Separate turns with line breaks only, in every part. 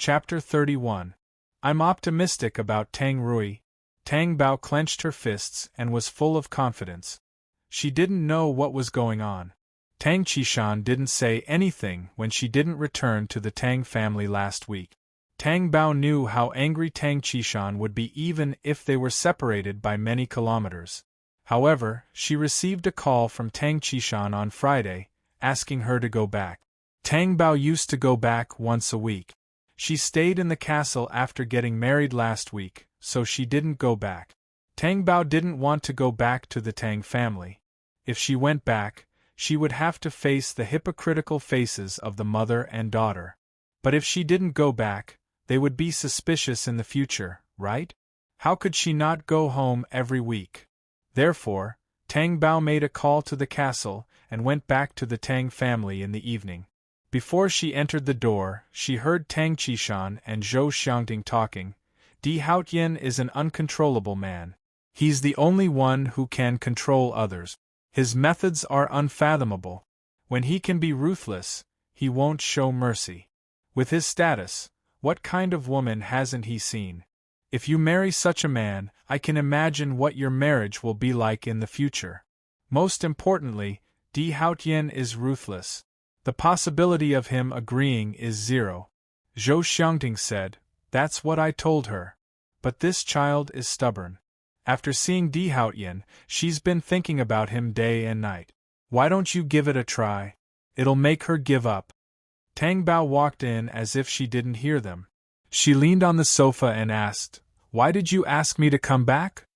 Chapter 31. I'm optimistic about Tang Rui. Tang Bao clenched her fists and was full of confidence. She didn't know what was going on. Tang Qishan didn't say anything when she didn't return to the Tang family last week. Tang Bao knew how angry Tang Qishan would be even if they were separated by many kilometers. However, she received a call from Tang Qishan on Friday, asking her to go back. Tang Bao used to go back once a week. She stayed in the castle after getting married last week, so she didn't go back. Tang Bao didn't want to go back to the Tang family. If she went back, she would have to face the hypocritical faces of the mother and daughter. But if she didn't go back, they would be suspicious in the future, right? How could she not go home every week? Therefore, Tang Bao made a call to the castle and went back to the Tang family in the evening. Before she entered the door, she heard Tang Qishan and Zhou Xiangting talking. Di Haotian is an uncontrollable man. He's the only one who can control others. His methods are unfathomable. When he can be ruthless, he won't show mercy. With his status, what kind of woman hasn't he seen? If you marry such a man, I can imagine what your marriage will be like in the future. Most importantly, Di Haotian is ruthless. The possibility of him agreeing is zero. Zhou Xiangting said, "That's what I told her. But this child is stubborn. After seeing Di Haotian, she's been thinking about him day and night. Why don't you give it a try? It'll make her give up." Tang Bao walked in as if she didn't hear them. She leaned on the sofa and asked, "Why did you ask me to come back?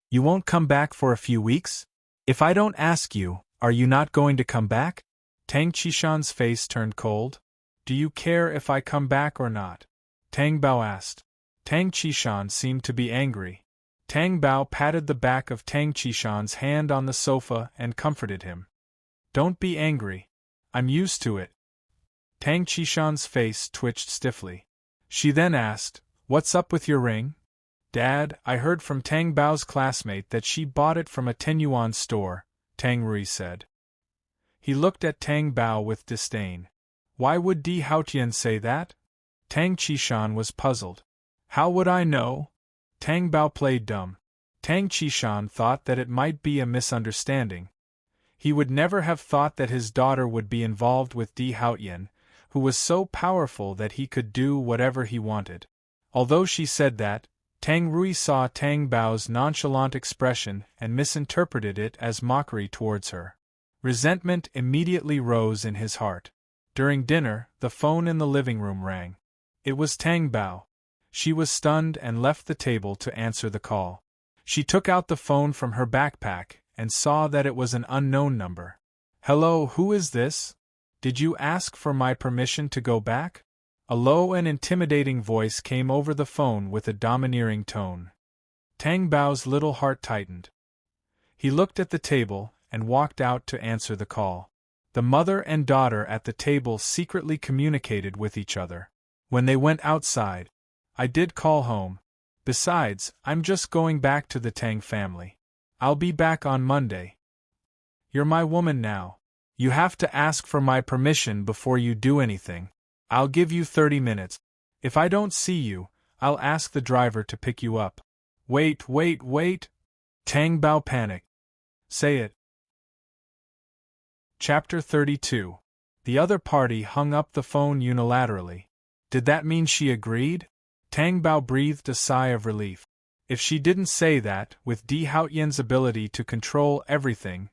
You won't come back for a few weeks? If I don't ask you, are you not going to come back?" Tang Qishan's face turned cold. "Do you care if I come back or not?" Tang Bao asked. Tang Qishan seemed to be angry. Tang Bao patted the back of Tang Qishan's hand on the sofa and comforted him. "Don't be angry. I'm used to it." Tang Qishan's face twitched stiffly. She then asked, "What's up with your ring?" "Dad, I heard from Tang Bao's classmate that she bought it from a 10-yuan store," Tang Rui said. He looked at Tang Bao with disdain. Why would Di Haotian say that? Tang Qishan was puzzled. "How would I know?" Tang Bao played dumb. Tang Qishan thought that it might be a misunderstanding. He would never have thought that his daughter would be involved with Di Haotian, who was so powerful that he could do whatever he wanted. Although she said that, Tang Rui saw Tang Bao's nonchalant expression and misinterpreted it as mockery towards her. Resentment immediately rose in his heart. During dinner, the phone in the living room rang. It was Tang Bao. She was stunned and left the table to answer the call. She took out the phone from her backpack and saw that it was an unknown number. "Hello, who is this? Did you ask for my permission to go back?" A low and intimidating voice came over the phone with a domineering tone. Tang Bao's little heart tightened. He looked at the table and walked out to answer the call. The mother and daughter at the table secretly communicated with each other. When they went outside, "I did call home. Besides, I'm just going back to the Tang family. I'll be back on Monday." "You're my woman now. You have to ask for my permission before you do anything. I'll give you 30 minutes. If I don't see you, I'll ask the driver to pick you up." Wait! Tang Bao panicked. "Say it." Chapter 32. The other party hung up the phone unilaterally. Did that mean she agreed? Tang Bao breathed a sigh of relief. If she didn't say that, with Di Haotian's ability to control everything,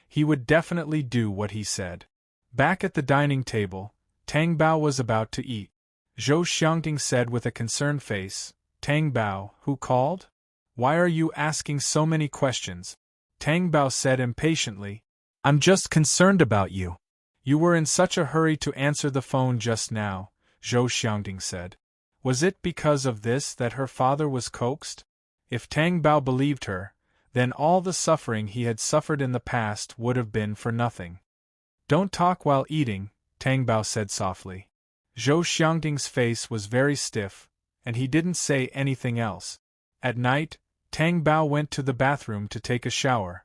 he would definitely do what he said. Back at the dining table, Tang Bao was about to eat. Zhou Xiangting said with a concerned face, "Tang Bao, who called? Why are you asking so many questions?" Tang Bao said impatiently, "I'm just concerned about you." "You were in such a hurry to answer the phone just now," Zhou Xiangting said. Was it because of this that her father was coaxed? If Tang Bao believed her, then all the suffering he had suffered in the past would have been for nothing. "Don't talk while eating," Tang Bao said softly. Zhou Xiangting's face was very stiff, and he didn't say anything else. At night, Tang Bao went to the bathroom to take a shower.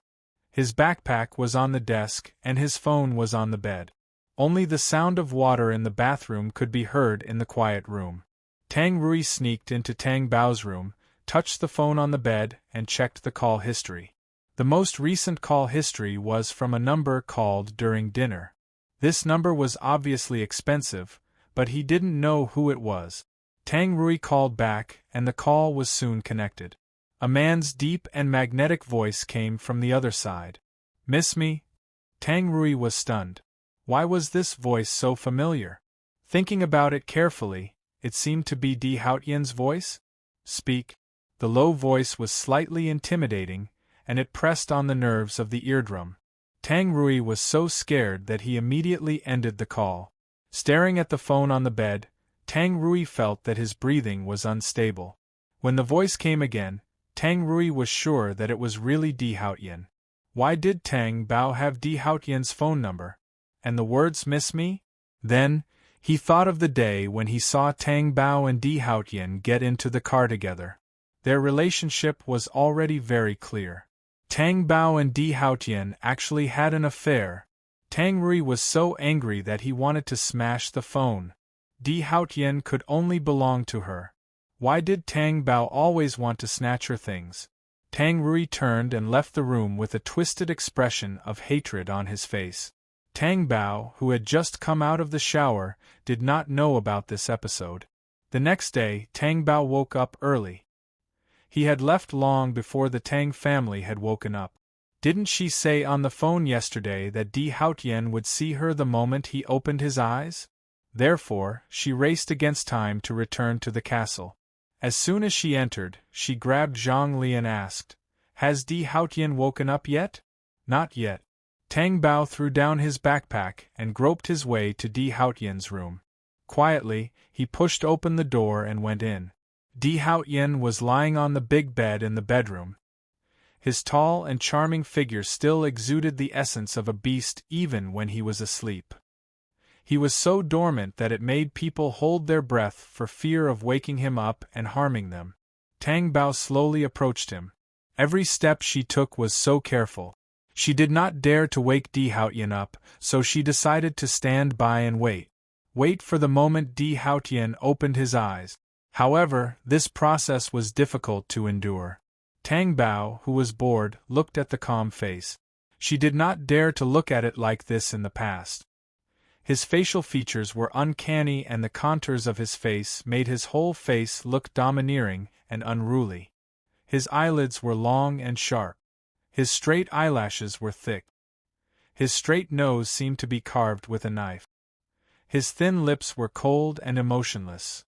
His backpack was on the desk and his phone was on the bed. Only the sound of water in the bathroom could be heard in the quiet room. Tang Rui sneaked into Tang Bao's room, touched the phone on the bed, and checked the call history. The most recent call history was from a number called during dinner. This number was obviously expensive, but he didn't know who it was. Tang Rui called back, and the call was soon connected. A man's deep and magnetic voice came from the other side. "Miss me?" Tang Rui was stunned. Why was this voice so familiar? Thinking about it carefully, it seemed to be Di Haotian's voice. "Speak." The low voice was slightly intimidating, and it pressed on the nerves of the eardrum. Tang Rui was so scared that he immediately ended the call. Staring at the phone on the bed, Tang Rui felt that his breathing was unstable. When the voice came again, Tang Rui was sure that it was really Di Haotian. Why did Tang Bao have Di Haotian's phone number? And the words "miss me"? Then, he thought of the day when he saw Tang Bao and Di Haotian get into the car together. Their relationship was already very clear. Tang Bao and Di Haotian actually had an affair. Tang Rui was so angry that he wanted to smash the phone. Di Haotian could only belong to her. Why did Tang Bao always want to snatch her things? Tang Rui turned and left the room with a twisted expression of hatred on his face. Tang Bao, who had just come out of the shower, did not know about this episode. The next day, Tang Bao woke up early. He had left long before the Tang family had woken up. Didn't she say on the phone yesterday that Di Haotian would see her the moment he opened his eyes? Therefore, she raced against time to return to the castle. As soon as she entered, she grabbed Zhang Li and asked, "Has Di Haotian woken up yet?" "Not yet." Tang Bao threw down his backpack and groped his way to Di Haotian's room. Quietly, he pushed open the door and went in. Di Haotian was lying on the big bed in the bedroom. His tall and charming figure still exuded the essence of a beast even when he was asleep. He was so dormant that it made people hold their breath for fear of waking him up and harming them. Tang Bao slowly approached him. Every step she took was so careful. She did not dare to wake Di Haotian up, so she decided to stand by and wait. Wait for the moment Di Haotian opened his eyes. However, this process was difficult to endure. Tang Bao, who was bored, looked at the calm face. She did not dare to look at it like this in the past. His facial features were uncanny and the contours of his face made his whole face look domineering and unruly. His eyelids were long and sharp. His straight eyelashes were thick. His straight nose seemed to be carved with a knife. His thin lips were cold and emotionless.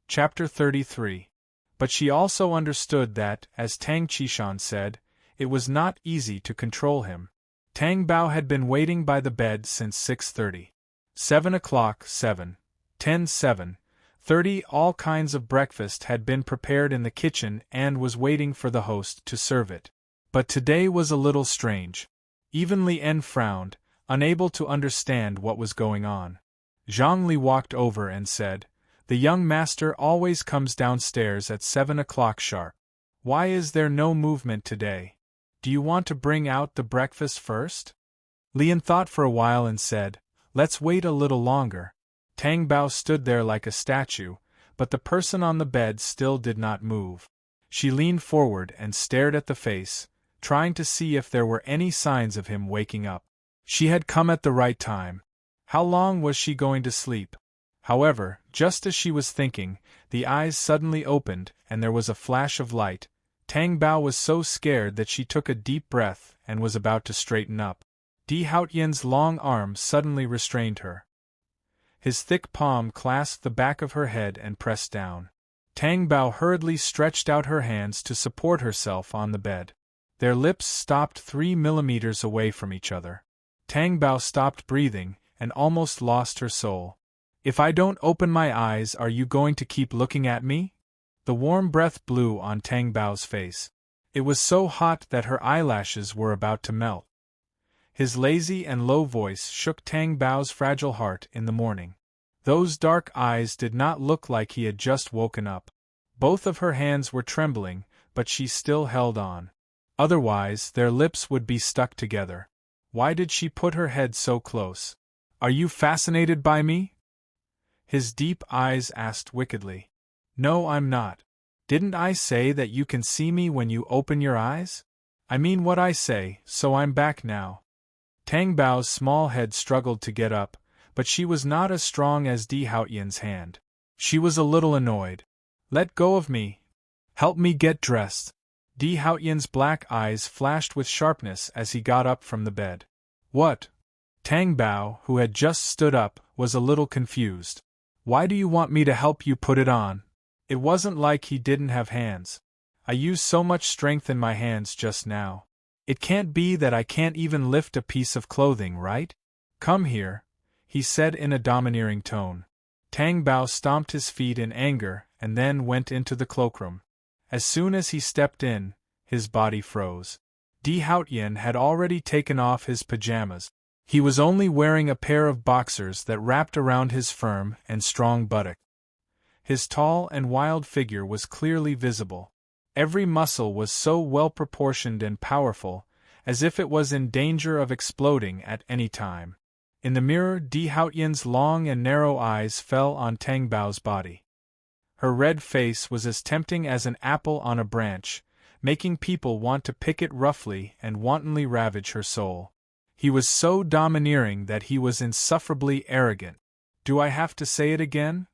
Chapter 33. But she also understood that, as Tang Qishan said, it was not easy to control him. Tang Bao had been waiting by the bed since 6:30. 7 o'clock, 7, 10, 7:30. All kinds of breakfast had been prepared in the kitchen and was waiting for the host to serve it. But today was a little strange. Even Li En frowned, unable to understand what was going on. Zhang Li walked over and said, "The young master always comes downstairs at 7 o'clock sharp. Why is there no movement today? Do you want to bring out the breakfast first?" Lian thought for a while and said, "Let's wait a little longer." Tang Bao stood there like a statue, but the person on the bed still did not move. She leaned forward and stared at the face, trying to see if there were any signs of him waking up. She had come at the right time. How long was she going to sleep? However, just as she was thinking, the eyes suddenly opened and there was a flash of light. Tang Bao was so scared that she took a deep breath and was about to straighten up. Di Haotian's long arm suddenly restrained her. His thick palm clasped the back of her head and pressed down. Tang Bao hurriedly stretched out her hands to support herself on the bed. Their lips stopped 3 millimeters away from each other. Tang Bao stopped breathing and almost lost her soul. "If I don't open my eyes, are you going to keep looking at me?" The warm breath blew on Tang Bao's face. It was so hot that her eyelashes were about to melt. His lazy and low voice shook Tang Bao's fragile heart in the morning. Those dark eyes did not look like he had just woken up. Both of her hands were trembling, but she still held on. Otherwise, their lips would be stuck together. Why did she put her head so close? "Are you fascinated by me?" His deep eyes asked wickedly. No, I'm not. Didn't I say that you can see me when you open your eyes? I mean what I say, so I'm back now. Tang Bao's small head struggled to get up, but she was not as strong as Di Haotian's hand. She was a little annoyed. Let go of me. Help me get dressed. Di Haotian's black eyes flashed with sharpness as he got up from the bed. What? Tang Bao, who had just stood up, was a little confused. Why do you want me to help you put it on? It wasn't like he didn't have hands. I used so much strength in my hands just now. It can't be that I can't even lift a piece of clothing, right? Come here, he said in a domineering tone. Tang Bao stomped his feet in anger and then went into the cloakroom. As soon as he stepped in, his body froze. Di Haotian had already taken off his pajamas. He was only wearing a pair of boxers that wrapped around his firm and strong buttock. His tall and wild figure was clearly visible. Every muscle was so well proportioned and powerful, as if it was in danger of exploding at any time. In the mirror, Di Haotian's long and narrow eyes fell on Tang Bao's body. Her red face was as tempting as an apple on a branch, making people want to pick it roughly and wantonly ravage her soul. He was so domineering that he was insufferably arrogant. Do I have to say it again?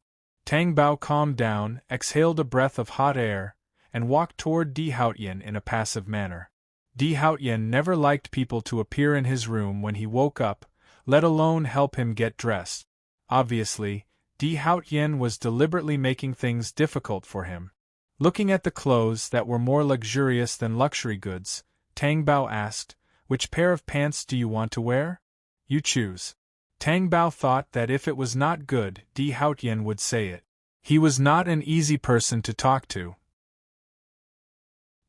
Tang Bao calmed down, exhaled a breath of hot air, and walked toward Di Haotian in a passive manner. Di Haotian never liked people to appear in his room when he woke up, let alone help him get dressed. Obviously, Di Haotian was deliberately making things difficult for him. Looking at the clothes that were more luxurious than luxury goods, Tang Bao asked, Which pair of pants do you want to wear? You choose. Tang Bao thought that if it was not good, Di Haotian would say it. He was not an easy person to talk to.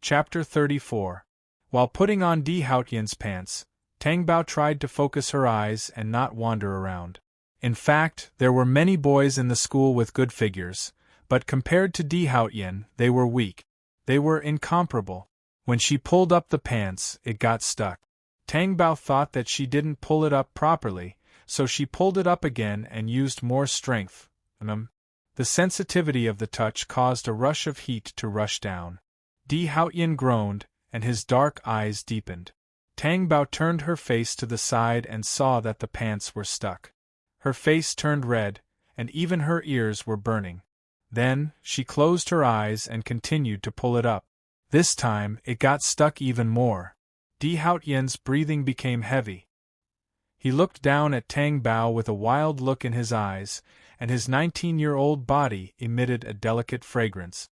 Chapter 34. While putting on Di Haotian's pants, Tang Bao tried to focus her eyes and not wander around. In fact, there were many boys in the school with good figures, but compared to Di Haotian, they were weak. They were incomparable. When she pulled up the pants, it got stuck. Tang Bao thought that she didn't pull it up properly, so she pulled it up again and used more strength. The sensitivity of the touch caused a rush of heat to rush down. Di Haotian groaned, and his dark eyes deepened. Tang Bao turned her face to the side and saw that the pants were stuck. Her face turned red, and even her ears were burning. Then, she closed her eyes and continued to pull it up. This time, it got stuck even more. Di Haotian's breathing became heavy. He looked down at Tang Bao with a wild look in his eyes, and his 19-year-old body emitted a delicate fragrance.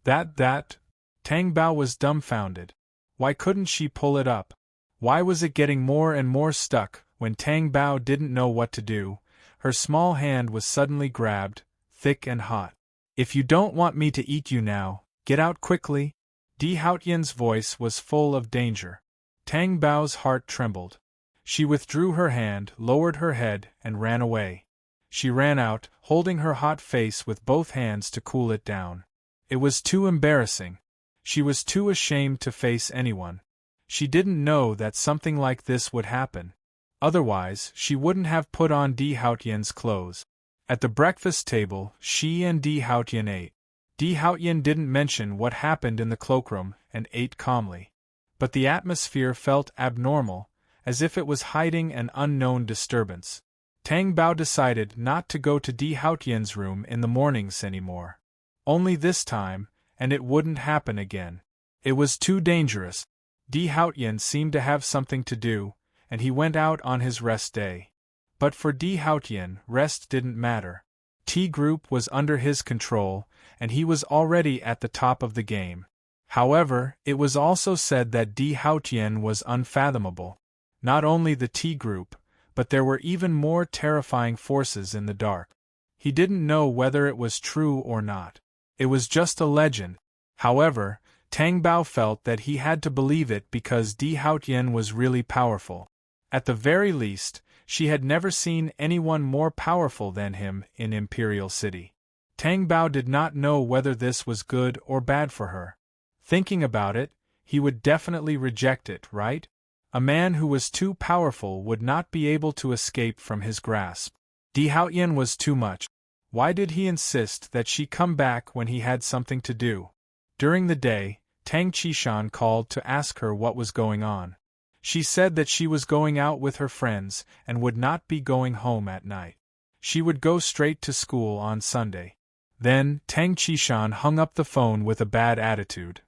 That? Tang Bao was dumbfounded. Why couldn't she pull it up? Why was it getting more and more stuck? When Tang Bao didn't know what to do, her small hand was suddenly grabbed, thick and hot. If you don't want me to eat you now, get out quickly. Di Haotian's voice was full of danger. Tang Bao's heart trembled. She withdrew her hand, lowered her head, and ran away. She ran out, holding her hot face with both hands to cool it down. It was too embarrassing. She was too ashamed to face anyone. She didn't know that something like this would happen. Otherwise, she wouldn't have put on Di Haotian's clothes. At the breakfast table, she and Di Haotian ate. Di Haotian didn't mention what happened in the cloakroom and ate calmly. But the atmosphere felt abnormal, as if it was hiding an unknown disturbance. Tang Bao decided not to go to Di Haotian's room in the mornings anymore. Only this time, and it wouldn't happen again. It was too dangerous. Di Haotian seemed to have something to do, and he went out on his rest day. But for Di Haotian, rest didn't matter. T Group was under his control, and he was already at the top of the game. However, it was also said that Di Haotian was unfathomable. Not only the T Group, but there were even more terrifying forces in the dark. He didn't know whether it was true or not. It was just a legend. However, Tang Bao felt that he had to believe it because Di Haotian was really powerful. At the very least, she had never seen anyone more powerful than him in Imperial City. Tang Bao did not know whether this was good or bad for her. Thinking about it, he would definitely reject it, right? A man who was too powerful would not be able to escape from his grasp. Di Haotian was too much. Why did he insist that she come back when he had something to do? During the day, Tang Qishan called to ask her what was going on. She said that she was going out with her friends and would not be going home at night. She would go straight to school on Sunday. Then, Tang Qishan hung up the phone with a bad attitude.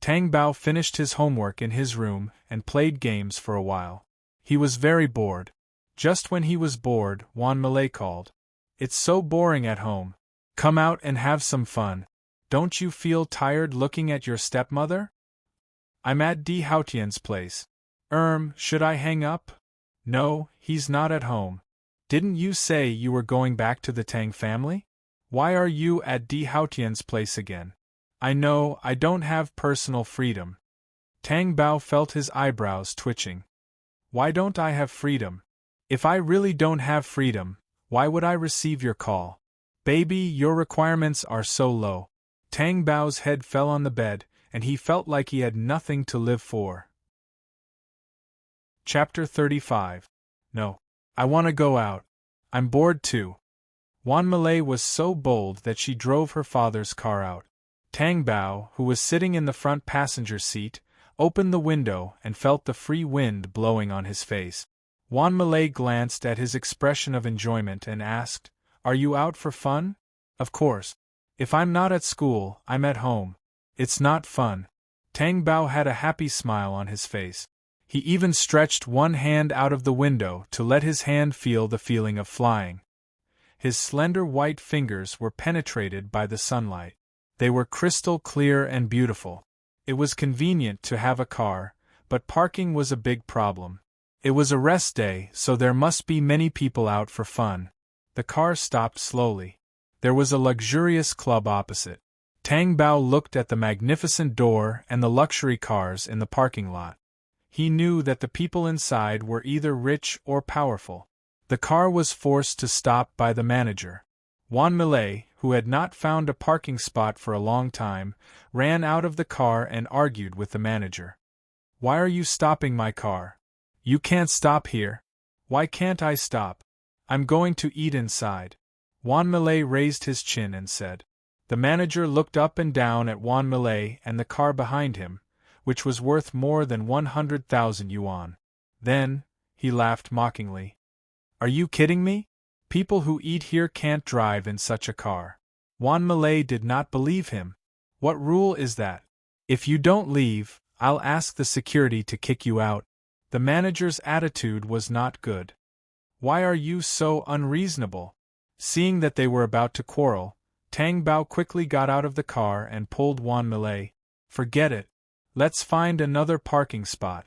Tang Bao finished his homework in his room and played games for a while. He was very bored. Just when he was bored, Wan Malay called. It's so boring at home. Come out and have some fun. Don't you feel tired looking at your stepmother? I'm at Di Haotian's place. Should I hang up? No, he's not at home. Didn't you say you were going back to the Tang family? Why are you at Di Haotian's place again? I know, I don't have personal freedom. Tang Bao felt his eyebrows twitching. Why don't I have freedom? If I really don't have freedom, why would I receive your call? Baby, your requirements are so low. Tang Bao's head fell on the bed, and he felt like he had nothing to live for. Chapter 35. No. I want to go out. I'm bored too. Wan Malay was so bold that she drove her father's car out. Tang Bao, who was sitting in the front passenger seat, opened the window and felt the free wind blowing on his face. Wan Malay glanced at his expression of enjoyment and asked, Are you out for fun? Of course. If I'm not at school, I'm at home. It's not fun. Tang Bao had a happy smile on his face. He even stretched one hand out of the window to let his hand feel the feeling of flying. His slender white fingers were penetrated by the sunlight. They were crystal clear and beautiful. It was convenient to have a car, but parking was a big problem. It was a rest day, so there must be many people out for fun. The car stopped slowly. There was a luxurious club opposite. Tang Bao looked at the magnificent door and the luxury cars in the parking lot. He knew that the people inside were either rich or powerful. The car was forced to stop by the manager. Wan Malay, who had not found a parking spot for a long time, ran out of the car and argued with the manager. Why are you stopping my car? You can't stop here. Why can't I stop? I'm going to eat inside. Wan Malay raised his chin and said. The manager looked up and down at Wan Malay and the car behind him, which was worth more than 100,000 yuan. Then, he laughed mockingly. Are you kidding me? People who eat here can't drive in such a car. Wan Malay did not believe him. What rule is that? If you don't leave, I'll ask the security to kick you out. The manager's attitude was not good. Why are you so unreasonable? Seeing that they were about to quarrel, Tang Bao quickly got out of the car and pulled Wan Malay. Forget it. Let's find another parking spot.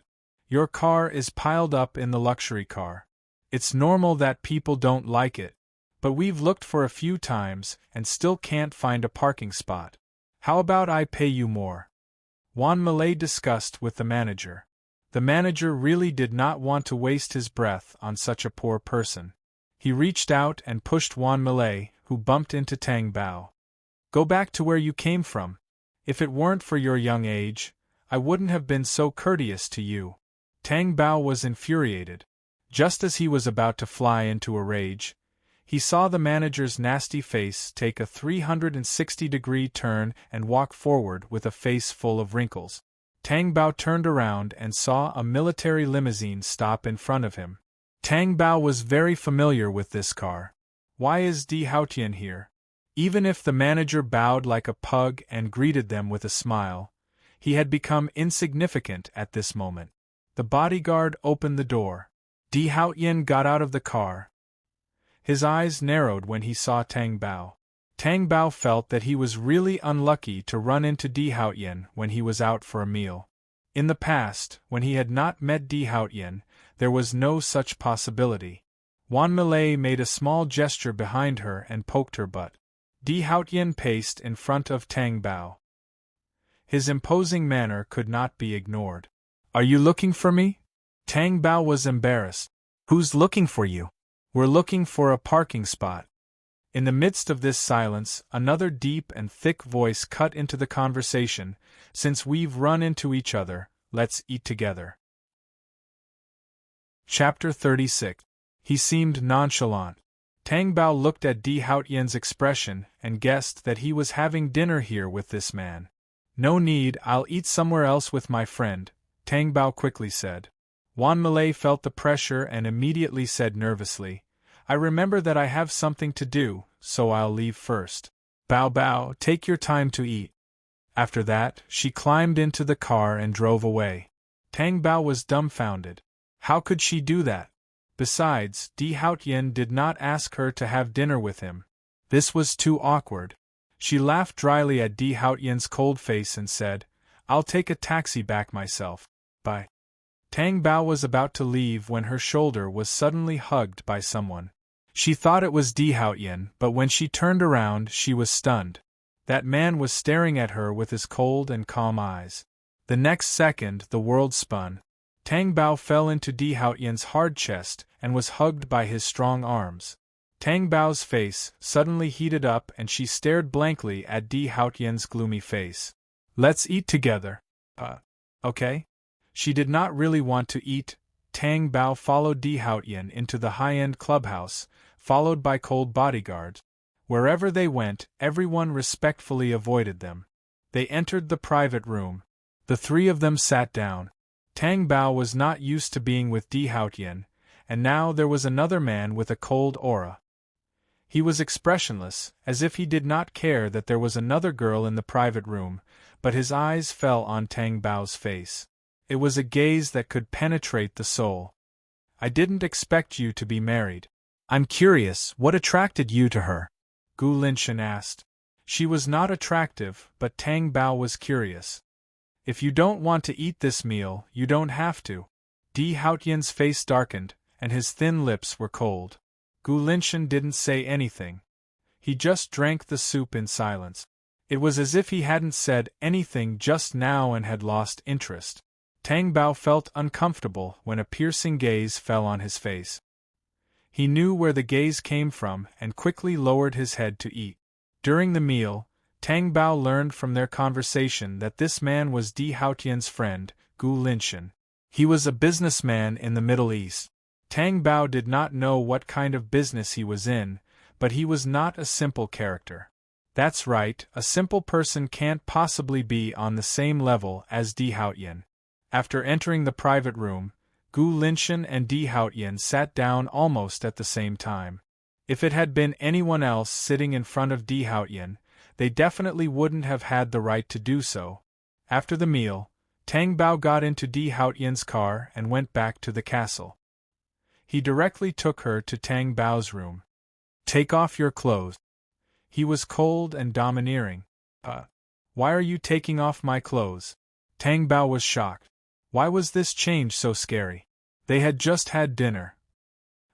Your car is piled up in the luxury car. It's normal that people don't like it. But we've looked for a few times and still can't find a parking spot. How about I pay you more? Wan Malay discussed with the manager. The manager really did not want to waste his breath on such a poor person. He reached out and pushed Wan Malay, who bumped into Tang Bao. Go back to where you came from. If it weren't for your young age, I wouldn't have been so courteous to you. Tang Bao was infuriated. Just as he was about to fly into a rage, he saw the manager's nasty face take a 360-degree turn and walk forward with a face full of wrinkles. Tang Bao turned around and saw a military limousine stop in front of him. Tang Bao was very familiar with this car. Why is Di Haotian here? Even if the manager bowed like a pug and greeted them with a smile, he had become insignificant at this moment. The bodyguard opened the door. Di Haotian got out of the car. His eyes narrowed when he saw Tang Bao. Tang Bao felt that he was really unlucky to run into Di Haotian when he was out for a meal. In the past, when he had not met Di Haotian, there was no such possibility. Wan Malay made a small gesture behind her and poked her butt. Di Haotian paced in front of Tang Bao. His imposing manner could not be ignored. Are you looking for me? Tang Bao was embarrassed. Who's looking for you? We're looking for a parking spot. In the midst of this silence, another deep and thick voice cut into the conversation. Since we've run into each other, let's eat together. Chapter 36. He seemed nonchalant. Tang Bao looked at Di Haotian's expression and guessed that he was having dinner here with this man. No need, I'll eat somewhere else with my friend, Tang Bao quickly said. Wan Malay felt the pressure and immediately said nervously, I remember that I have something to do, so I'll leave first. Bao Bao, take your time to eat. After that, she climbed into the car and drove away. Tang Bao was dumbfounded. How could she do that? Besides, Di Haotian did not ask her to have dinner with him. This was too awkward. She laughed dryly at Di Haotian's cold face and said, I'll take a taxi back myself. Bye. Tang Bao was about to leave when her shoulder was suddenly hugged by someone. She thought it was Di Haotian, but when she turned around she was stunned. That man was staring at her with his cold and calm eyes. The next second the world spun. Tang Bao fell into Di Haotian's hard chest and was hugged by his strong arms. Tang Bao's face suddenly heated up and she stared blankly at Di Haotian's gloomy face. Let's eat together. Okay? She did not really want to eat. Tang Bao followed Di Haotian into the high-end clubhouse, followed by cold bodyguards. Wherever they went, everyone respectfully avoided them. They entered the private room. The three of them sat down. Tang Bao was not used to being with Di Haotian, and now there was another man with a cold aura. He was expressionless, as if he did not care that there was another girl in the private room, but his eyes fell on Tang Bao's face. It was a gaze that could penetrate the soul. I didn't expect you to be married. I'm curious, what attracted you to her? Gu Linshan asked. She was not attractive, but Tang Bao was curious. If you don't want to eat this meal, you don't have to. Di Haotian's face darkened, and his thin lips were cold. Gu Linshan didn't say anything. He just drank the soup in silence. It was as if he hadn't said anything just now and had lost interest. Tang Bao felt uncomfortable when a piercing gaze fell on his face. He knew where the gaze came from and quickly lowered his head to eat. During the meal, Tang Bao learned from their conversation that this man was Di Haotian's friend, Gu Linshan. He was a businessman in the Middle East. Tang Bao did not know what kind of business he was in, but he was not a simple character. That's right, a simple person can't possibly be on the same level as Di Haotian. After entering the private room, Gu Linshan and Di Haotian sat down almost at the same time. If it had been anyone else sitting in front of Di Haotian, they definitely wouldn't have had the right to do so. After the meal, Tang Bao got into Di Haotian's car and went back to the castle. He directly took her to Tang Bao's room. Take off your clothes. He was cold and domineering. Why are you taking off my clothes? Tang Bao was shocked. Why was this change so scary? They had just had dinner.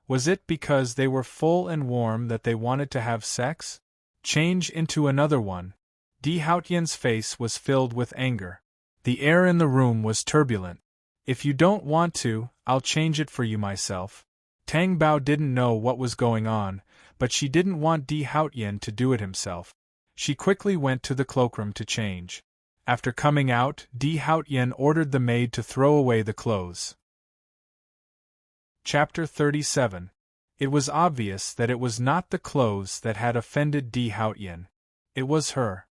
Was it because they were full and warm that they wanted to have sex? Change into another one. Di Haotian's face was filled with anger. The air in the room was turbulent. If you don't want to, I'll change it for you myself. Tang Bao didn't know what was going on, but she didn't want Di Haotian to do it himself. She quickly went to the cloakroom to change. After coming out, Di Haotian ordered the maid to throw away the clothes. Chapter 37. It was obvious that it was not the clothes that had offended Di Haotian. It was her.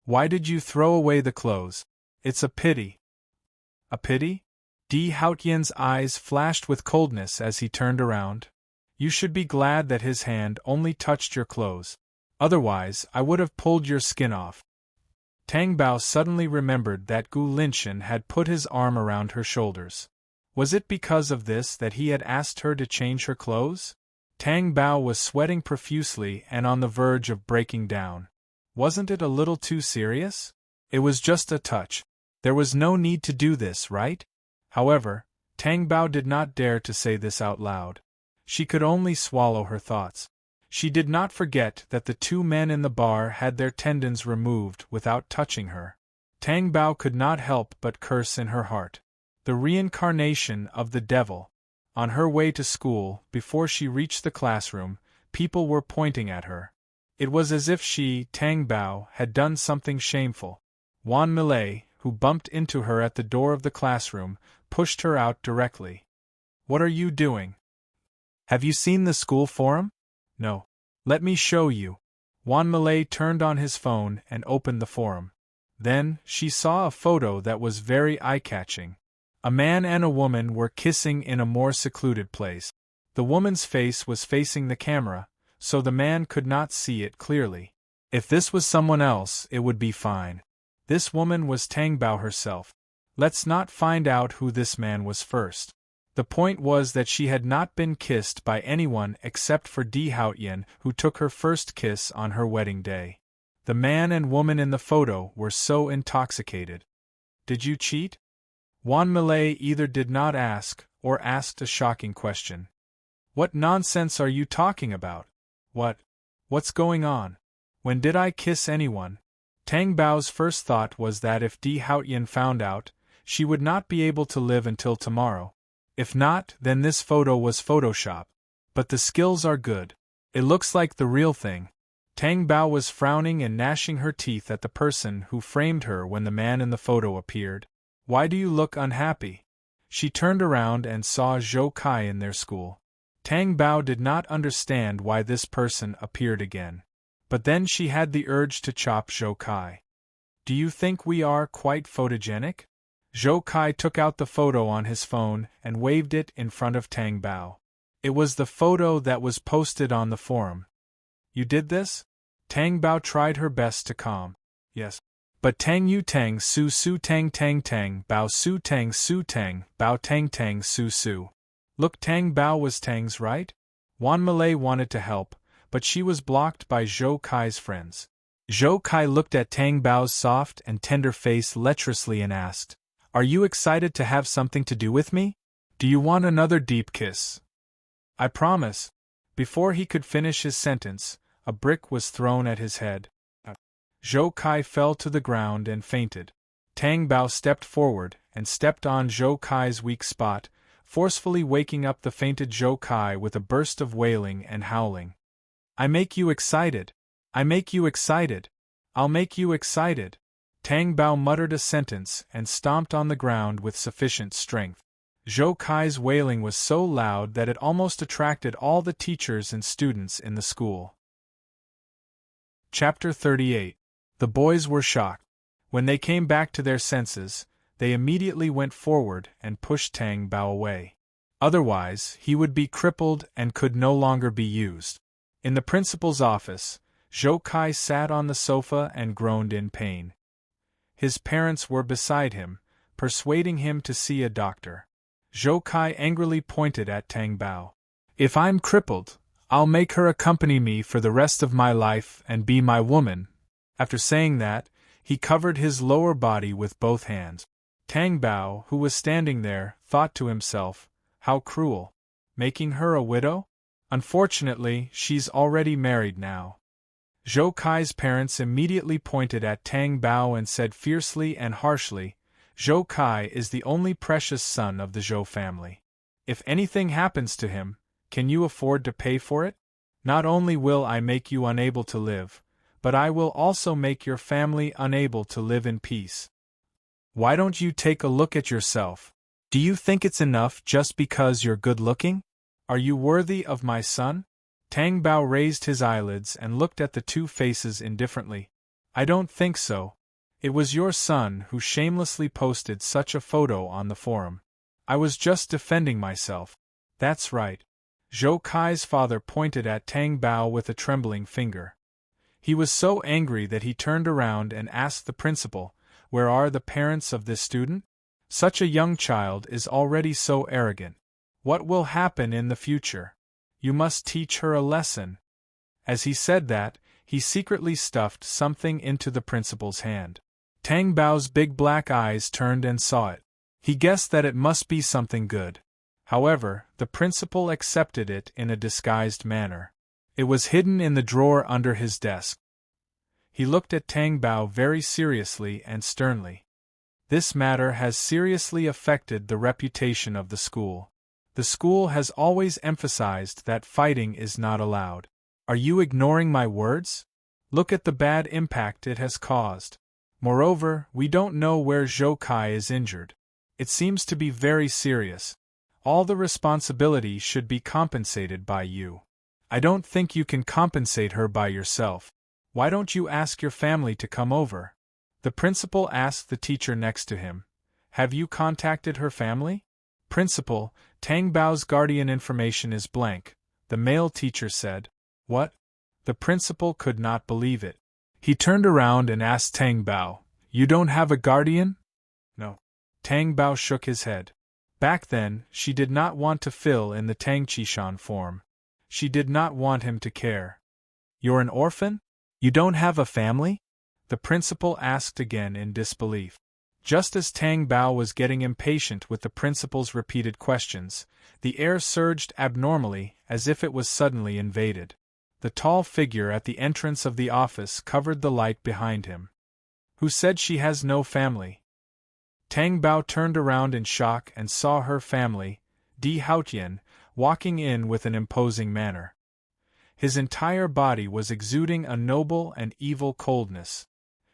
Why did you throw away the clothes? It's a pity. A pity? Di Haotian's eyes flashed with coldness as he turned around. You should be glad that his hand only touched your clothes. Otherwise, I would have pulled your skin off. Tang Bao suddenly remembered that Gu Linshan had put his arm around her shoulders. Was it because of this that he had asked her to change her clothes? Tang Bao was sweating profusely and on the verge of breaking down. Wasn't it a little too serious? It was just a touch. There was no need to do this, right? However, Tang Bao did not dare to say this out loud. She could only swallow her thoughts. She did not forget that the two men in the bar had their tendons removed without touching her. Tang Bao could not help but curse in her heart. The reincarnation of the devil. On her way to school, before she reached the classroom, people were pointing at her. It was as if she, Tang Bao, had done something shameful. Wan Malay, who bumped into her at the door of the classroom, pushed her out directly. What are you doing? Have you seen the school forum? No. Let me show you. Juan Malay turned on his phone and opened the forum. Then, she saw a photo that was very eye-catching. A man and a woman were kissing in a more secluded place. The woman's face was facing the camera, so the man could not see it clearly. If this was someone else, it would be fine. This woman was Tang Bao herself. Let's not find out who this man was first. The point was that she had not been kissed by anyone except for Di Haotian, who took her first kiss on her wedding day. The man and woman in the photo were so intoxicated. Did you cheat? Juan Malay either did not ask, or asked a shocking question. What nonsense are you talking about? What's going on? When did I kiss anyone? Tang Bao's first thought was that if Di Haotian found out, she would not be able to live until tomorrow. If not, then this photo was Photoshop. But the skills are good. It looks like the real thing. Tang Bao was frowning and gnashing her teeth at the person who framed her when the man in the photo appeared. Why do you look unhappy? She turned around and saw Zhou Kai in their school. Tang Bao did not understand why this person appeared again. But then she had the urge to chop Zhou Kai. Do you think we are quite photogenic? Zhou Kai took out the photo on his phone and waved it in front of Tang Bao. It was the photo that was posted on the forum. You did this? Tang Bao tried her best to calm. Yes. But Tang Yu Tang Su Su Tang Tang Tang Bao Su Tang Su Tang Bao Tang Tang Su Su. Look, Tang Bao was Tang's right? Juan Malay wanted to help, but she was blocked by Zhou Kai's friends. Zhou Kai looked at Tang Bao's soft and tender face lecherously and asked, Are you excited to have something to do with me? Do you want another deep kiss? I promise. Before he could finish his sentence, a brick was thrown at his head. Zhou Kai fell to the ground and fainted. Tang Bao stepped forward and stepped on Zhou Kai's weak spot, forcefully waking up the fainted Zhou Kai with a burst of wailing and howling. I make you excited. I make you excited. I'll make you excited. Tang Bao muttered a sentence and stomped on the ground with sufficient strength. Zhou Kai's wailing was so loud that it almost attracted all the teachers and students in the school. Chapter 38. The boys were shocked. When they came back to their senses, they immediately went forward and pushed Tang Bao away. Otherwise, he would be crippled and could no longer be used. In the principal's office, Zhou Kai sat on the sofa and groaned in pain. His parents were beside him, persuading him to see a doctor. Zhou Kai angrily pointed at Tang Bao. If I'm crippled, I'll make her accompany me for the rest of my life and be my woman. After saying that, he covered his lower body with both hands. Tang Bao, who was standing there, thought to himself, how cruel. Making her a widow? Unfortunately, she's already married now. Zhou Kai's parents immediately pointed at Tang Bao and said fiercely and harshly, Zhou Kai is the only precious son of the Zhou family. If anything happens to him, can you afford to pay for it? Not only will I make you unable to live, but I will also make your family unable to live in peace. Why don't you take a look at yourself? Do you think it's enough just because you're good-looking? Are you worthy of my son? Tang Bao raised his eyelids and looked at the two faces indifferently. I don't think so. It was your son who shamelessly posted such a photo on the forum. I was just defending myself. That's right. Zhou Kai's father pointed at Tang Bao with a trembling finger. He was so angry that he turned around and asked the principal, Where are the parents of this student? Such a young child is already so arrogant. What will happen in the future? You must teach her a lesson. As he said that, he secretly stuffed something into the principal's hand. Tang Bao's big black eyes turned and saw it. He guessed that it must be something good. However, the principal accepted it in a disguised manner. It was hidden in the drawer under his desk. He looked at Tang Bao very seriously and sternly. This matter has seriously affected the reputation of the school. The school has always emphasized that fighting is not allowed. Are you ignoring my words? Look at the bad impact it has caused. Moreover, we don't know where Zhou Kai is injured. It seems to be very serious. All the responsibility should be compensated by you. I don't think you can compensate her by yourself. Why don't you ask your family to come over? The principal asked the teacher next to him. Have you contacted her family? Principal, Tang Bao's guardian information is blank, the male teacher said. What? The principal could not believe it. He turned around and asked Tang Bao, You don't have a guardian? No. Tang Bao shook his head. Back then, she did not want to fill in the Tang Qishan form. She did not want him to care. You're an orphan? You don't have a family? The principal asked again in disbelief. Just as Tang Bao was getting impatient with the principal's repeated questions, the air surged abnormally as if it was suddenly invaded. The tall figure at the entrance of the office covered the light behind him. Who said she has no family? Tang Bao turned around in shock and saw her family, Di Haotian, walking in with an imposing manner. His entire body was exuding a noble and evil coldness.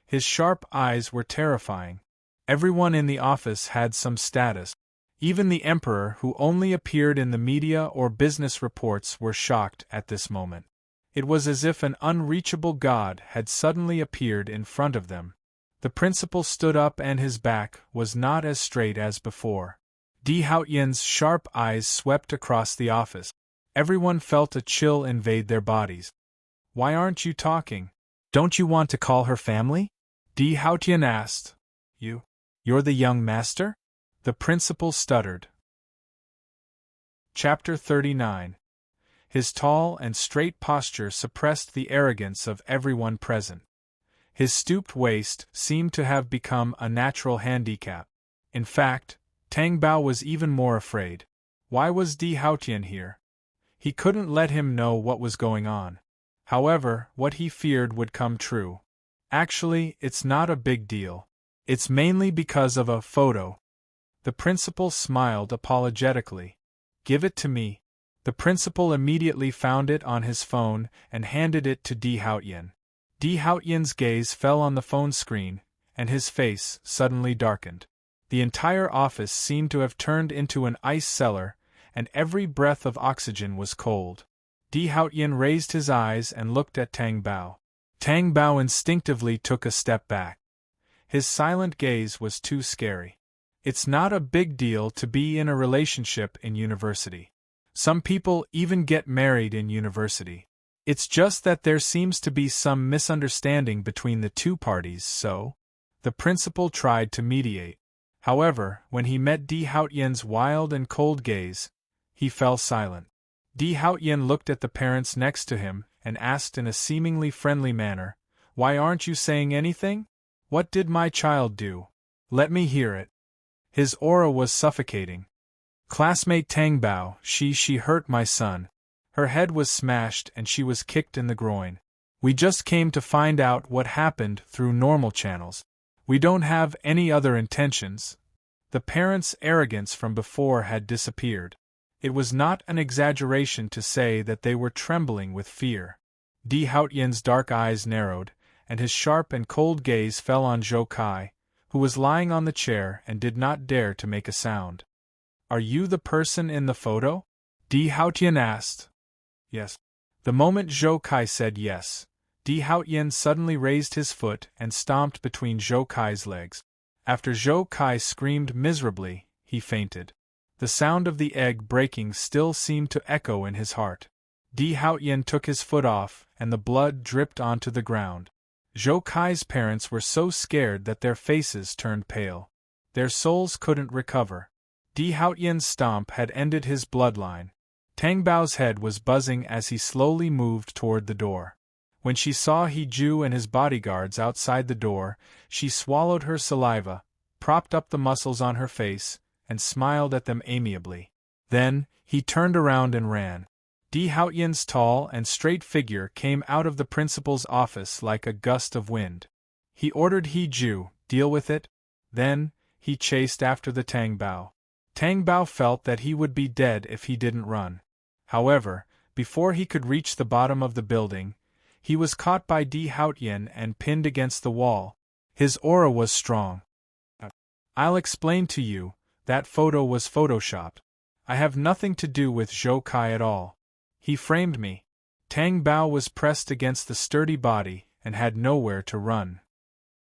His sharp eyes were terrifying. Everyone in the office had some status. Even the emperor, who only appeared in the media or business reports, were shocked at this moment. It was as if an unreachable god had suddenly appeared in front of them. The principal stood up and his back was not as straight as before. Di Haotian's sharp eyes swept across the office. Everyone felt a chill invade their bodies. Why aren't you talking? Don't you want to call her family? Di Haotian asked. You're the young master? The principal stuttered. Chapter 39. His tall and straight posture suppressed the arrogance of everyone present. His stooped waist seemed to have become a natural handicap. In fact, Tang Bao was even more afraid. Why was Di Haotian here? He couldn't let him know what was going on. However, what he feared would come true. Actually, it's not a big deal. It's mainly because of a photo. The principal smiled apologetically. Give it to me. The principal immediately found it on his phone and handed it to Di Haotian. Di Haotian's gaze fell on the phone screen, and his face suddenly darkened. The entire office seemed to have turned into an ice cellar, and every breath of oxygen was cold. Di Haotian raised his eyes and looked at Tang Bao. Tang Bao instinctively took a step back. His silent gaze was too scary. It's not a big deal to be in a relationship in university. Some people even get married in university. It's just that there seems to be some misunderstanding between the two parties, so the principal tried to mediate. However, when he met Di Haotian's wild and cold gaze, he fell silent. Di Haotian looked at the parents next to him and asked in a seemingly friendly manner, Why aren't you saying anything? What did my child do? Let me hear it. His aura was suffocating. Classmate Tang Bao, she hurt my son. Her head was smashed and she was kicked in the groin. We just came to find out what happened through normal channels. We don't have any other intentions. The parents' arrogance from before had disappeared. It was not an exaggeration to say that they were trembling with fear. Di Haotian's dark eyes narrowed, and his sharp and cold gaze fell on Zhou Kai, who was lying on the chair and did not dare to make a sound. Are you the person in the photo? Di Haotian asked. Yes. The moment Zhou Kai said yes, Di Haotian suddenly raised his foot and stomped between Zhou Kai's legs. After Zhou Kai screamed miserably, he fainted. The sound of the egg breaking still seemed to echo in his heart. Di Haotian took his foot off, and the blood dripped onto the ground. Zhou Kai's parents were so scared that their faces turned pale. Their souls couldn't recover. Di Haotian's stomp had ended his bloodline. Tang Bao's head was buzzing as he slowly moved toward the door. When she saw He Ju and his bodyguards outside the door, she swallowed her saliva, propped up the muscles on her face, and smiled at them amiably. Then, he turned around and ran. Di Haotian's tall and straight figure came out of the principal's office like a gust of wind. He ordered He Ju, deal with it. Then, he chased after the Tang Bao. Tang Bao felt that he would be dead if he didn't run. However, before he could reach the bottom of the building, he was caught by Di Haotian and pinned against the wall. His aura was strong. I'll explain to you, that photo was photoshopped. I have nothing to do with Zhou Kai at all. He framed me. Tang Bao was pressed against the sturdy body and had nowhere to run.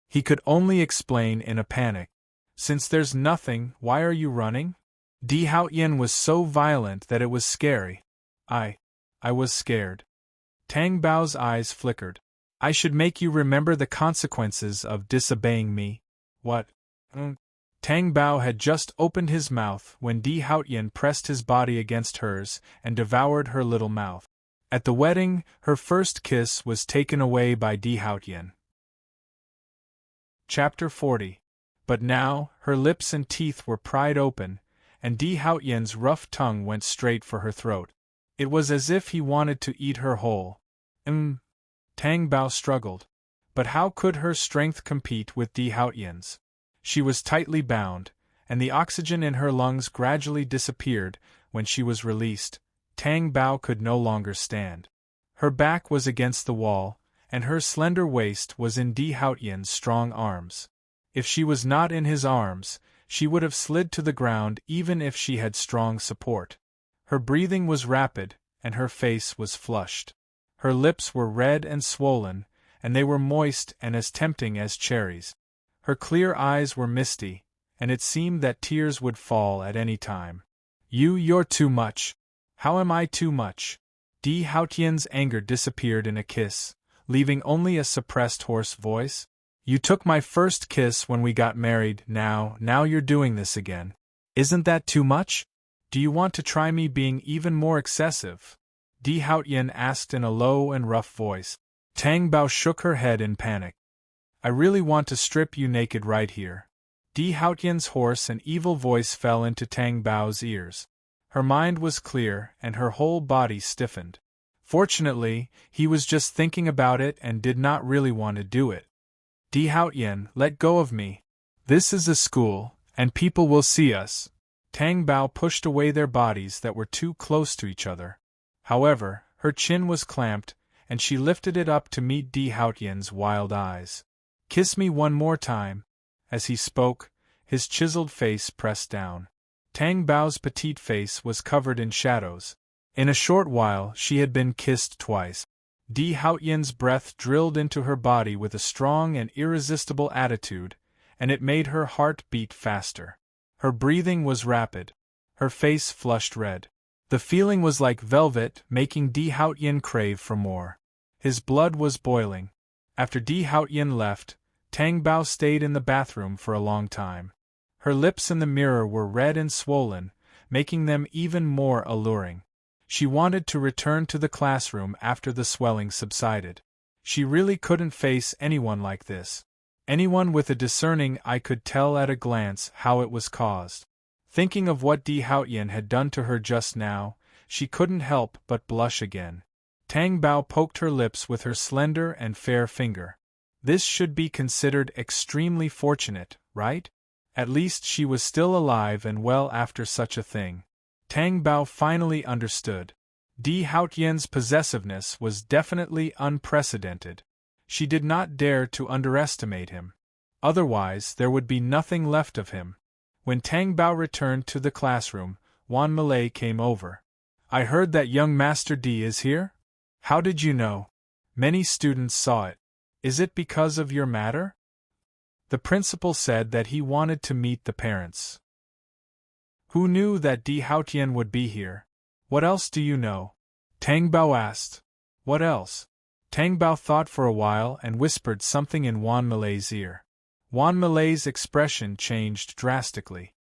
He could only explain in a panic. Since there's nothing, why are you running? Di Haotian was so violent that it was scary. I was scared. Tang Bao's eyes flickered. I should make you remember the consequences of disobeying me. What? Tang Bao had just opened his mouth when Di Haotian pressed his body against hers and devoured her little mouth. At the wedding, her first kiss was taken away by Di Haotian. Chapter 40. But now, her lips and teeth were pried open, and Di Haotian's rough tongue went straight for her throat. It was as if he wanted to eat her whole. Tang Bao struggled. But how could her strength compete with Di Haotian's? She was tightly bound, and the oxygen in her lungs gradually disappeared when she was released. Tang Bao could no longer stand. Her back was against the wall, and her slender waist was in Di Haotian's strong arms. If she was not in his arms, she would have slid to the ground even if she had strong support. Her breathing was rapid, and her face was flushed. Her lips were red and swollen, and they were moist and as tempting as cherries. Her clear eyes were misty, and it seemed that tears would fall at any time. You're too much. How am I too much? Di Haotian's anger disappeared in a kiss, leaving only a suppressed hoarse voice. You took my first kiss when we got married, now you're doing this again. Isn't that too much? Do you want to try me being even more excessive? Di Haotian asked in a low and rough voice. Tang Bao shook her head in panic. I really want to strip you naked right here. Di Haotian's hoarse and evil voice fell into Tang Bao's ears. Her mind was clear and her whole body stiffened. Fortunately, he was just thinking about it and did not really want to do it. Di Haotian, let go of me. This is a school, and people will see us. Tang Bao pushed away their bodies that were too close to each other. However, her chin was clamped, and she lifted it up to meet Di Haotian's wild eyes. Kiss me one more time. As he spoke, his chiseled face pressed down. Tang Bao's petite face was covered in shadows. In a short while she had been kissed twice. Di Haotian's breath drilled into her body with a strong and irresistible attitude, and it made her heart beat faster. Her breathing was rapid. Her face flushed red. The feeling was like velvet, making Di Haotian crave for more. His blood was boiling. After Di Haotian left, Tang Bao stayed in the bathroom for a long time. Her lips in the mirror were red and swollen, making them even more alluring. She wanted to return to the classroom after the swelling subsided. She really couldn't face anyone like this. Anyone with a discerning eye could tell at a glance how it was caused. Thinking of what Di Haotian had done to her just now, she couldn't help but blush again. Tang Bao poked her lips with her slender and fair finger. This should be considered extremely fortunate, right? At least she was still alive and well after such a thing. Tang Bao finally understood. Di Haotian's possessiveness was definitely unprecedented. She did not dare to underestimate him. Otherwise, there would be nothing left of him. When Tang Bao returned to the classroom, Wan Malay came over. I heard that young Master Di is here? How did you know? Many students saw it. Is it because of your matter? The principal said that he wanted to meet the parents. Who knew that Di Haotian would be here? What else do you know? Tang Bao asked. What else? Tang Bao thought for a while and whispered something in Wan Malay's ear. Wan Malay's expression changed drastically.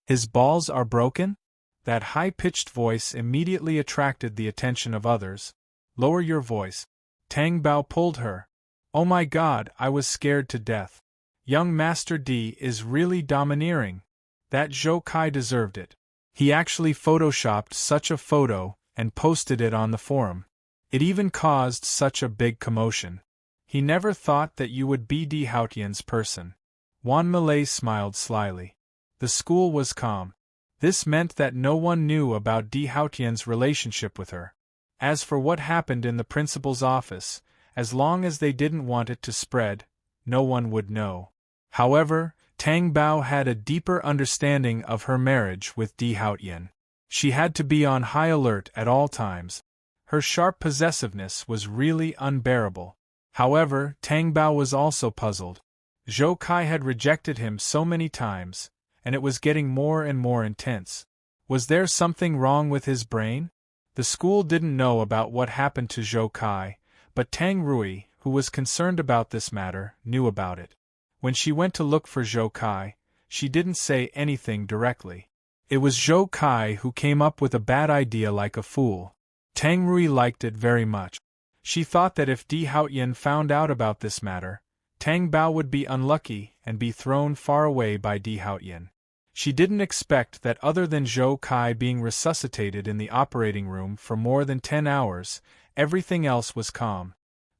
His balls are broken? That high-pitched voice immediately attracted the attention of others. Lower your voice. Tang Bao pulled her. Oh my God, I was scared to death. Young Master Di is really domineering. That Zhou Kai deserved it. He actually photoshopped such a photo and posted it on the forum. It even caused such a big commotion. He never thought that you would be Di Haotian's person. Wan Malay smiled slyly. The school was calm. This meant that no one knew about Di Haotian's relationship with her. As for what happened in the principal's office, as long as they didn't want it to spread, no one would know. However, Tang Bao had a deeper understanding of her marriage with Di Haotian. She had to be on high alert at all times. Her sharp possessiveness was really unbearable. However, Tang Bao was also puzzled. Zhou Kai had rejected him so many times, and it was getting more and more intense. Was there something wrong with his brain? The school didn't know about what happened to Zhou Kai, but Tang Rui, who was concerned about this matter, knew about it. When she went to look for Zhou Kai, she didn't say anything directly. It was Zhou Kai who came up with a bad idea like a fool. Tang Rui liked it very much. She thought that if Di Haotian found out about this matter, Tang Bao would be unlucky and be thrown far away by Di Haotian. She didn't expect that other than Zhou Kai being resuscitated in the operating room for more than 10 hours, everything else was calm.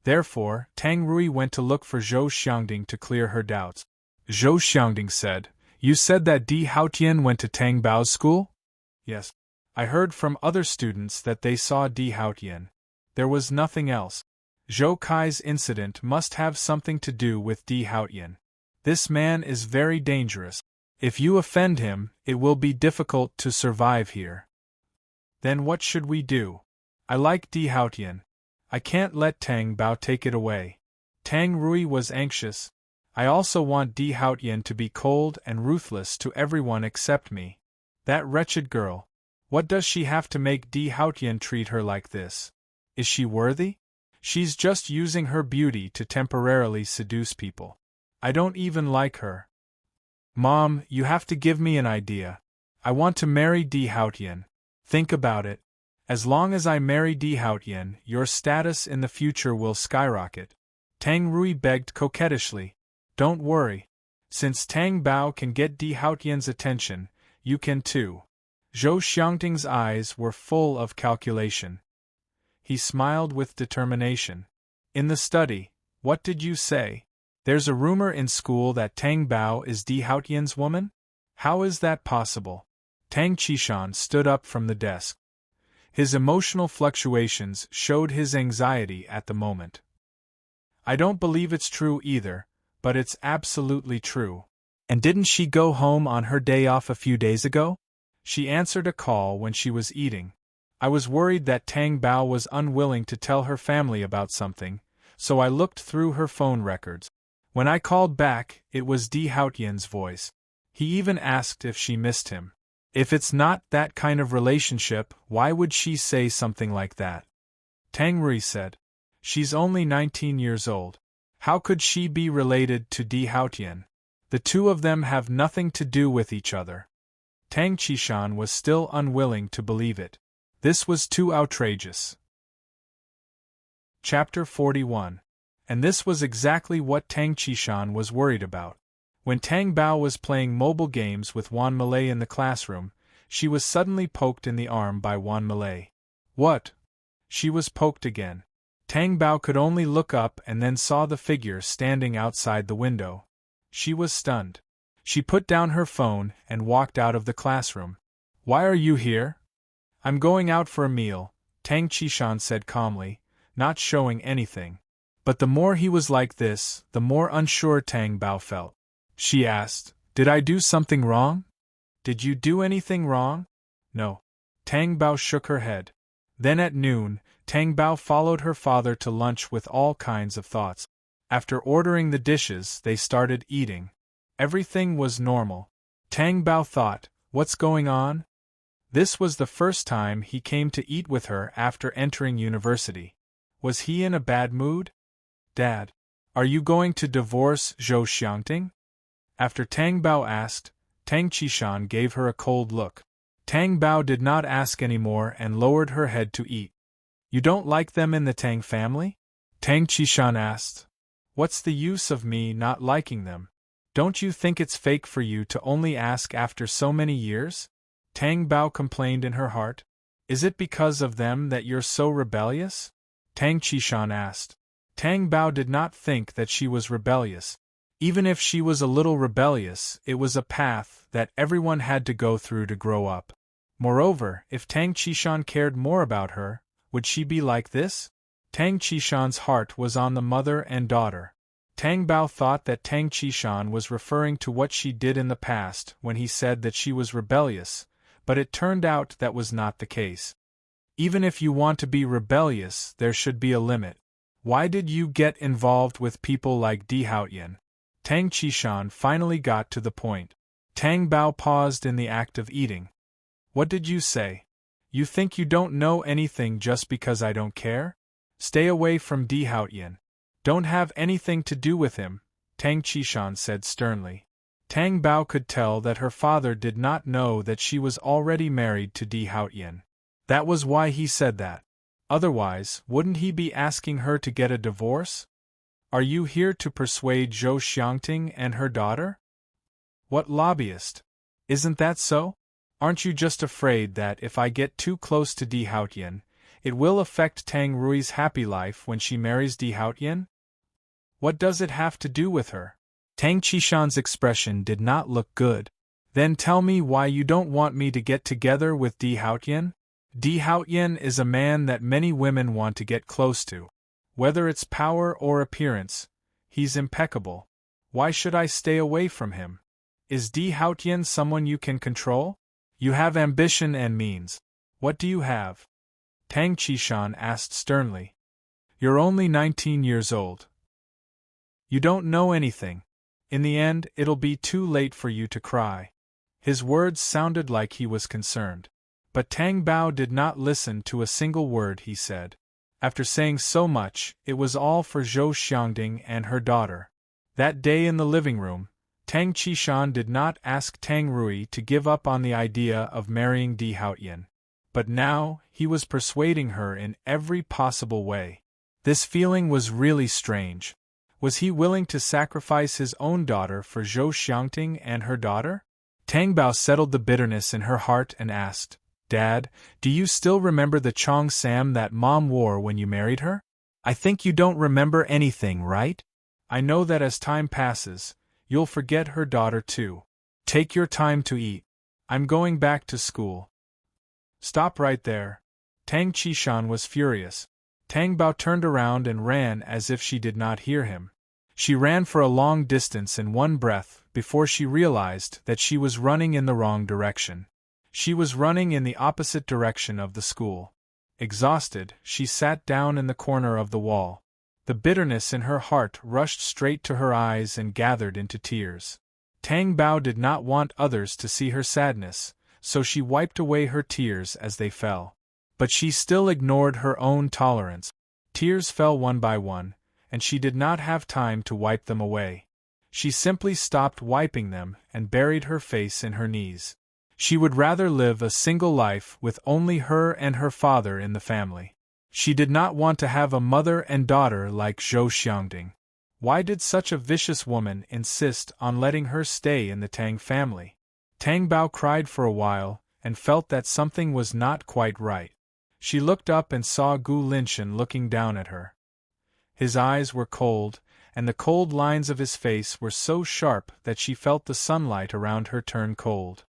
Therefore, Tang Rui went to look for Zhou Xiangding to clear her doubts. Zhou Xiangding said, "You said that Di Haotian went to Tang Bao's school?" "Yes. I heard from other students that they saw Di Haotian. There was nothing else. Zhou Kai's incident must have something to do with Di Haotian. This man is very dangerous. If you offend him, it will be difficult to survive here." "Then what should we do? I like Di Haotian. I can't let Tang Bao take it away." Tang Rui was anxious. "I also want Di Haotian to be cold and ruthless to everyone except me. That wretched girl. What does she have to make Di Haotian treat her like this? Is she worthy? She's just using her beauty to temporarily seduce people. I don't even like her. Mom, you have to give me an idea. I want to marry Di Haotian. Think about it. As long as I marry Di Haotian, your status in the future will skyrocket." Tang Rui begged coquettishly. "Don't worry. Since Tang Bao can get Di Haotian's attention, you can too." Zhou Xiangting's eyes were full of calculation. He smiled with determination. "In the study, what did you say? There's a rumor in school that Tang Bao is Di Haotian's woman? How is that possible?" Tang Qishan stood up from the desk. His emotional fluctuations showed his anxiety at the moment. "I don't believe it's true either, but it's absolutely true. And didn't she go home on her day off a few days ago? She answered a call when she was eating. I was worried that Tang Bao was unwilling to tell her family about something, so I looked through her phone records. When I called back, it was Di Haotian's voice. He even asked if she missed him. If it's not that kind of relationship, why would she say something like that?" Tang Rui said. "She's only 19 years old. How could she be related to Di Haotian? The two of them have nothing to do with each other." Tang Qishan was still unwilling to believe it. This was too outrageous. Chapter 41. And this was exactly what Tang Qishan was worried about. When Tang Bao was playing mobile games with Wan Malay in the classroom, she was suddenly poked in the arm by Wan Malay. "What?" She was poked again. Tang Bao could only look up and then saw the figure standing outside the window. She was stunned. She put down her phone and walked out of the classroom. "Why are you here?" "I'm going out for a meal," Tang Qishan said calmly, not showing anything. But the more he was like this, the more unsure Tang Bao felt. She asked, "Did I do something wrong?" "Did you do anything wrong?" "No." Tang Bao shook her head. Then at noon, Tang Bao followed her father to lunch with all kinds of thoughts. After ordering the dishes, they started eating. Everything was normal. Tang Bao thought, "What's going on?" This was the first time he came to eat with her after entering university. Was he in a bad mood? "Dad, are you going to divorce Zhou Xiangting?" After Tang Bao asked, Tang Qishan gave her a cold look. Tang Bao did not ask any more and lowered her head to eat. "You don't like them in the Tang family?" Tang Qishan asked. "What's the use of me not liking them? Don't you think it's fake for you to only ask after so many years?" Tang Bao complained in her heart. "Is it because of them that you're so rebellious?" Tang Qishan asked. Tang Bao did not think that she was rebellious. Even if she was a little rebellious, it was a path that everyone had to go through to grow up. Moreover, if Tang Qishan cared more about her, would she be like this? Tang Qishan's heart was on the mother and daughter. Tang Bao thought that Tang Qishan was referring to what she did in the past when he said that she was rebellious, but it turned out that was not the case. Even if you want to be rebellious, there should be a limit. Why did you get involved with people like Di Haotian? Tang Qishan finally got to the point. Tang Bao paused in the act of eating. What did you say? You think you don't know anything just because I don't care? Stay away from Di Haotian. Don't have anything to do with him, Tang Qishan said sternly. Tang Bao could tell that her father did not know that she was already married to Di Haotian. That was why he said that. Otherwise, wouldn't he be asking her to get a divorce? Are you here to persuade Zhou Xiangting and her daughter? What lobbyist? Isn't that so? Aren't you just afraid that if I get too close to Di Haotian, it will affect Tang Rui's happy life when she marries Di Haotian? What does it have to do with her? Tang Qishan's expression did not look good. Then tell me why you don't want me to get together with Di Haotian? Di Haotian is a man that many women want to get close to. Whether it's power or appearance, he's impeccable. Why should I stay away from him? Is Di Haotian someone you can control? You have ambition and means. What do you have? Tang Qishan asked sternly. You're only 19 years old. You don't know anything. In the end, it'll be too late for you to cry. His words sounded like he was concerned. But Tang Bao did not listen to a single word he said. After saying so much, it was all for Zhou Xiangting and her daughter. That day in the living room, Tang Qishan did not ask Tang Rui to give up on the idea of marrying Di Haotian. But now, he was persuading her in every possible way. This feeling was really strange. Was he willing to sacrifice his own daughter for Zhou Xiangting and her daughter? Tang Bao settled the bitterness in her heart and asked, Dad, do you still remember the Chong Sam that Mom wore when you married her? I think you don't remember anything, right? I know that as time passes, you'll forget her daughter too. Take your time to eat. I'm going back to school. Stop right there. Tang Qishan was furious. Tang Bao turned around and ran as if she did not hear him. She ran for a long distance in one breath before she realized that she was running in the wrong direction. She was running in the opposite direction of the school. Exhausted, she sat down in the corner of the wall. The bitterness in her heart rushed straight to her eyes and gathered into tears. Tang Bao did not want others to see her sadness, so she wiped away her tears as they fell. But she still ignored her own tolerance. Tears fell one by one, and she did not have time to wipe them away. She simply stopped wiping them and buried her face in her knees. She would rather live a single life with only her and her father in the family. She did not want to have a mother and daughter like Zhou Xiangting. Why did such a vicious woman insist on letting her stay in the Tang family? Tang Bao cried for a while and felt that something was not quite right. She looked up and saw Gu Linshan looking down at her. His eyes were cold, and the cold lines of his face were so sharp that she felt the sunlight around her turn cold.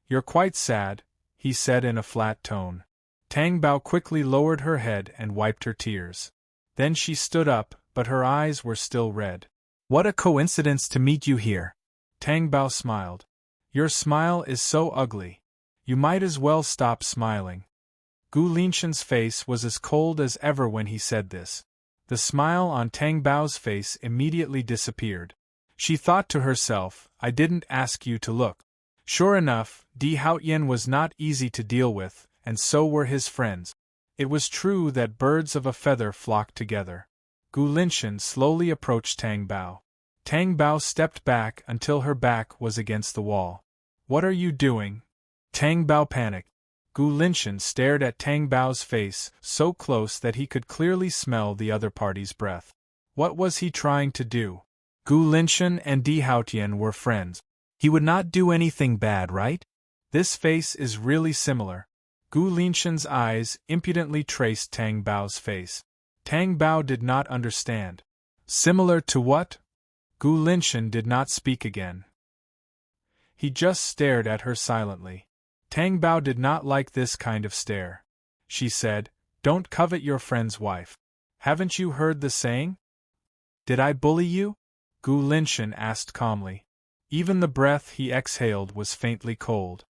You're quite sad, he said in a flat tone. Tang Bao quickly lowered her head and wiped her tears. Then she stood up, but her eyes were still red. What a coincidence to meet you here. Tang Bao smiled. Your smile is so ugly. You might as well stop smiling. Gu Linshan's face was as cold as ever when he said this. The smile on Tang Bao's face immediately disappeared. She thought to herself, I didn't ask you to look. Sure enough, Di Haotian was not easy to deal with, and so were his friends. It was true that birds of a feather flocked together. Gu Linshan slowly approached Tang Bao. Tang Bao stepped back until her back was against the wall. What are you doing? Tang Bao panicked. Gu Linshan stared at Tang Bao's face so close that he could clearly smell the other party's breath. What was he trying to do? Gu Linshan and Di Haotian were friends. He would not do anything bad, right? This face is really similar. Gu Linshan's eyes impudently traced Tang Bao's face. Tang Bao did not understand. Similar to what? Gu Linshan did not speak again. He just stared at her silently. Tang Bao did not like this kind of stare. She said, Don't covet your friend's wife. Haven't you heard the saying? Did I bully you? Gu Linshan asked calmly. Even the breath he exhaled was faintly cold.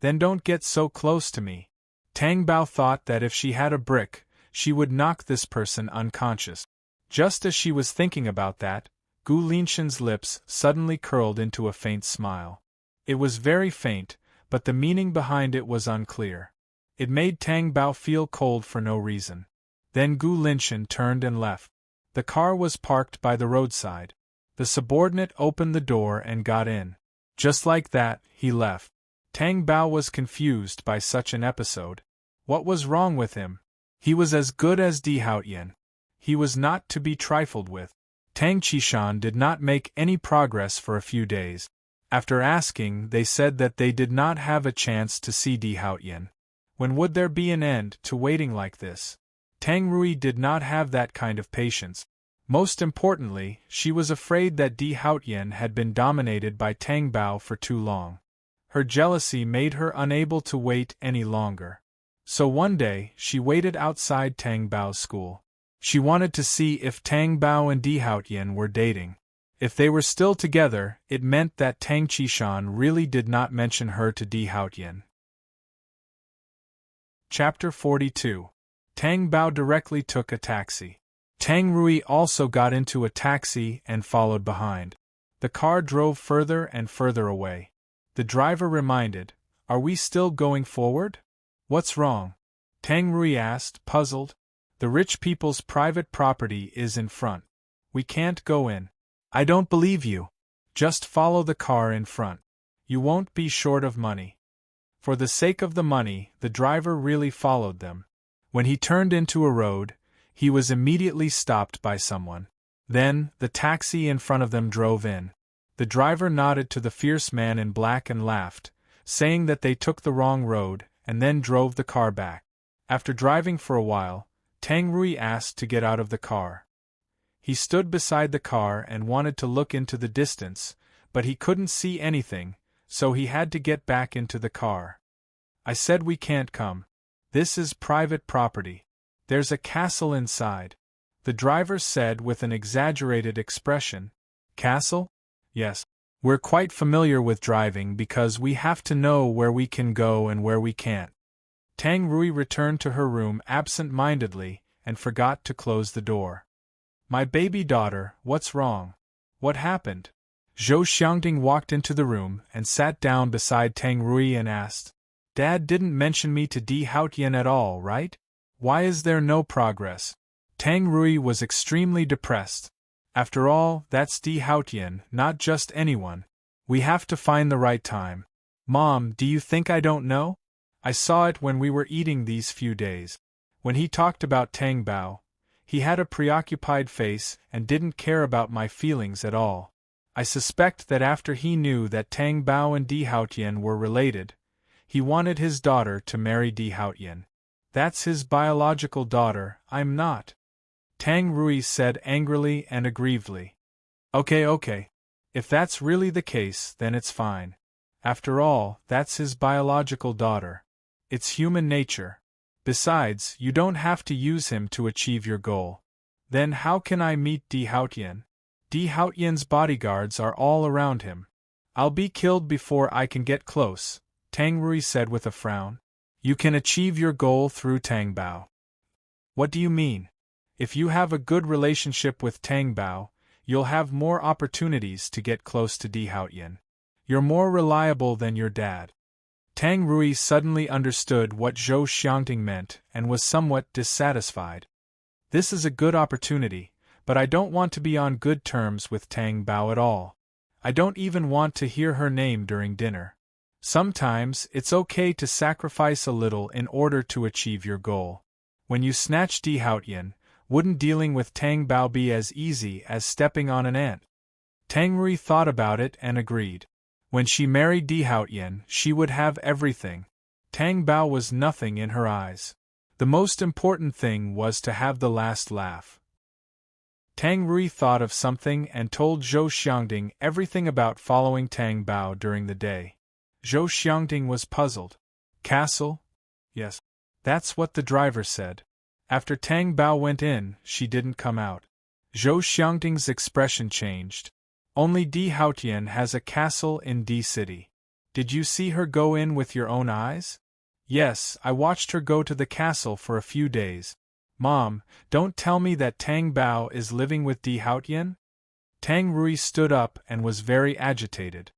Then don't get so close to me. Tang Bao thought that if she had a brick, she would knock this person unconscious. Just as she was thinking about that, Gu Linshan's lips suddenly curled into a faint smile. It was very faint, but the meaning behind it was unclear. It made Tang Bao feel cold for no reason. Then Gu Linshan turned and left. The car was parked by the roadside. The subordinate opened the door and got in. Just like that, he left. Tang Bao was confused by such an episode. What was wrong with him? He was as good as Di Haotian. He was not to be trifled with. Tang Qishan did not make any progress for a few days. After asking, they said that they did not have a chance to see Di Haotian. When would there be an end to waiting like this? Tang Rui did not have that kind of patience. Most importantly, she was afraid that Di Haotian had been dominated by Tang Bao for too long. Her jealousy made her unable to wait any longer. So one day, she waited outside Tang Bao's school. She wanted to see if Tang Bao and Di Haotian were dating. If they were still together, it meant that Tang Qishan really did not mention her to Di Haotian. Chapter 42. Tang Bao directly took a taxi. Tang Rui also got into a taxi and followed behind. The car drove further and further away. The driver reminded, "Are we still going forward?" "What's wrong?" Tang Rui asked, puzzled. "The rich people's private property is in front. We can't go in." "I don't believe you. Just follow the car in front. You won't be short of money." For the sake of the money, the driver really followed them. When he turned into a road, he was immediately stopped by someone. Then, the taxi in front of them drove in. The driver nodded to the fierce man in black and laughed, saying that they took the wrong road, and then drove the car back. After driving for a while, Tang Rui asked to get out of the car. He stood beside the car and wanted to look into the distance, but he couldn't see anything, so he had to get back into the car. "I said we can't come. This is private property. There's a castle inside," the driver said with an exaggerated expression. "Castle? Yes. We're quite familiar with driving because we have to know where we can go and where we can't." Tang Rui returned to her room absent-mindedly and forgot to close the door. "My baby daughter, what's wrong? What happened?" Zhou Xiangting walked into the room and sat down beside Tang Rui and asked, "Dad didn't mention me to Di Haotian at all, right? Why is there no progress?" Tang Rui was extremely depressed. "After all, that's Di Haotian, not just anyone. We have to find the right time. Mom, do you think I don't know? I saw it when we were eating these few days. When he talked about Tang Bao, he had a preoccupied face and didn't care about my feelings at all. I suspect that after he knew that Tang Bao and Di Haotian were related, he wanted his daughter to marry Di Haotian. That's his biological daughter, I'm not," Tang Rui said angrily and aggrievedly. Okay. If that's really the case, then it's fine. After all, that's his biological daughter. It's human nature. Besides, you don't have to use him to achieve your goal. Then how can I meet Di Haotian? Di Haotian's bodyguards are all around him. I'll be killed before I can get close, Tang Rui said with a frown. You can achieve your goal through Tang Bao. What do you mean? If you have a good relationship with Tang Bao, you'll have more opportunities to get close to Di Haotian. You're more reliable than your dad. Tang Rui suddenly understood what Zhou Xiangting meant and was somewhat dissatisfied. This is a good opportunity, but I don't want to be on good terms with Tang Bao at all. I don't even want to hear her name during dinner. Sometimes it's okay to sacrifice a little in order to achieve your goal. When you snatch Di Haotian, wouldn't dealing with Tang Bao be as easy as stepping on an ant? Tang Rui thought about it and agreed. When she married Di Haotian, she would have everything. Tang Bao was nothing in her eyes. The most important thing was to have the last laugh. Tang Rui thought of something and told Zhou Xiangting everything about following Tang Bao during the day. Zhou Xiangting was puzzled. Castle? Yes. That's what the driver said. After Tang Bao went in, she didn't come out. Zhou Xiangting's expression changed. Only Di Haotian has a castle in D City. Did you see her go in with your own eyes? Yes, I watched her go to the castle for a few days. Mom, don't tell me that Tang Bao is living with Di Haotian? Tang Rui stood up and was very agitated.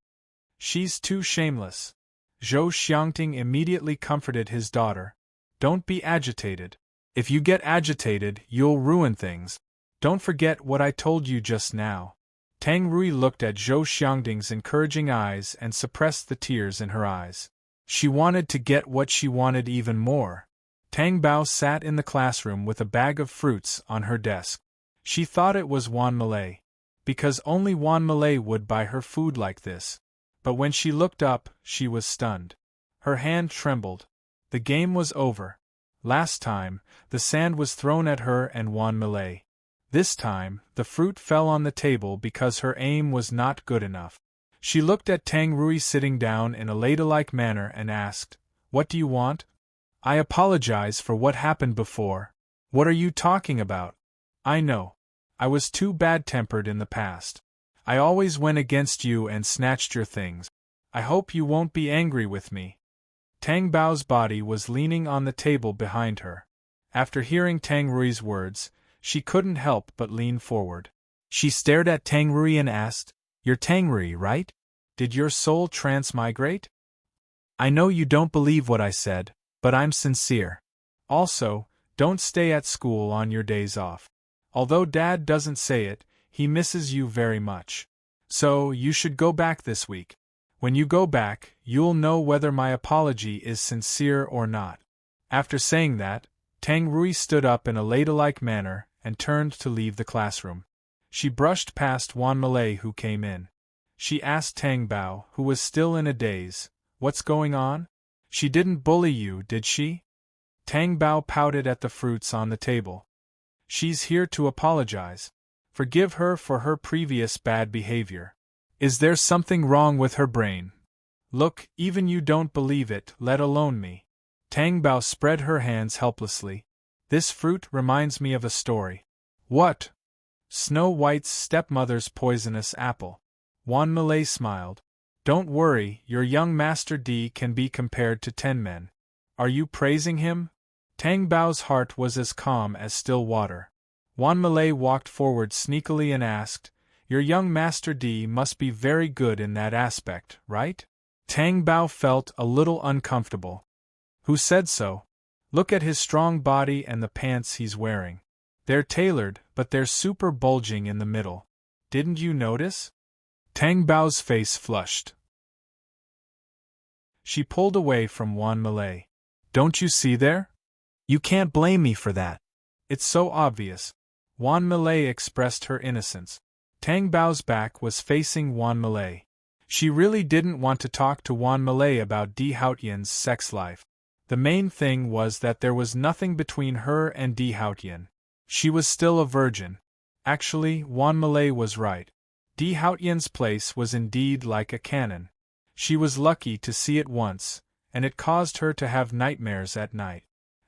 She's too shameless. Zhou Xiangting immediately comforted his daughter. Don't be agitated. If you get agitated, you'll ruin things. Don't forget what I told you just now. Tang Rui looked at Zhou Xiangting's encouraging eyes and suppressed the tears in her eyes. She wanted to get what she wanted even more. Tang Bao sat in the classroom with a bag of fruits on her desk. She thought it was Wan Malay, because only Wan Malay would buy her food like this. But when she looked up, she was stunned. Her hand trembled. The game was over. Last time, the sand was thrown at her and Wan Malay. This time, the fruit fell on the table because her aim was not good enough. She looked at Tang Rui sitting down in a ladylike manner and asked, "What do you want?" "I apologize for what happened before." "What are you talking about?" "I know. I was too bad-tempered in the past. I always went against you and snatched your things. I hope you won't be angry with me." Tang Bao's body was leaning on the table behind her. After hearing Tang Rui's words, she couldn't help but lean forward. She stared at Tang Rui and asked, "You're Tang Rui, right? Did your soul transmigrate?" "I know you don't believe what I said, but I'm sincere. Also, don't stay at school on your days off. Although Dad doesn't say it, he misses you very much. So, you should go back this week. When you go back, you'll know whether my apology is sincere or not." After saying that, Tang Rui stood up in a ladylike manner and turned to leave the classroom. She brushed past Wan Malay who came in. She asked Tang Bao, who was still in a daze, "What's going on? She didn't bully you, did she?" Tang Bao pouted at the fruits on the table. "She's here to apologize. Forgive her for her previous bad behavior. Is there something wrong with her brain? Look, even you don't believe it, let alone me." Tang Bao spread her hands helplessly. "This fruit reminds me of a story." "What?" "Snow White's stepmother's poisonous apple." Wan Malay smiled. "Don't worry, your young Master D can be compared to 10 men. Are you praising him?" Tang Bao's heart was as calm as still water. Wan Malay walked forward sneakily and asked, "Your young Master D must be very good in that aspect, right?" Tang Bao felt a little uncomfortable. "Who said so? Look at his strong body and the pants he's wearing. They're tailored, but they're super bulging in the middle. Didn't you notice?" Tang Bao's face flushed. She pulled away from Wan Malay. "Don't you see there? You can't blame me for that. It's so obvious." Wan Malay expressed her innocence. Tang Bao's back was facing Wan Malay. She really didn't want to talk to Wan Malay about Di Haotian's sex life. The main thing was that there was nothing between her and Di Haotian. She was still a virgin. Actually, Wan Malay was right. Di Haotian's place was indeed like a cannon. She was lucky to see it once, and it caused her to have nightmares at night.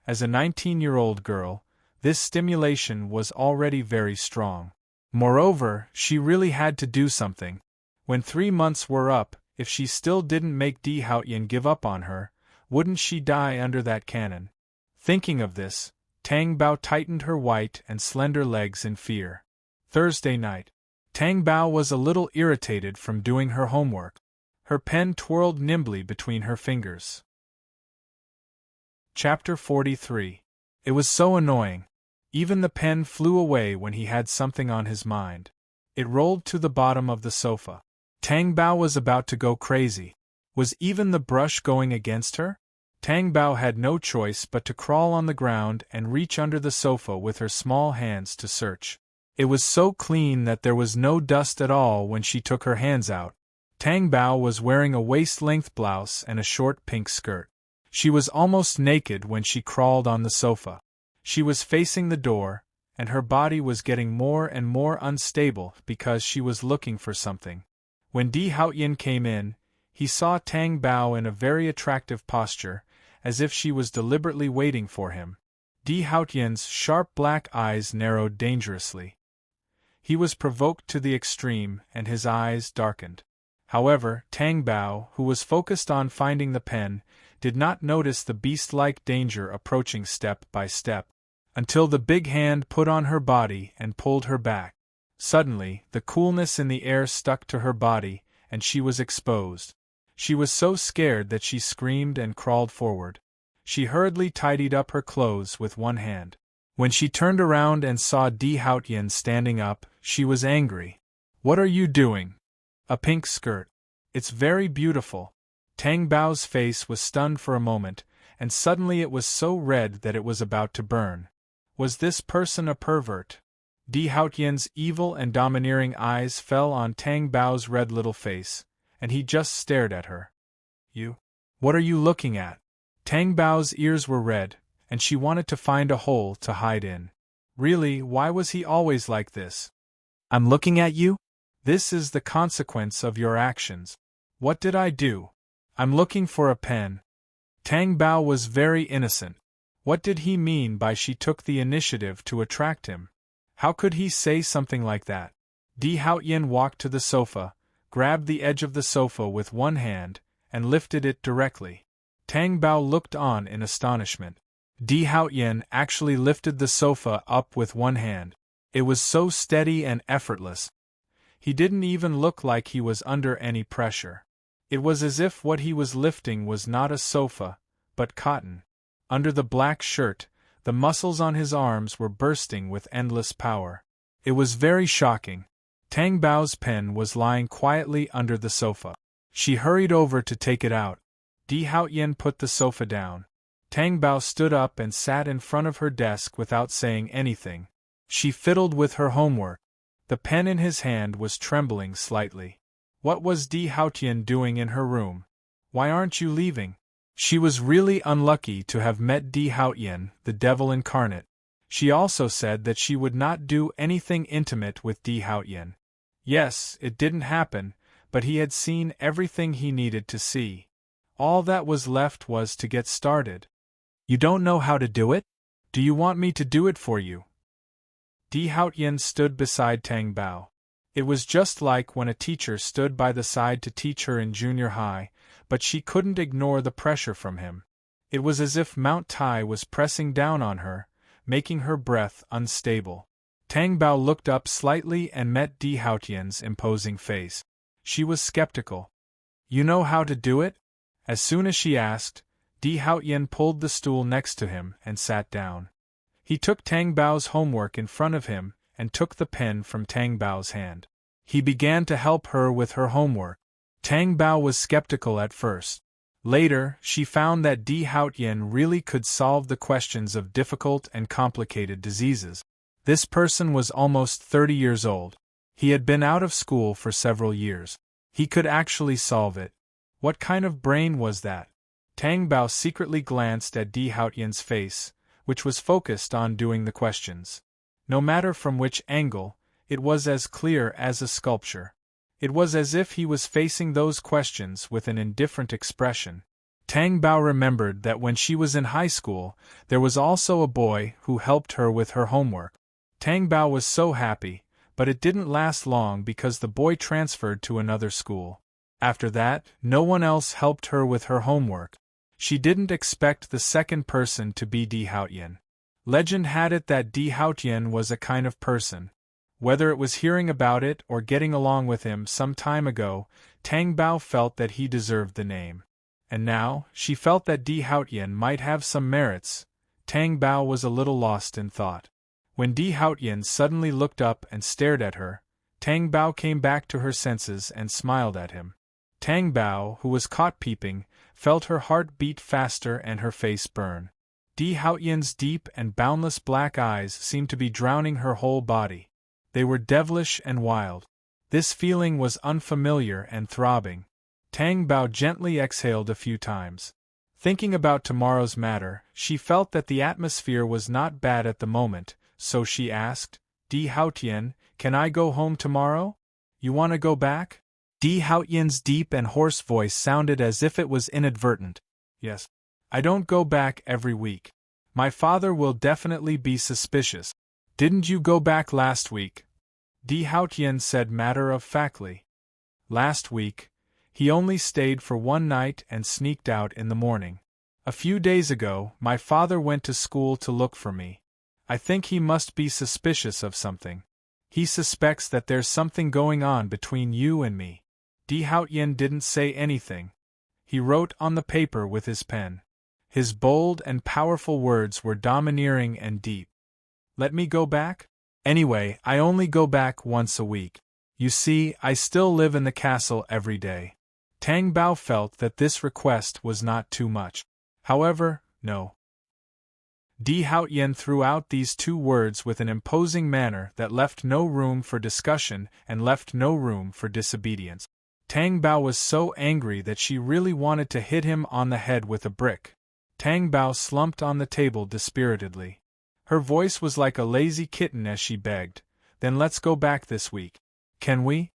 As a 19-year-old girl, this stimulation was already very strong. Moreover, she really had to do something. When 3 months were up, if she still didn't make Di Haotian give up on her, wouldn't she die under that cannon? Thinking of this, Tang Bao tightened her white and slender legs in fear. Thursday night. Tang Bao was a little irritated from doing her homework. Her pen twirled nimbly between her fingers. Chapter 43. It was so annoying. Even the pen flew away when he had something on his mind. It rolled to the bottom of the sofa. Tang Bao was about to go crazy. Was even the brush going against her? Tang Bao had no choice but to crawl on the ground and reach under the sofa with her small hands to search. It was so clean that there was no dust at all when she took her hands out. Tang Bao was wearing a waist-length blouse and a short pink skirt. She was almost naked when she crawled on the sofa. She was facing the door, and her body was getting more and more unstable because she was looking for something. When Di Haotian came in, he saw Tang Bao in a very attractive posture, as if she was deliberately waiting for him. Di Haotian's sharp black eyes narrowed dangerously. He was provoked to the extreme, and his eyes darkened. However, Tang Bao, who was focused on finding the pen, did not notice the beast-like danger approaching step by step, until the big hand put on her body and pulled her back. Suddenly, the coolness in the air stuck to her body, and she was exposed. She was so scared that she screamed and crawled forward. She hurriedly tidied up her clothes with one hand. When she turned around and saw Di Haotian standing up, she was angry. "What are you doing?" "A pink skirt. It's very beautiful." Tang Bao's face was stunned for a moment, and suddenly it was so red that it was about to burn. Was this person a pervert? Di Haotian's evil and domineering eyes fell on Tang Bao's red little face, and he just stared at her. "You? What are you looking at?" Tang Bao's ears were red, and she wanted to find a hole to hide in. Really, why was he always like this? "I'm looking at you? This is the consequence of your actions." "What did I do?" "I'm looking for a pen." Tang Bao was very innocent. What did he mean by she took the initiative to attract him? How could he say something like that? Di Haotian walked to the sofa, grabbed the edge of the sofa with one hand, and lifted it directly. Tang Bao looked on in astonishment. Di Haotian actually lifted the sofa up with one hand. It was so steady and effortless. He didn't even look like he was under any pressure. It was as if what he was lifting was not a sofa, but cotton. Under the black shirt, the muscles on his arms were bursting with endless power. It was very shocking. Tang Bao's pen was lying quietly under the sofa. She hurried over to take it out. Di Haotian put the sofa down. Tang Bao stood up and sat in front of her desk without saying anything. She fiddled with her homework. The pen in his hand was trembling slightly. What was Di Haotian doing in her room? "Why aren't you leaving?" She was really unlucky to have met Di Haotian, the devil incarnate. She also said that she would not do anything intimate with Di Haotian. Yes, it didn't happen, but he had seen everything he needed to see. All that was left was to get started. "You don't know how to do it? Do you want me to do it for you?" Di Haotian stood beside Tang Bao. It was just like when a teacher stood by the side to teach her in junior high, but she couldn't ignore the pressure from him. It was as if Mount Tai was pressing down on her, making her breath unstable. Tang Bao looked up slightly and met Di Haotian's imposing face. She was skeptical. "You know how to do it?" As soon as she asked, Di Haotian pulled the stool next to him and sat down. He took Tang Bao's homework in front of him and took the pen from Tang Bao's hand. He began to help her with her homework. Tang Bao was skeptical at first. Later, she found that Di Haotian really could solve the questions of difficult and complicated diseases. This person was almost 30 years old. He had been out of school for several years. He could actually solve it. What kind of brain was that? Tang Bao secretly glanced at Di Haotian's face, which was focused on doing the questions. No matter from which angle, it was as clear as a sculpture. It was as if he was facing those questions with an indifferent expression. Tang Bao remembered that when she was in high school, there was also a boy who helped her with her homework. Tang Bao was so happy, but it didn't last long because the boy transferred to another school. After that, no one else helped her with her homework. She didn't expect the second person to be Di Haotian. Legend had it that Di Haotian was a kind of person. Whether it was hearing about it or getting along with him some time ago, Tang Bao felt that he deserved the name. And now, she felt that Di Haotian might have some merits. Tang Bao was a little lost in thought. When Di Haotian suddenly looked up and stared at her, Tang Bao came back to her senses and smiled at him. Tang Bao, who was caught peeping, felt her heart beat faster and her face burn. Di Haotian's deep and boundless black eyes seemed to be drowning her whole body. They were devilish and wild. This feeling was unfamiliar and throbbing. Tang Bao gently exhaled a few times. Thinking about tomorrow's matter, she felt that the atmosphere was not bad at the moment, so she asked, "Di Haotian, can I go home tomorrow? You want to go back?" Di Haotian's deep and hoarse voice sounded as if it was inadvertent. "Yes. I don't go back every week. My father will definitely be suspicious." "Didn't you go back last week?" Di Haotian said matter-of-factly. "Last week. He only stayed for one night and sneaked out in the morning." A few days ago, my father went to school to look for me. I think he must be suspicious of something. He suspects that there's something going on between you and me. Di Haotian didn't say anything. He wrote on the paper with his pen. His bold and powerful words were domineering and deep. Let me go back? Anyway, I only go back once a week. You see, I still live in the castle every day. Tang Bao felt that this request was not too much. However, no. Di Haotian threw out these two words with an imposing manner that left no room for discussion and left no room for disobedience. Tang Bao was so angry that she really wanted to hit him on the head with a brick. Tang Bao slumped on the table dispiritedly. Her voice was like a lazy kitten as she begged, "Then let's go back this week. Can we?"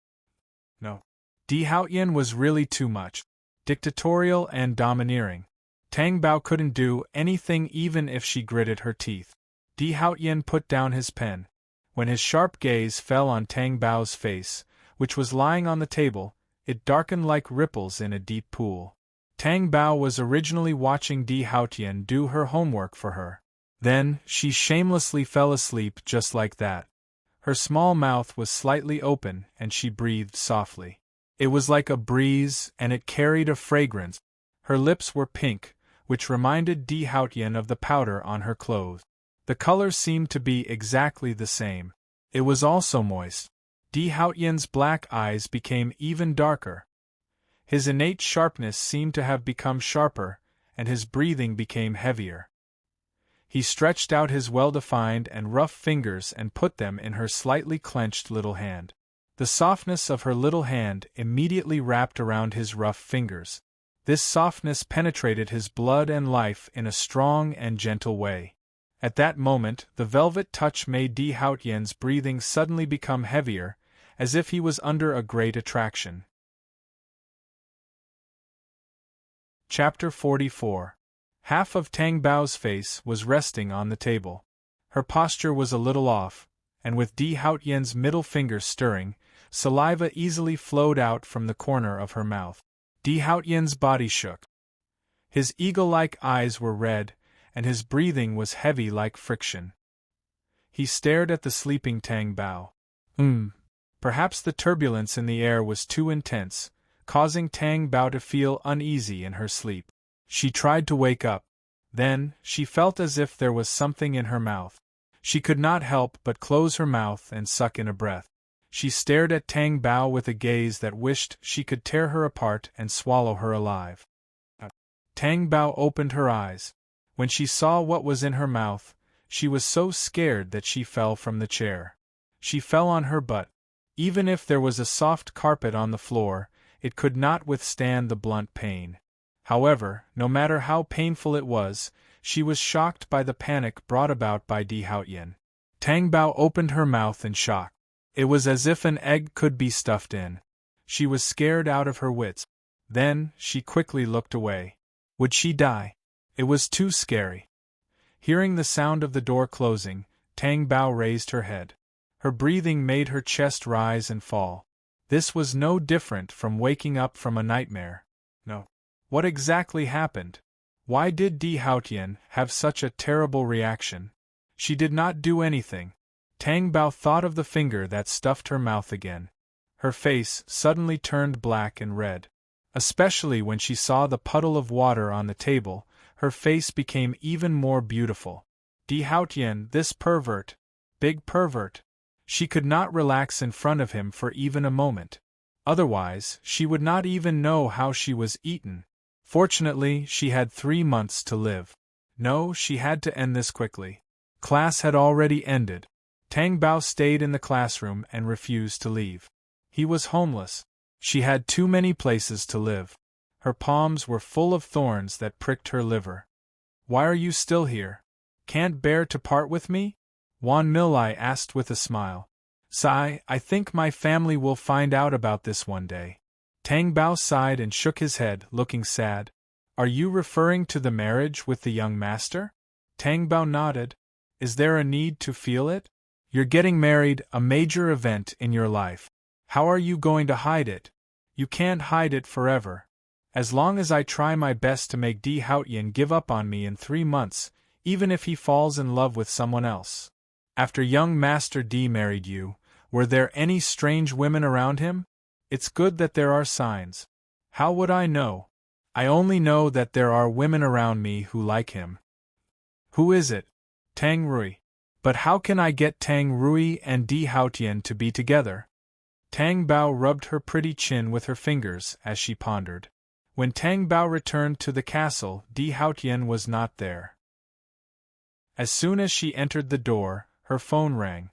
No. Di Haotian was really too much. Dictatorial and domineering. Tang Bao couldn't do anything even if she gritted her teeth. Di Haotian put down his pen. When his sharp gaze fell on Tang Bao's face, which was lying on the table, it darkened like ripples in a deep pool. Tang Bao was originally watching Di Haotian do her homework for her. Then, she shamelessly fell asleep just like that. Her small mouth was slightly open and she breathed softly. It was like a breeze and it carried a fragrance. Her lips were pink, which reminded Di Haotian of the powder on her clothes. The color seemed to be exactly the same. It was also moist. Di Haotian's black eyes became even darker. His innate sharpness seemed to have become sharper, and his breathing became heavier. He stretched out his well-defined and rough fingers and put them in her slightly clenched little hand. The softness of her little hand immediately wrapped around his rough fingers. This softness penetrated his blood and life in a strong and gentle way. At that moment, the velvet touch made Di Haotian's breathing suddenly become heavier, as if he was under a great attraction. Chapter 44. Half of Tang Bao's face was resting on the table. Her posture was a little off, and with Di Haotian's middle finger stirring, saliva easily flowed out from the corner of her mouth. Di Haotian's body shook. His eagle-like eyes were red, and his breathing was heavy like friction. He stared at the sleeping Tang Bao. Perhaps the turbulence in the air was too intense, causing Tang Bao to feel uneasy in her sleep. She tried to wake up. Then, she felt as if there was something in her mouth. She could not help but close her mouth and suck in a breath. She stared at Tang Bao with a gaze that wished she could tear her apart and swallow her alive. Tang Bao opened her eyes. When she saw what was in her mouth, she was so scared that she fell from the chair. She fell on her butt. Even if there was a soft carpet on the floor, it could not withstand the blunt pain. However, no matter how painful it was, she was shocked by the panic brought about by Di Haotian. Tang Bao opened her mouth in shock. It was as if an egg could be stuffed in. She was scared out of her wits. Then, she quickly looked away. Would she die? It was too scary. Hearing the sound of the door closing, Tang Bao raised her head. Her breathing made her chest rise and fall. This was no different from waking up from a nightmare. No. What exactly happened? Why did Di Haotian have such a terrible reaction? She did not do anything. Tang Bao thought of the finger that stuffed her mouth again. Her face suddenly turned black and red. Especially when she saw the puddle of water on the table, her face became even more beautiful. Di Haotian, this pervert. Big pervert. She could not relax in front of him for even a moment. Otherwise, she would not even know how she was eaten. Fortunately, she had 3 months to live. No, she had to end this quickly. Class had already ended. Tang Bao stayed in the classroom and refused to leave. He was homeless. She had too many places to live. Her palms were full of thorns that pricked her liver. Why are you still here? Can't bear to part with me? Wan Milai asked with a smile. Sigh, I think my family will find out about this one day. Tang Bao sighed and shook his head, looking sad. Are you referring to the marriage with the young master? Tang Bao nodded. Is there a need to feel it? You're getting married, a major event in your life. How are you going to hide it? You can't hide it forever. As long as I try my best to make Di Haotian give up on me in 3 months, even if he falls in love with someone else. After young Master D married you, were there any strange women around him? It's good that there are signs. How would I know? I only know that there are women around me who like him. Who is it? Tang Rui. But how can I get Tang Rui and Di Haotian to be together? Tang Bao rubbed her pretty chin with her fingers as she pondered. When Tang Bao returned to the castle, Di Haotian was not there. As soon as she entered the door, her phone rang.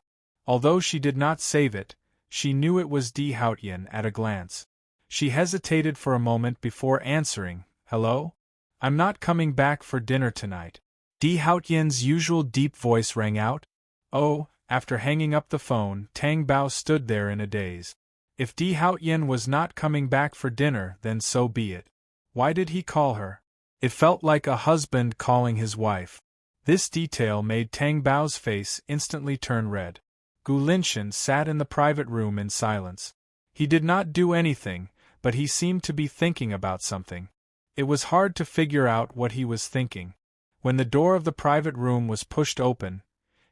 Although she did not save it, she knew it was Di Haotian at a glance. She hesitated for a moment before answering, "Hello? I'm not coming back for dinner tonight." Di Haotian's usual deep voice rang out. Oh, after hanging up the phone, Tang Bao stood there in a daze. If Di Haotian was not coming back for dinner, then so be it. Why did he call her? It felt like a husband calling his wife. This detail made Tang Bao's face instantly turn red. Gu Linshan sat in the private room in silence. He did not do anything, but he seemed to be thinking about something. It was hard to figure out what he was thinking. When the door of the private room was pushed open,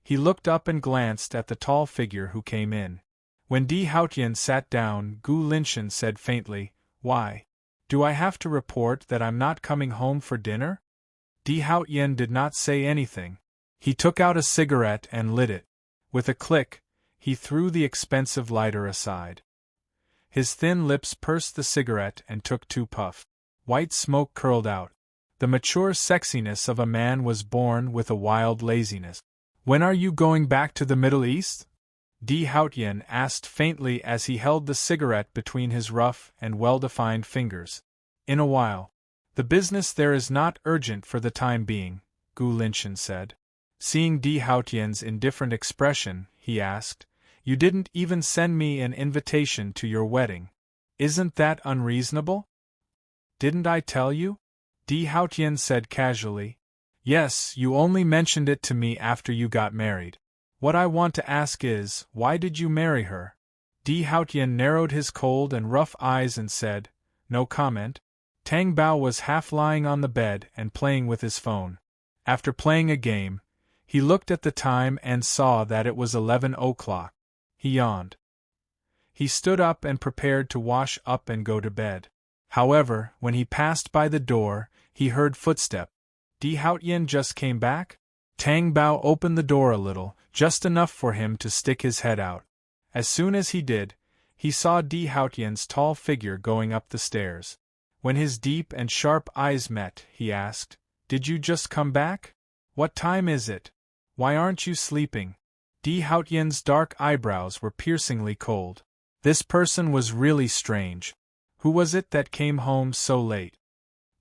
he looked up and glanced at the tall figure who came in. When Di Haotian sat down, Gu Linshan said faintly, "Why? Do I have to report that I'm not coming home for dinner?" Di Haotian did not say anything. He took out a cigarette and lit it. With a click, he threw the expensive lighter aside. His thin lips pursed the cigarette and took 2 puffs. White smoke curled out. The mature sexiness of a man was born with a wild laziness. "When are you going back to the Middle East?" Di Haotian asked faintly as he held the cigarette between his rough and well-defined fingers. "In a while. The business there is not urgent for the time being," Gu Linshan said. Seeing Di Haotian's indifferent expression, he asked, "You didn't even send me an invitation to your wedding. Isn't that unreasonable?" "Didn't I tell you?" Di Haotian said casually. "Yes, you only mentioned it to me after you got married. What I want to ask is, why did you marry her?" Di Haotian narrowed his cold and rough eyes and said, "No comment." Tang Bao was half lying on the bed and playing with his phone. After playing a game, he looked at the time and saw that it was 11 o'clock. He yawned. He stood up and prepared to wash up and go to bed. However, when he passed by the door, he heard footsteps. Di Haotian just came back? Tang Bao opened the door a little, just enough for him to stick his head out. As soon as he did, he saw Di Haotian's tall figure going up the stairs. When his deep and sharp eyes met, he asked, "Did you just come back? What time is it? Why aren't you sleeping?" Di Haotian's dark eyebrows were piercingly cold. This person was really strange. Who was it that came home so late?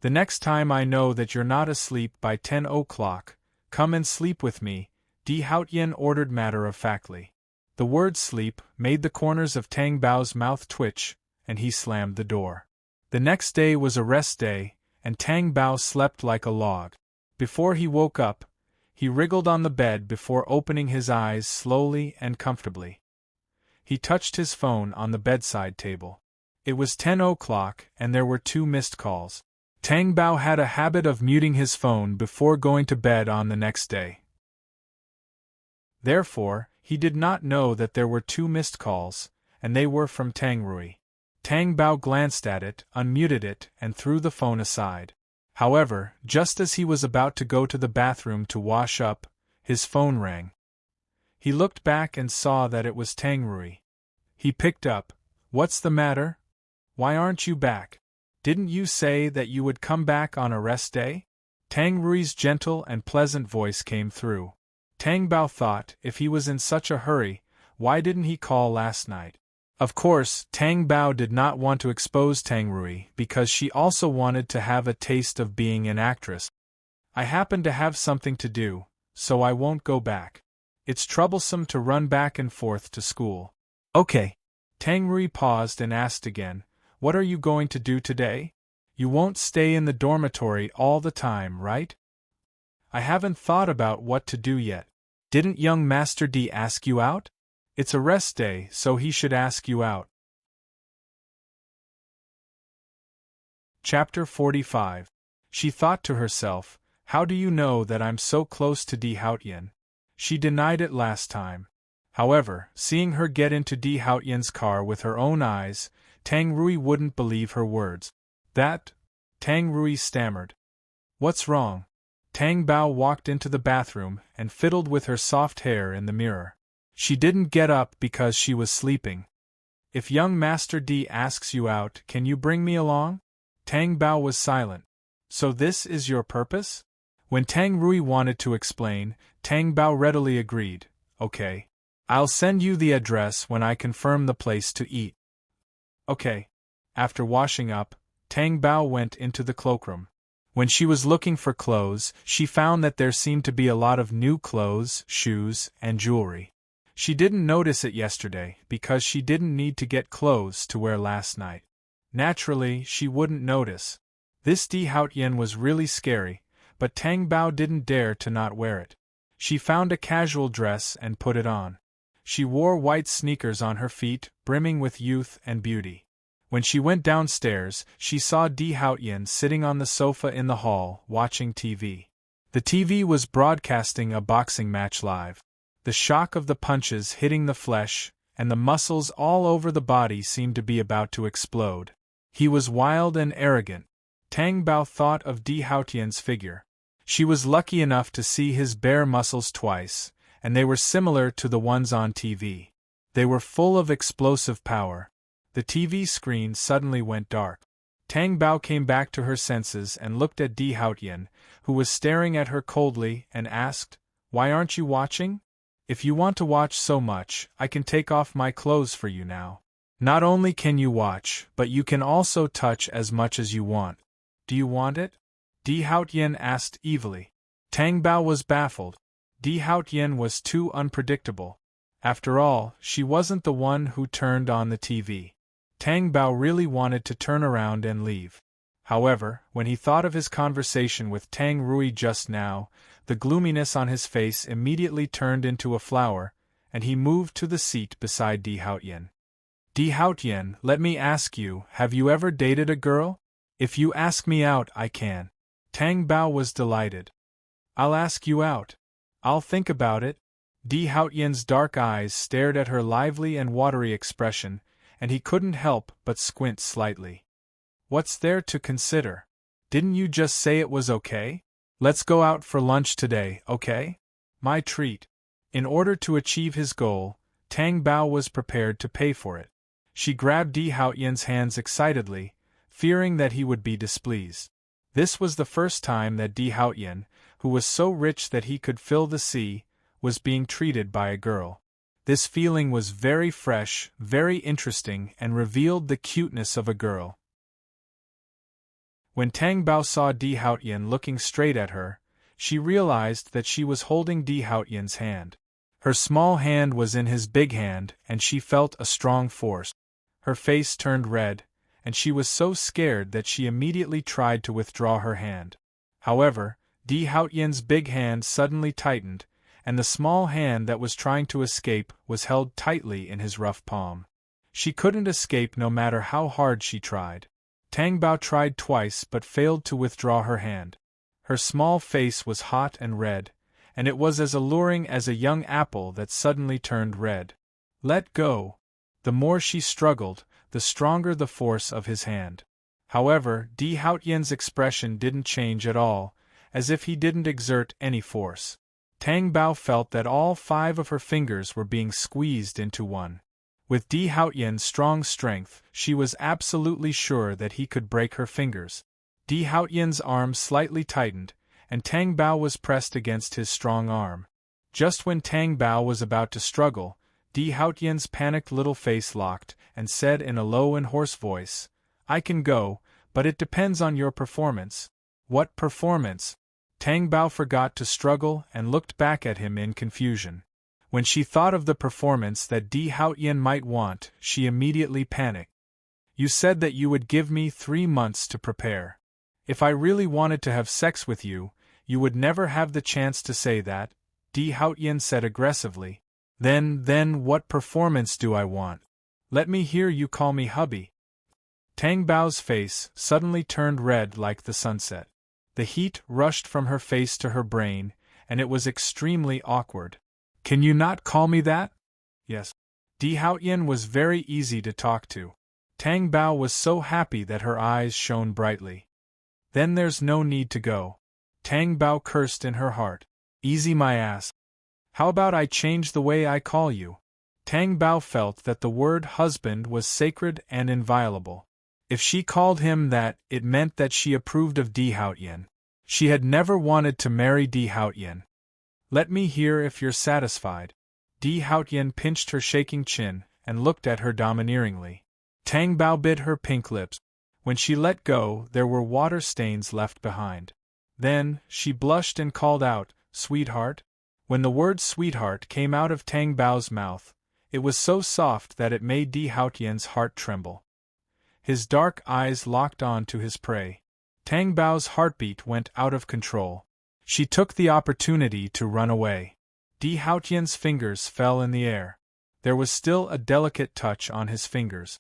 "The next time I know that you're not asleep by 10 o'clock, come and sleep with me," Di Haotian ordered matter-of-factly. The word sleep made the corners of Tang Bao's mouth twitch, and he slammed the door. The next day was a rest day, and Tang Bao slept like a log. Before he woke up, he wriggled on the bed before opening his eyes slowly and comfortably. He touched his phone on the bedside table. It was 10 o'clock, and there were 2 missed calls. Tang Bao had a habit of muting his phone before going to bed on the next day. Therefore, he did not know that there were 2 missed calls, and they were from Tang Rui. Tang Bao glanced at it, unmuted it, and threw the phone aside. However, just as he was about to go to the bathroom to wash up, his phone rang. He looked back and saw that it was Tang Rui. He picked up. "What's the matter? Why aren't you back? Didn't you say that you would come back on a rest day?" Tang Rui's gentle and pleasant voice came through. Tang Bao thought, if he was in such a hurry, why didn't he call last night? Of course, Tang Bao did not want to expose Tang Rui because she also wanted to have a taste of being an actress. "I happen to have something to do, so I won't go back. It's troublesome to run back and forth to school." "Okay." Tang Rui paused and asked again, "What are you going to do today? You won't stay in the dormitory all the time, right?" "I haven't thought about what to do yet. Didn't young Master D ask you out? It's a rest day, so he should ask you out." Chapter 45. She thought to herself, how do you know that I'm so close to Di Haotian? She denied it last time. However, seeing her get into Di Haotian's car with her own eyes, Tang Rui wouldn't believe her words. That? Tang Rui stammered. What's wrong? Tang Bao walked into the bathroom and fiddled with her soft hair in the mirror. She didn't get up because she was sleeping. If young Master Di asks you out, can you bring me along? Tang Bao was silent. So this is your purpose? When Tang Rui wanted to explain, Tang Bao readily agreed. Okay. I'll send you the address when I confirm the place to eat. Okay. After washing up, Tang Bao went into the cloakroom. When she was looking for clothes, she found that there seemed to be a lot of new clothes, shoes, and jewelry. She didn't notice it yesterday because she didn't need to get clothes to wear last night. Naturally, she wouldn't notice. This Di Haotian was really scary, but Tang Bao didn't dare to not wear it. She found a casual dress and put it on. She wore white sneakers on her feet, brimming with youth and beauty. When she went downstairs, she saw Di Haotian sitting on the sofa in the hall, watching TV. The TV was broadcasting a boxing match live. The shock of the punches hitting the flesh, and the muscles all over the body seemed to be about to explode. He was wild and arrogant. Tang Bao thought of Di Haotian's figure. She was lucky enough to see his bare muscles twice, and they were similar to the ones on TV. They were full of explosive power. The TV screen suddenly went dark. Tang Bao came back to her senses and looked at Di Haotian, who was staring at her coldly, and asked, "Why aren't you watching? If you want to watch so much, I can take off my clothes for you now. Not only can you watch, but you can also touch as much as you want. Do you want it?" Di Haotian asked evilly. Tang Bao was baffled. Di Haotian was too unpredictable. After all, she wasn't the one who turned on the TV. Tang Bao really wanted to turn around and leave. However, when he thought of his conversation with Tang Rui just now, the gloominess on his face immediately turned into a flower, and he moved to the seat beside Di Haotian. Di Haotian, let me ask you, have you ever dated a girl? If you ask me out, I can. Tang Bao was delighted. I'll ask you out. I'll think about it. Di Haotian's dark eyes stared at her lively and watery expression, and he couldn't help but squint slightly. What's there to consider? Didn't you just say it was okay? Let's go out for lunch today, okay? My treat. In order to achieve his goal, Tang Bao was prepared to pay for it. She grabbed Di Haotian's hands excitedly, fearing that he would be displeased. This was the first time that Di Haotian, who was so rich that he could fill the sea, was being treated by a girl. This feeling was very fresh, very interesting, and revealed the cuteness of a girl. When Tang Bao saw Di Haotian looking straight at her, she realized that she was holding Di Haotian's hand. Her small hand was in his big hand, and she felt a strong force. Her face turned red, and she was so scared that she immediately tried to withdraw her hand. However, Di Haotian's big hand suddenly tightened, and the small hand that was trying to escape was held tightly in his rough palm. She couldn't escape no matter how hard she tried. Tang Bao tried twice but failed to withdraw her hand. Her small face was hot and red, and it was as alluring as a young apple that suddenly turned red. Let go. The more she struggled, the stronger the force of his hand. However, Di Haotian's expression didn't change at all, as if he didn't exert any force. Tang Bao felt that all 5 of her fingers were being squeezed into one. With Di Haotian's strong strength, she was absolutely sure that he could break her fingers. Di Haotian's arm slightly tightened, and Tang Bao was pressed against his strong arm. Just when Tang Bao was about to struggle, Di Haotian's panicked little face locked, and said in a low and hoarse voice, "I can go, but it depends on your performance." What performance? Tang Bao forgot to struggle and looked back at him in confusion. When she thought of the performance that Di Haotian might want, she immediately panicked. "You said that you would give me 3 months to prepare. If I really wanted to have sex with you, you would never have the chance to say that," Di Haotian said aggressively. Then what performance do I want? Let me hear you call me hubby." Tang Bao's face suddenly turned red like the sunset. The heat rushed from her face to her brain, and it was extremely awkward. Can you not call me that? Yes. Di Haotian was very easy to talk to. Tang Bao was so happy that her eyes shone brightly. Then there's no need to go. Tang Bao cursed in her heart. Easy my ass. How about I change the way I call you? Tang Bao felt that the word husband was sacred and inviolable. If she called him that, it meant that she approved of Di Haotian. She had never wanted to marry Di Haotian. Let me hear if you're satisfied. Di Haotian pinched her shaking chin and looked at her domineeringly. Tang Bao bit her pink lips. When she let go, there were water stains left behind. Then, she blushed and called out, "Sweetheart?" When the word sweetheart came out of Tang Bao's mouth, it was so soft that it made Di Haotian's heart tremble. His dark eyes locked on to his prey. Tang Bao's heartbeat went out of control. She took the opportunity to run away. Di Haotian's fingers fell in the air. There was still a delicate touch on his fingers.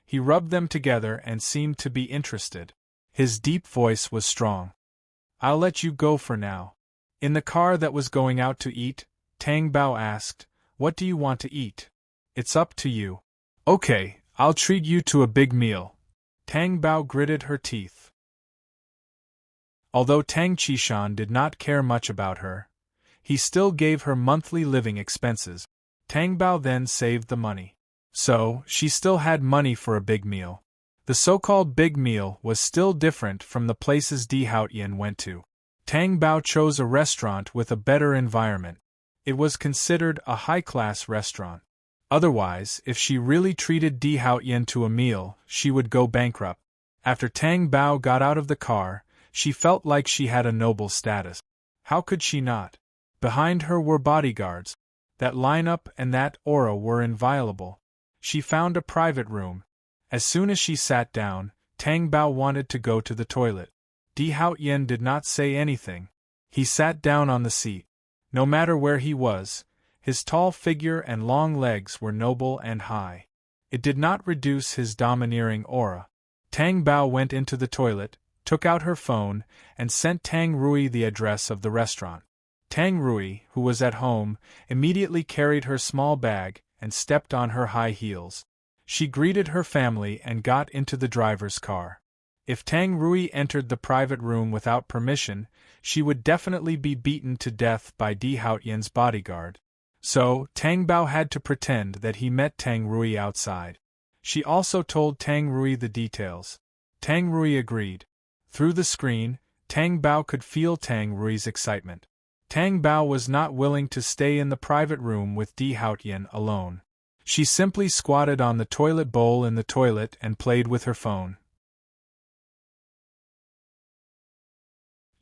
He rubbed them together and seemed to be interested. His deep voice was strong. I'll let you go for now. In the car that was going out to eat, Tang Bao asked, What do you want to eat? It's up to you. Okay, I'll treat you to a big meal. Tang Bao gritted her teeth. Although Tang Qishan did not care much about her, he still gave her monthly living expenses. Tang Bao then saved the money. So, she still had money for a big meal. The so-called big meal was still different from the places Di Haotian went to. Tang Bao chose a restaurant with a better environment. It was considered a high-class restaurant. Otherwise, if she really treated Di Haotian to a meal, she would go bankrupt. After Tang Bao got out of the car, she felt like she had a noble status. How could she not? Behind her were bodyguards. That lineup and that aura were inviolable. She found a private room. As soon as she sat down, Tang Bao wanted to go to the toilet. Di Haotian did not say anything. He sat down on the seat. No matter where he was, his tall figure and long legs were noble and high. It did not reduce his domineering aura. Tang Bao went into the toilet, took out her phone, and sent Tang Rui the address of the restaurant. Tang Rui, who was at home, immediately carried her small bag and stepped on her high heels. She greeted her family and got into the driver's car. If Tang Rui entered the private room without permission, she would definitely be beaten to death by Di Haotian's bodyguard. So, Tang Bao had to pretend that he met Tang Rui outside. She also told Tang Rui the details. Tang Rui agreed. Through the screen, Tang Bao could feel Tang Rui's excitement. Tang Bao was not willing to stay in the private room with Di Haotian alone. She simply squatted on the toilet bowl in the toilet and played with her phone.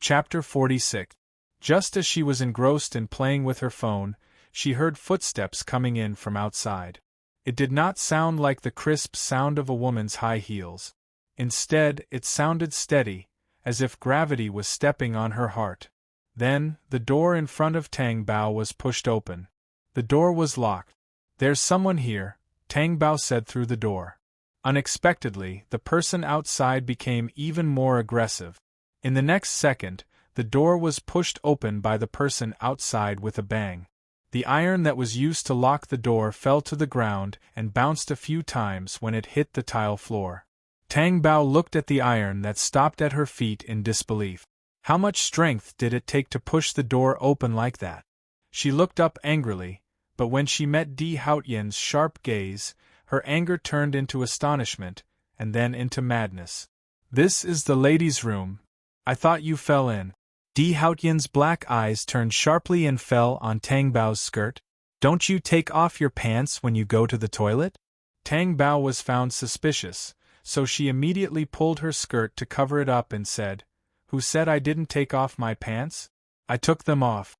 Chapter 46. Just as she was engrossed in playing with her phone, she heard footsteps coming in from outside. It did not sound like the crisp sound of a woman's high heels. Instead, it sounded steady, as if gravity was stepping on her heart. Then, the door in front of Tang Bao was pushed open. The door was locked. There's someone here, Tang Bao said through the door. Unexpectedly, the person outside became even more aggressive. In the next second, the door was pushed open by the person outside with a bang. The iron that was used to lock the door fell to the ground and bounced a few times when it hit the tile floor. Tang Bao looked at the iron that stopped at her feet in disbelief. How much strength did it take to push the door open like that? She looked up angrily, but when she met Di Haotian's sharp gaze, her anger turned into astonishment, and then into madness. This is the ladies' room. I thought you fell in. Di Haotian's black eyes turned sharply and fell on Tang Bao's skirt. Don't you take off your pants when you go to the toilet? Tang Bao was found suspicious, so she immediately pulled her skirt to cover it up and said, Who said I didn't take off my pants? I took them off.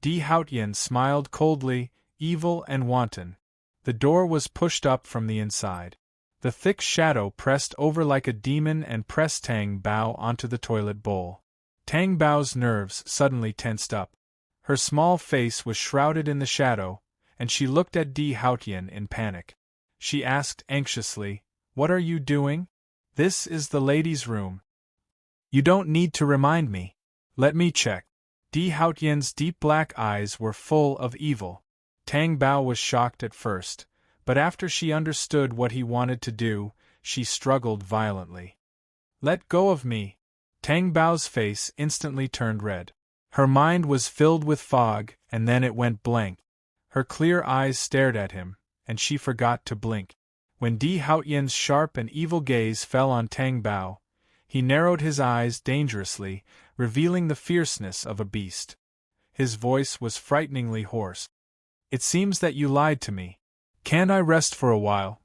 Di Haotian smiled coldly, evil and wanton. The door was pushed up from the inside. The thick shadow pressed over like a demon and pressed Tang Bao onto the toilet bowl. Tang Bao's nerves suddenly tensed up. Her small face was shrouded in the shadow, and she looked at Di Haotian in panic. She asked anxiously, What are you doing? This is the ladies' room. You don't need to remind me. Let me check. Di Haotian's deep black eyes were full of evil. Tang Bao was shocked at first, but after she understood what he wanted to do, she struggled violently. Let go of me. Tang Bao's face instantly turned red. Her mind was filled with fog, and then it went blank. Her clear eyes stared at him, and she forgot to blink. When Di Haotian's sharp and evil gaze fell on Tang Bao, he narrowed his eyes dangerously, revealing the fierceness of a beast. His voice was frighteningly hoarse. It seems that you lied to me. Can't I rest for a while?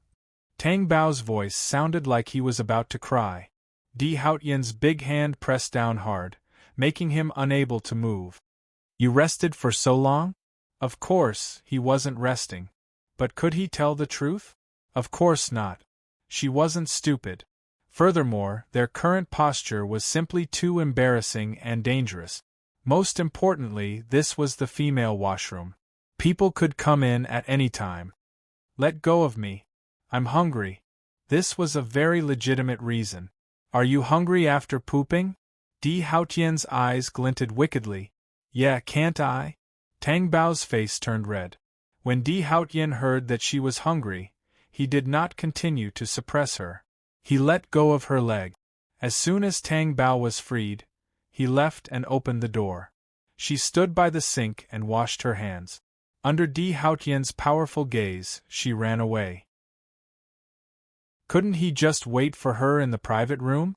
Tang Bao's voice sounded like he was about to cry. Di Haotian's big hand pressed down hard, making him unable to move. You rested for so long? Of course, he wasn't resting. But could he tell the truth? Of course not. She wasn't stupid. Furthermore, their current posture was simply too embarrassing and dangerous. Most importantly, this was the female washroom. People could come in at any time. Let go of me. I'm hungry. This was a very legitimate reason. Are you hungry after pooping? Di Haotian's eyes glinted wickedly. Yeah, can't I? Tang Bao's face turned red. When Di Haotian heard that she was hungry, he did not continue to suppress her. He let go of her leg. As soon as Tang Bao was freed, he left and opened the door. She stood by the sink and washed her hands. Under Di Haotian's powerful gaze, she ran away. Couldn't he just wait for her in the private room?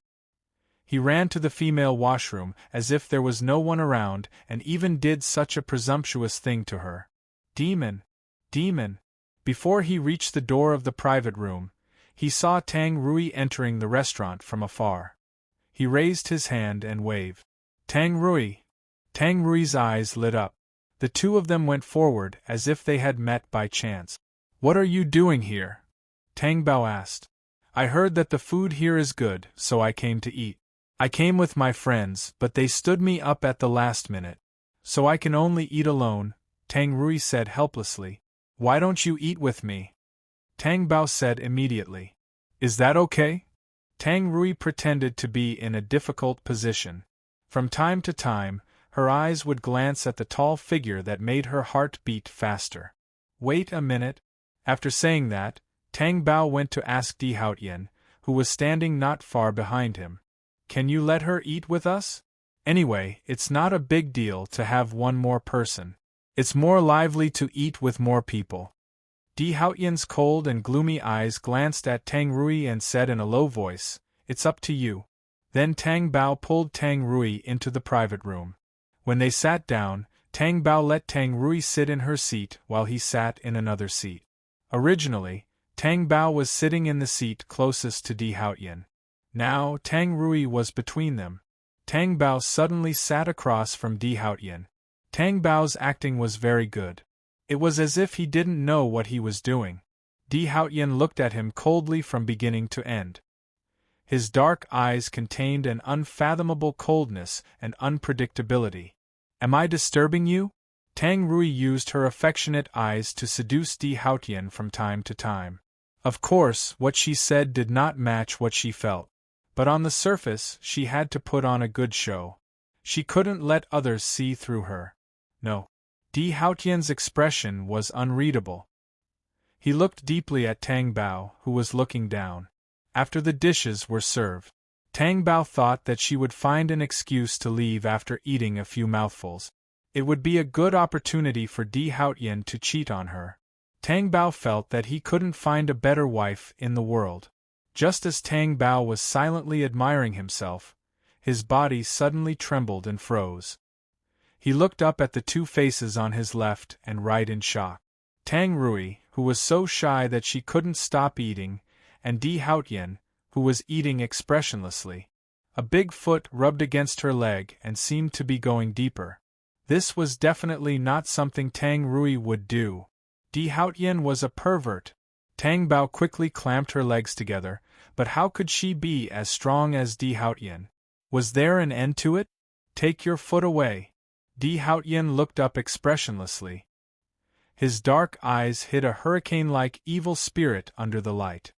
He ran to the female washroom as if there was no one around and even did such a presumptuous thing to her. Demon! Demon! Before he reached the door of the private room, he saw Tang Rui entering the restaurant from afar. He raised his hand and waved. Tang Rui! Tang Rui's eyes lit up. The two of them went forward as if they had met by chance. What are you doing here? Tang Bao asked. I heard that the food here is good, so I came to eat. I came with my friends, but they stood me up at the last minute. So I can only eat alone, Tang Rui said helplessly. Why don't you eat with me? Tang Bao said immediately. Is that okay? Tang Rui pretended to be in a difficult position. From time to time, her eyes would glance at the tall figure that made her heart beat faster. Wait a minute. After saying that, Tang Bao went to ask Di Haotian, who was standing not far behind him. Can you let her eat with us? Anyway, it's not a big deal to have one more person. It's more lively to eat with more people. Di Haotian's cold and gloomy eyes glanced at Tang Rui and said in a low voice, It's up to you. Then Tang Bao pulled Tang Rui into the private room. When they sat down, Tang Bao let Tang Rui sit in her seat while he sat in another seat. Originally, Tang Bao was sitting in the seat closest to Di Haotian. Now, Tang Rui was between them. Tang Bao suddenly sat across from Di Haotian. Tang Bao's acting was very good. It was as if he didn't know what he was doing. Di Haotian looked at him coldly from beginning to end. His dark eyes contained an unfathomable coldness and unpredictability. Am I disturbing you? Tang Rui used her affectionate eyes to seduce Di Haotian from time to time. Of course, what she said did not match what she felt. But on the surface, she had to put on a good show. She couldn't let others see through her. No. Di Haotian's expression was unreadable. He looked deeply at Tang Bao, who was looking down. After the dishes were served, Tang Bao thought that she would find an excuse to leave after eating a few mouthfuls. It would be a good opportunity for Di Haotian to cheat on her. Tang Bao felt that he couldn't find a better wife in the world. Just as Tang Bao was silently admiring himself, his body suddenly trembled and froze. He looked up at the two faces on his left and right in shock. Tang Rui, who was so shy that she couldn't stop eating, and Di Haotian, who was eating expressionlessly. A big foot rubbed against her leg and seemed to be going deeper. This was definitely not something Tang Rui would do. Di Haotian was a pervert. Tang Bao quickly clamped her legs together, but how could she be as strong as Di Haotian? Was there an end to it? Take your foot away. Di Haotian looked up expressionlessly. His dark eyes hid a hurricane-like evil spirit under the light.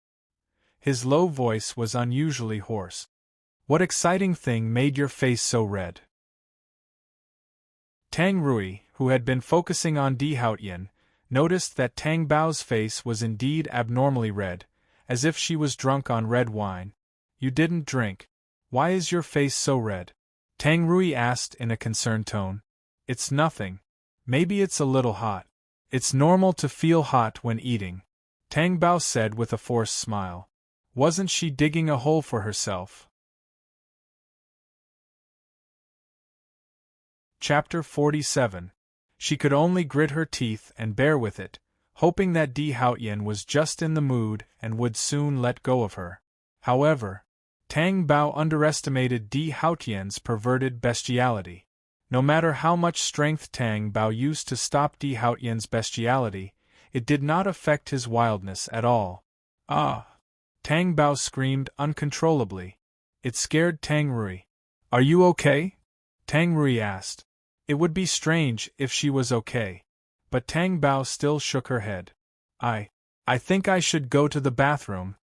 His low voice was unusually hoarse. What exciting thing made your face so red? Tang Rui, who had been focusing on Di Haotian, noticed that Tang Bao's face was indeed abnormally red, as if she was drunk on red wine. You didn't drink. Why is your face so red? Tang Rui asked in a concerned tone. It's nothing. Maybe it's a little hot. It's normal to feel hot when eating, Tang Bao said with a forced smile. Wasn't she digging a hole for herself? Chapter 47. She could only grit her teeth and bear with it, hoping that Di Haotian was just in the mood and would soon let go of her. However, Tang Bao underestimated Di Haotian's perverted bestiality. No matter how much strength Tang Bao used to stop Di Haotian's bestiality, it did not affect his wildness at all. Ah! Tang Bao screamed uncontrollably. It scared Tang Rui. Are you okay? Tang Rui asked. It would be strange if she was okay. But Tang Bao still shook her head. I think I should go to the bathroom.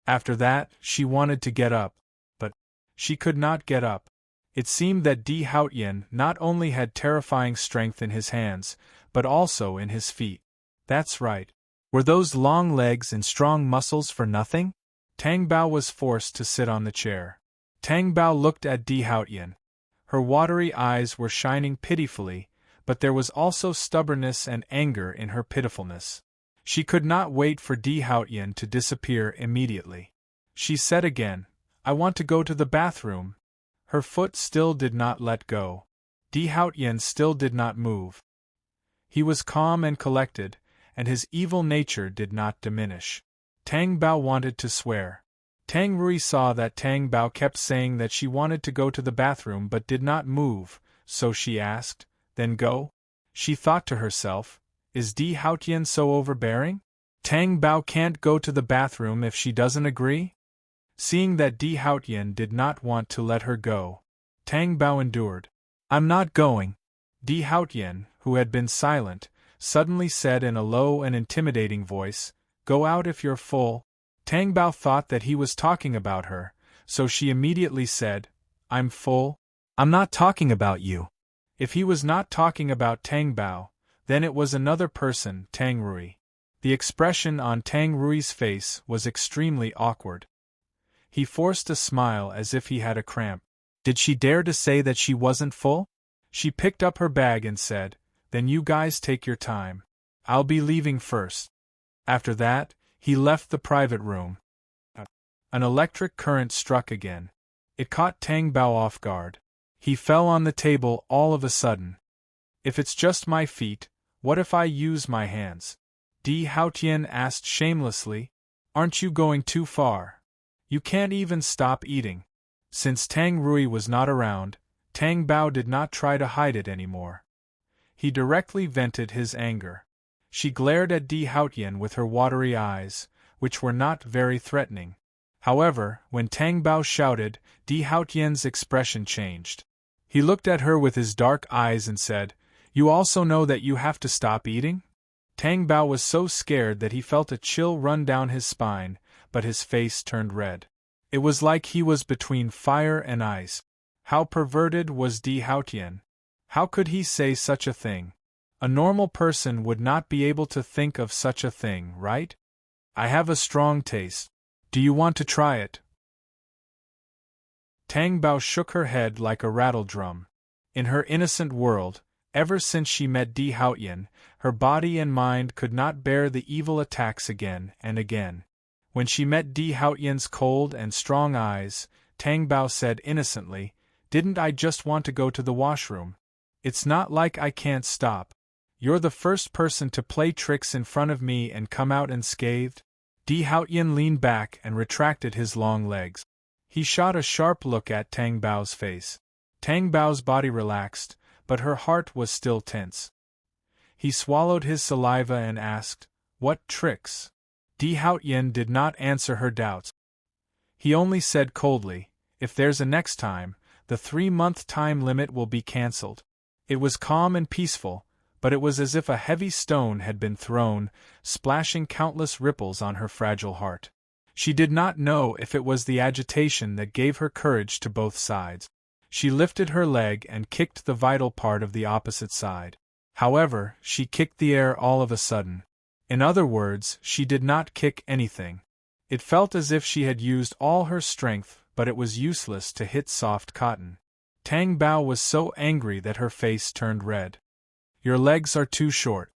After that, she wanted to get up. But she could not get up. It seemed that Di Haotian not only had terrifying strength in his hands, but also in his feet. That's right. Were those long legs and strong muscles for nothing? Tang Bao was forced to sit on the chair. Tang Bao looked at Di Haotian. Her watery eyes were shining pitifully, but there was also stubbornness and anger in her pitifulness. She could not wait for Di Haotian to disappear immediately. She said again, I want to go to the bathroom. Her foot still did not let go. Di Haotian still did not move. He was calm and collected, and his evil nature did not diminish. Tang Bao wanted to swear. Tang Rui saw that Tang Bao kept saying that she wanted to go to the bathroom but did not move, so she asked, Then go? She thought to herself, Is Di Haotian so overbearing? Tang Bao can't go to the bathroom if she doesn't agree? Seeing that Di Haotian did not want to let her go, Tang Bao endured. I'm not going. Di Haotian, who had been silent, suddenly said in a low and intimidating voice, Go out if you're full. Tang Bao thought that he was talking about her, so she immediately said, I'm full. I'm not talking about you. If he was not talking about Tang Bao, then it was another person, Tang Rui. The expression on Tang Rui's face was extremely awkward. He forced a smile as if he had a cramp. Did she dare to say that she wasn't full? She picked up her bag and said, Then you guys take your time. I'll be leaving first. After that, he left the private room. An electric current struck again. It caught Tang Bao off guard. He fell on the table all of a sudden. If it's just my feet, what if I use my hands? Di Haotian asked shamelessly. Aren't you going too far? You can't even stop eating. Since Tang Rui was not around, Tang Bao did not try to hide it anymore. He directly vented his anger. She glared at Di Haotian with her watery eyes, which were not very threatening. However, when Tang Bao shouted, Di Haotian's expression changed. He looked at her with his dark eyes and said, You also know that you have to stop eating? Tang Bao was so scared that he felt a chill run down his spine, but his face turned red. It was like he was between fire and ice. How perverted was Di Haotian? How could he say such a thing? A normal person would not be able to think of such a thing, right? I have a strong taste. Do you want to try it? Tang Bao shook her head like a rattle drum. In her innocent world, ever since she met Di Haotian, her body and mind could not bear the evil attacks again and again. When she met Di Haotian's cold and strong eyes, Tang Bao said innocently, Didn't I just want to go to the washroom? It's not like I can't stop. You're the first person to play tricks in front of me and come out unscathed. Di Haotian leaned back and retracted his long legs. He shot a sharp look at Tang Bao's face. Tang Bao's body relaxed, but her heart was still tense. He swallowed his saliva and asked, What tricks? Di Haotian did not answer her doubts. He only said coldly, If there's a next time, the 3-month time limit will be cancelled. It was calm and peaceful, but it was as if a heavy stone had been thrown, splashing countless ripples on her fragile heart. She did not know if it was the agitation that gave her courage to both sides. She lifted her leg and kicked the vital part of the opposite side. However, she kicked the air all of a sudden. In other words, she did not kick anything. It felt as if she had used all her strength, but it was useless to hit soft cotton. Tang Bao was so angry that her face turned red. Your legs are too short.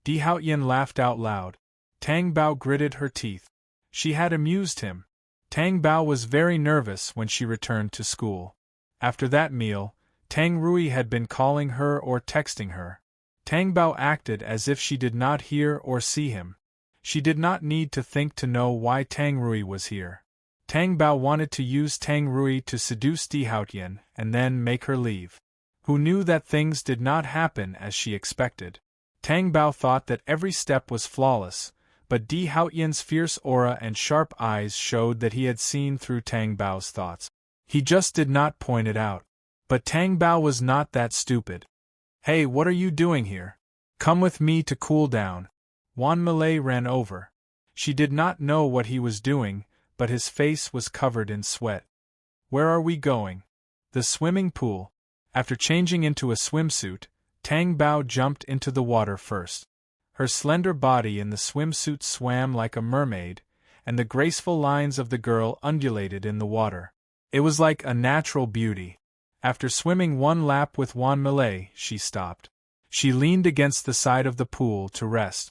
Di Haotian laughed out loud. Tang Bao gritted her teeth. She had amused him. Tang Bao was very nervous when she returned to school. After that meal, Tang Rui had been calling her or texting her. Tang Bao acted as if she did not hear or see him. She did not need to think to know why Tang Rui was here. Tang Bao wanted to use Tang Rui to seduce Di Haotian and then make her leave. Who knew that things did not happen as she expected? Tang Bao thought that every step was flawless, but Di Haotian's fierce aura and sharp eyes showed that he had seen through Tang Bao's thoughts. He just did not point it out. But Tang Bao was not that stupid. Hey, what are you doing here? Come with me to cool down. Wan Malay ran over. She did not know what he was doing, but his face was covered in sweat. Where are we going? The swimming pool. After changing into a swimsuit, Tang Bao jumped into the water first. Her slender body in the swimsuit swam like a mermaid, and the graceful lines of the girl undulated in the water. It was like a natural beauty. After swimming one lap with Wan Malay, she stopped. She leaned against the side of the pool to rest.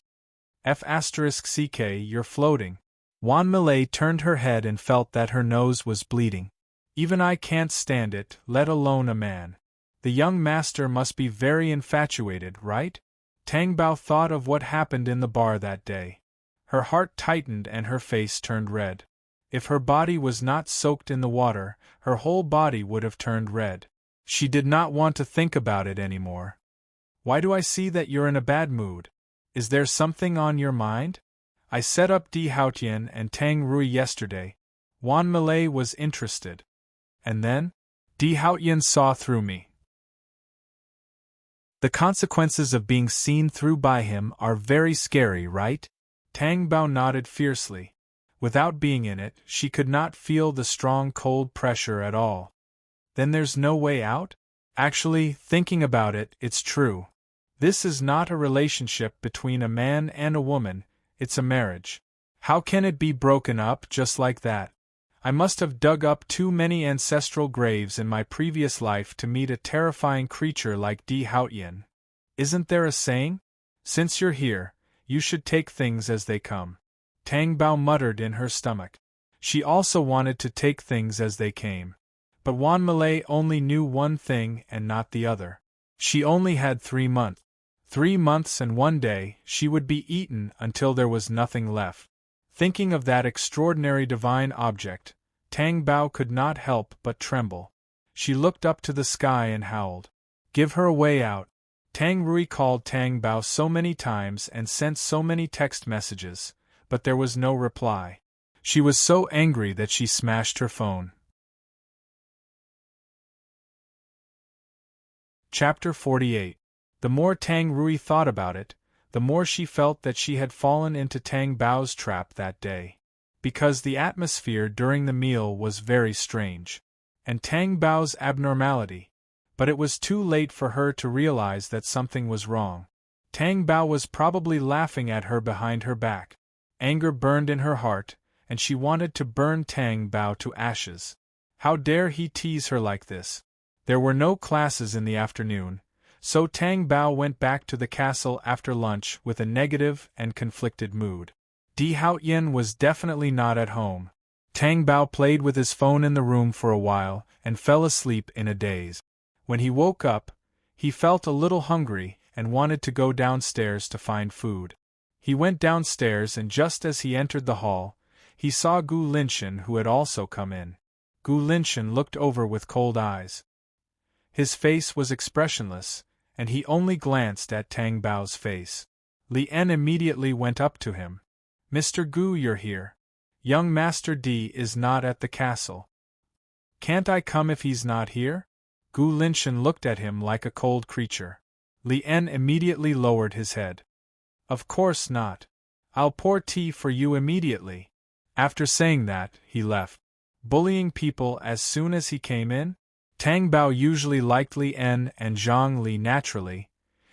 F***ck, you're floating. Wan Malay turned her head and felt that her nose was bleeding. Even I can't stand it, let alone a man. The young master must be very infatuated, right? Tang Bao thought of what happened in the bar that day. Her heart tightened and her face turned red. If her body was not soaked in the water, her whole body would have turned red. She did not want to think about it anymore. Why do I see that you're in a bad mood? Is there something on your mind? I set up Di Haotian and Tang Rui yesterday. Wan Malay was interested. And then? Di Haotian saw through me. The consequences of being seen through by him are very scary, right? Tang Bao nodded fiercely. Without being in it, she could not feel the strong cold pressure at all. Then there's no way out? Actually, thinking about it, it's true. This is not a relationship between a man and a woman, it's a marriage. How can it be broken up just like that? I must have dug up too many ancestral graves in my previous life to meet a terrifying creature like Di Haotian. Isn't there a saying? Since you're here, you should take things as they come. Tang Bao muttered in her stomach. She also wanted to take things as they came. But Wan Malay only knew one thing and not the other. She only had 3 months. 3 months and 1 day, she would be eaten until there was nothing left. Thinking of that extraordinary divine object, Tang Bao could not help but tremble. She looked up to the sky and howled. Give her a way out. Tang Rui called Tang Bao so many times and sent so many text messages, but there was no reply. She was so angry that she smashed her phone. Chapter 48. The more Tang Rui thought about it, the more she felt that she had fallen into Tang Bao's trap that day. Because the atmosphere during the meal was very strange. And Tang Bao's abnormality. But it was too late for her to realize that something was wrong. Tang Bao was probably laughing at her behind her back. Anger burned in her heart, and she wanted to burn Tang Bao to ashes. How dare he tease her like this? There were no classes in the afternoon, so Tang Bao went back to the castle after lunch with a negative and conflicted mood. Di Haotian was definitely not at home. Tang Bao played with his phone in the room for a while and fell asleep in a daze. When he woke up, he felt a little hungry and wanted to go downstairs to find food. He went downstairs and just as he entered the hall, he saw Gu Linshan who had also come in. Gu Linshan looked over with cold eyes. His face was expressionless, and he only glanced at Tang Bao's face. Li En immediately went up to him. Mr. Gu, you're here. Young Master Di is not at the castle. Can't I come if he's not here? Gu Linshan looked at him like a cold creature. Li En immediately lowered his head. Of course not. I'll pour tea for you immediately. After saying that, he left. Bullying people as soon as he came in? Tang Bao usually liked Li En and Zhang Li naturally.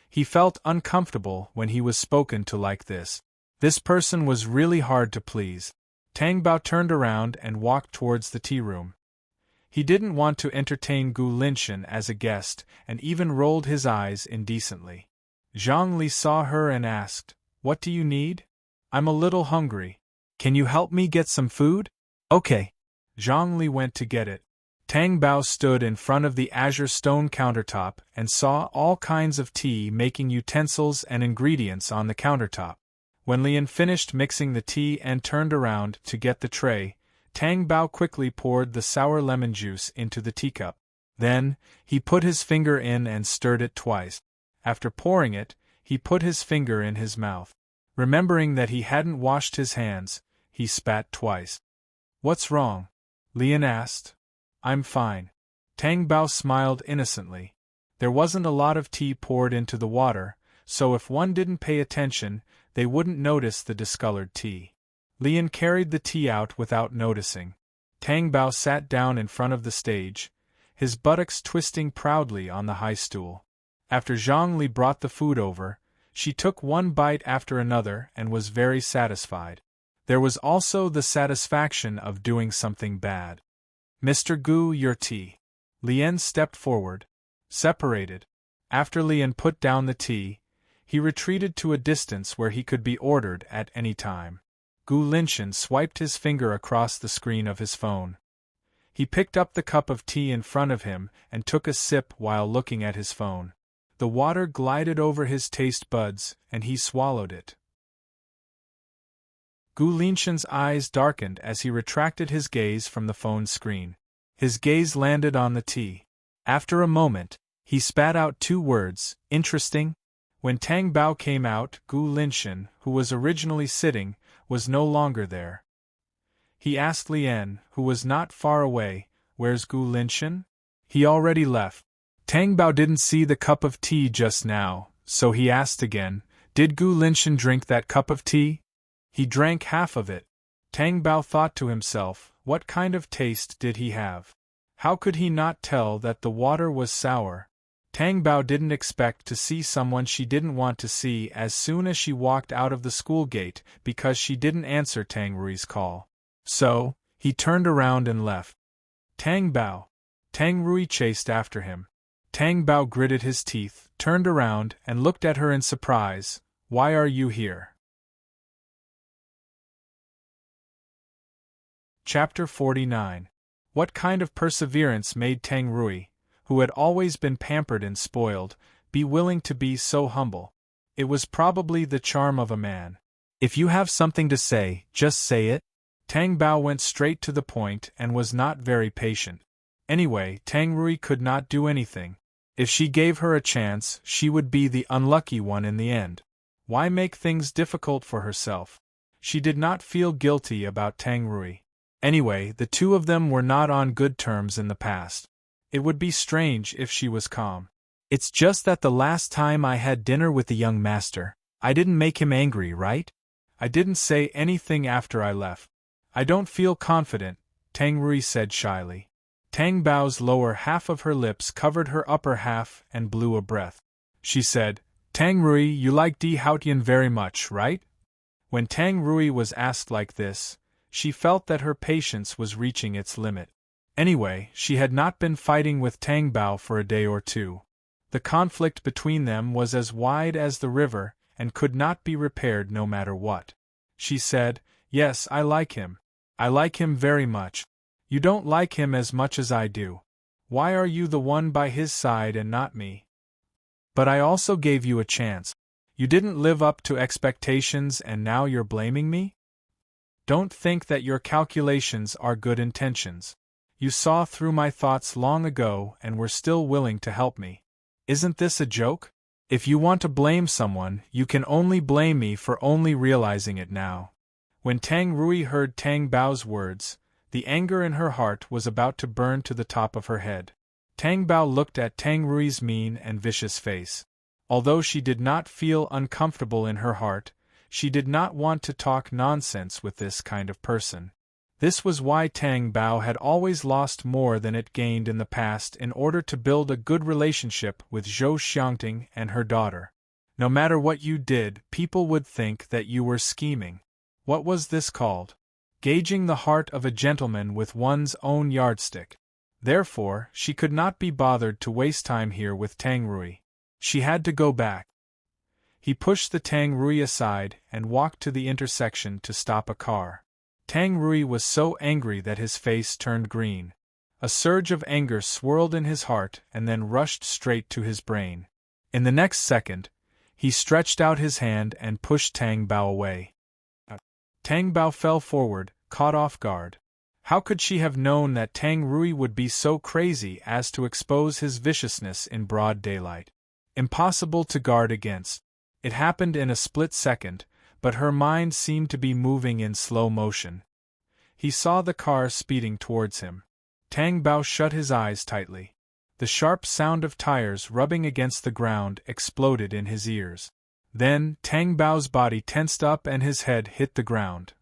He felt uncomfortable when he was spoken to like this. This person was really hard to please. Tang Bao turned around and walked towards the tea room. He didn't want to entertain Gu Linshan as a guest, and even rolled his eyes indecently. Zhang Li saw her and asked, "What do you need?" "I'm a little hungry. Can you help me get some food?" "Okay." Zhang Li went to get it. Tang Bao stood in front of the azure stone countertop and saw all kinds of tea-making utensils and ingredients on the countertop. When Lian finished mixing the tea and turned around to get the tray, Tang Bao quickly poured the sour lemon juice into the teacup. Then, he put his finger in and stirred it twice. After pouring it, he put his finger in his mouth. Remembering that he hadn't washed his hands, he spat twice. "What's wrong?" Lian asked. "I'm fine." Tang Bao smiled innocently. There wasn't a lot of tea poured into the water, so if one didn't pay attention, they wouldn't notice the discolored tea. Lian carried the tea out without noticing. Tang Bao sat down in front of the stage, his buttocks twisting proudly on the high stool. After Zhang Li brought the food over, she took one bite after another and was very satisfied. There was also the satisfaction of doing something bad. "Mr. Gu, your tea." Lian stepped forward. Separated. After Lian put down the tea, he retreated to a distance where he could be ordered at any time. Gu Linshan swiped his finger across the screen of his phone. He picked up the cup of tea in front of him and took a sip while looking at his phone. The water glided over his taste buds, and he swallowed it. Gu Linshan's eyes darkened as he retracted his gaze from the phone's screen. His gaze landed on the tea. After a moment, he spat out 2 words, "Interesting." When Tang Bao came out, Gu Linshan, who was originally sitting, was no longer there. He asked Lian, who was not far away, "Where's Gu Linshan?" "He already left." Tang Bao didn't see the cup of tea just now, so he asked again, "Did Gu Linshan drink that cup of tea?" "He drank half of it." Tang Bao thought to himself, what kind of taste did he have? How could he not tell that the water was sour? Tang Bao didn't expect to see someone she didn't want to see as soon as she walked out of the school gate because she didn't answer Tang Rui's call. So, he turned around and left. "Tang Bao!" Tang Rui chased after him. Tang Bao gritted his teeth, turned around, and looked at her in surprise. "Why are you here?" Chapter 49. What kind of perseverance made Tang Rui, who had always been pampered and spoiled, be willing to be so humble? It was probably the charm of a man. "If you have something to say, just say it." Tang Bao went straight to the point and was not very patient. Anyway, Tang Rui could not do anything. If she gave her a chance, she would be the unlucky one in the end. Why make things difficult for herself? She did not feel guilty about Tang Rui. Anyway, the two of them were not on good terms in the past. It would be strange if she was calm. "It's just that the last time I had dinner with the young master, I didn't make him angry, right? I didn't say anything after I left." "I don't feel confident," Tang Rui said shyly. Tang Bao's lower half of her lips covered her upper half and blew a breath. She said, "Tang Rui, you like Di Haotian very much, right?" When Tang Rui was asked like this, she felt that her patience was reaching its limit. Anyway, she had not been fighting with Tang Bao for a day or two. The conflict between them was as wide as the river and could not be repaired no matter what. She said, "Yes, I like him. I like him very much. You don't like him as much as I do. Why are you the one by his side and not me? But I also gave you a chance. You didn't live up to expectations and now you're blaming me? Don't think that your calculations are good intentions. You saw through my thoughts long ago and were still willing to help me. Isn't this a joke? If you want to blame someone, you can only blame me for only realizing it now." When Tang Rui heard Tang Bao's words, the anger in her heart was about to burn to the top of her head. Tang Bao looked at Tang Rui's mean and vicious face. Although she did not feel uncomfortable in her heart, She did not want to talk nonsense with this kind of person. This was why Tang Bao had always lost more than it gained in the past in order to build a good relationship with Zhou Xiangting and her daughter. No matter what you did, people would think that you were scheming. What was this called? Gauging the heart of a gentleman with one's own yardstick. Therefore, she could not be bothered to waste time here with Tang Rui. She had to go back. He pushed the Tang Rui aside and walked to the intersection to stop a car. Tang Rui was so angry that his face turned green. A surge of anger swirled in his heart and then rushed straight to his brain. In the next second, he stretched out his hand and pushed Tang Bao away. Tang Bao fell forward, caught off guard. How could she have known that Tang Rui would be so crazy as to expose his viciousness in broad daylight? Impossible to guard against. It happened in a split second, but her mind seemed to be moving in slow motion. He saw the car speeding towards him. Tang Bao shut his eyes tightly. The sharp sound of tires rubbing against the ground exploded in his ears. Then, Tang Bao's body tensed up and his head hit the ground.